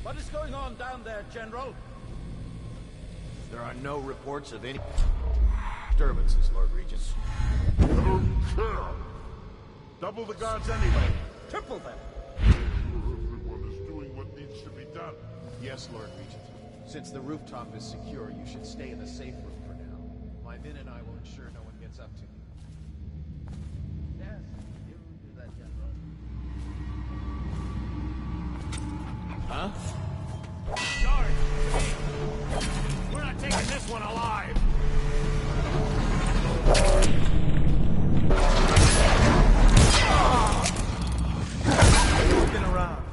What is going on down there, General?
There are no reports of any disturbances, Lord Regent.
I don't care. Double the guards anyway.
Triple them.
Everyone is doing what needs to be done.
Yes, Lord Regent. Since the rooftop is secure, you should stay in the safe room for now. My men and I will ensure no one gets up to you.
Yes, you do that, General.
Huh?
Guard! We're not taking this one alive! Looking around.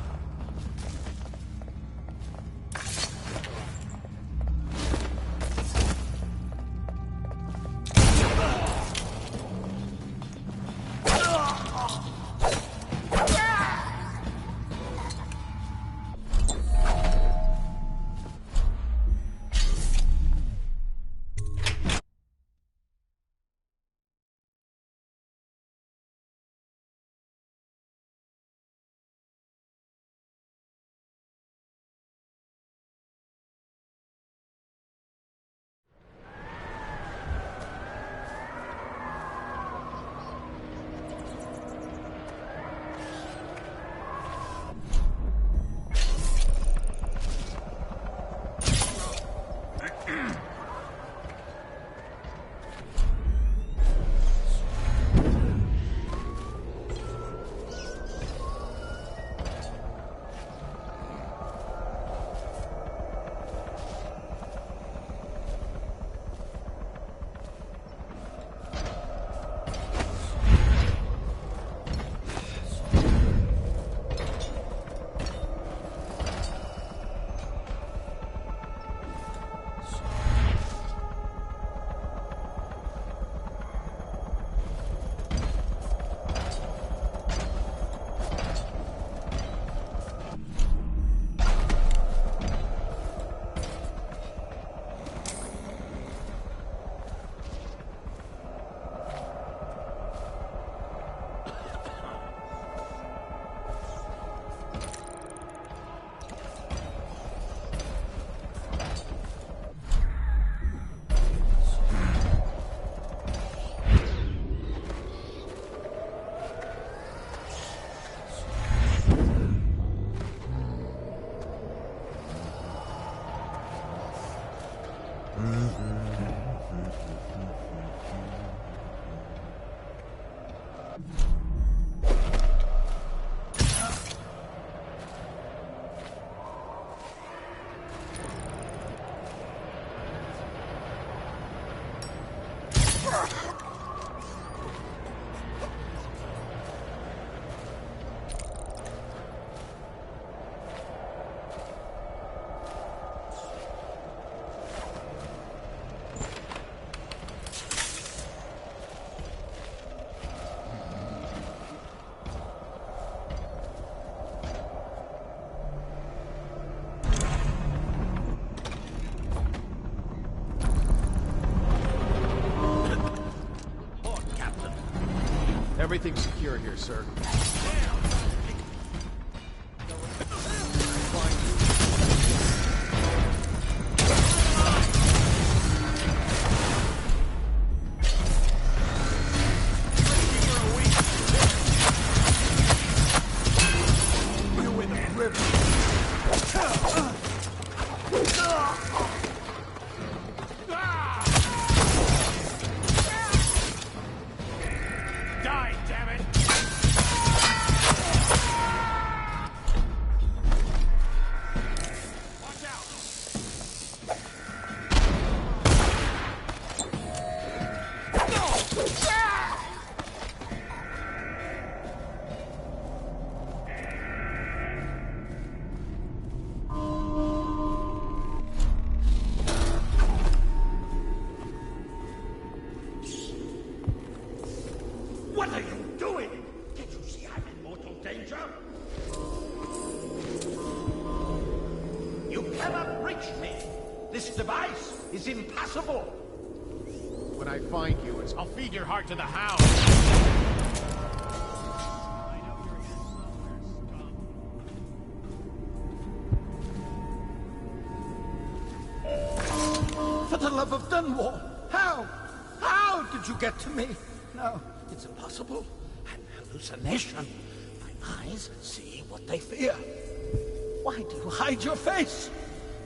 Everything's secure here, sir.
Die, damn it!
What are you doing? Can't you see I'm in mortal danger? You cannot reach me. This device is impassable.
When I find you, I'll feed your heart to the hound.
For the love of Dunwall! How? How did you get to me? No, it's impossible. An hallucination. My eyes see what they fear. Why do you hide your face?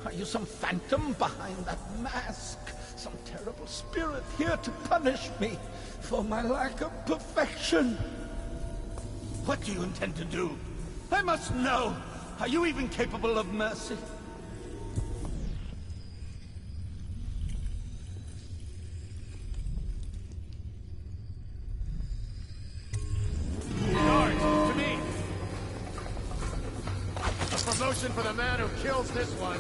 Are you some phantom behind that mask? Some terrible spirit here to punish me for my lack of perfection? What do you intend to do? I must know! Are you even capable of mercy?
To me! A promotion for the man who kills this one!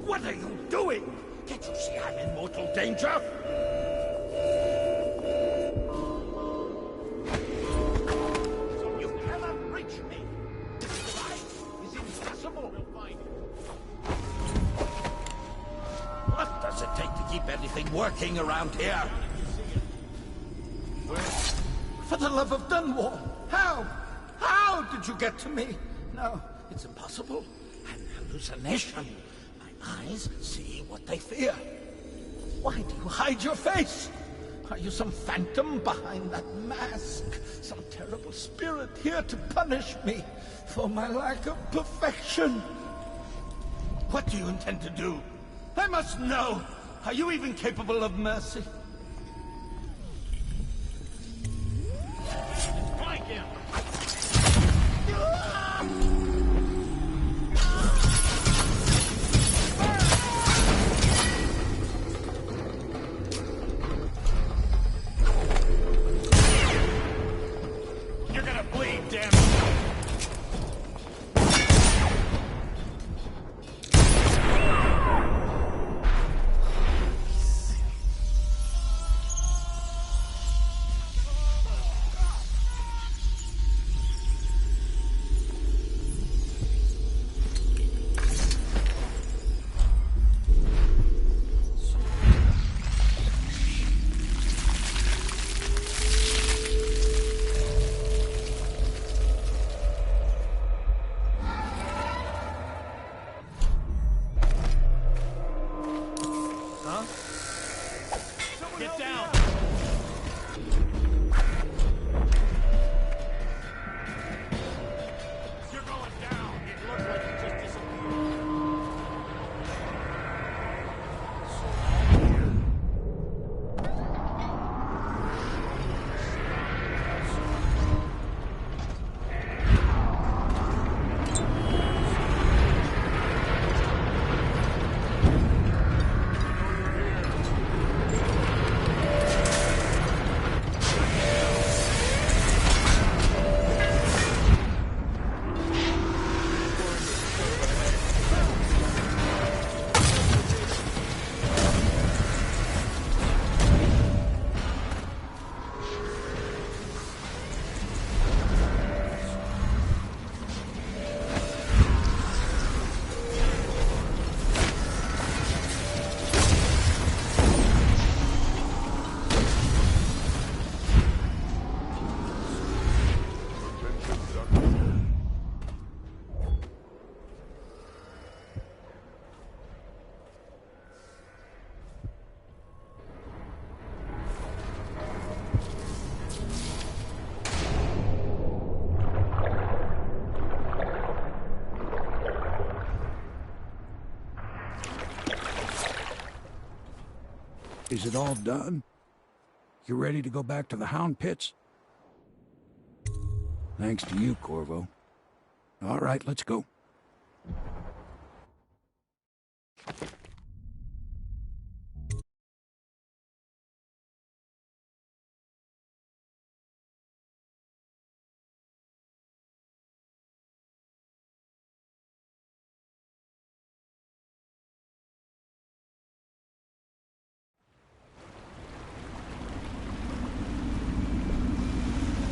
What are you doing? Can't you see I'm in mortal danger? So you cannot reach me. This device is impossible. We'll find it. What does it take to keep anything working around here? For the love of Dunwall! How? How did you get to me? No, it's impossible. An hallucination. My eyes see what they fear. Why do you hide your face? Are you some phantom behind that mask? Some terrible spirit here to punish me for my lack of perfection? What do you intend to do? I must know! Are you even capable of mercy?
Find him!
You're gonna bleed, damn it!
Is it all done? You ready to go back to the Hound Pits? Thanks to you, Corvo. All right, let's go.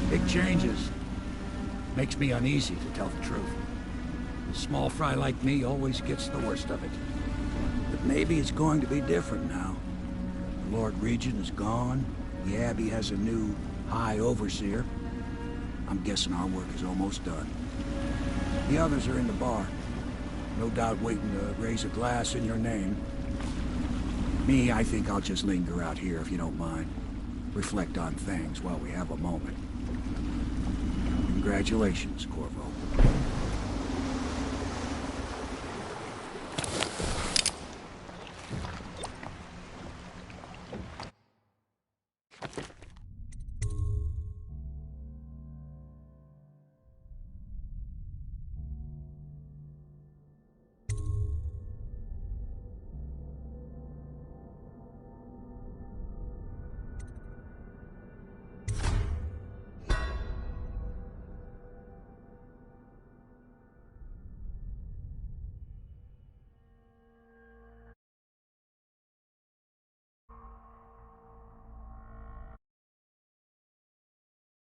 Big changes. Makes me uneasy, to tell the truth. A small fry like me always gets the worst of it. But maybe it's going to be different now. The Lord Regent is gone. The Abbey has a new High Overseer. I'm guessing our work is almost done. The others are in the bar. No doubt waiting to raise a glass in your name. Me, I think I'll just linger out here if you don't mind. Reflect on things while we have a moment. Congratulations, Corvo.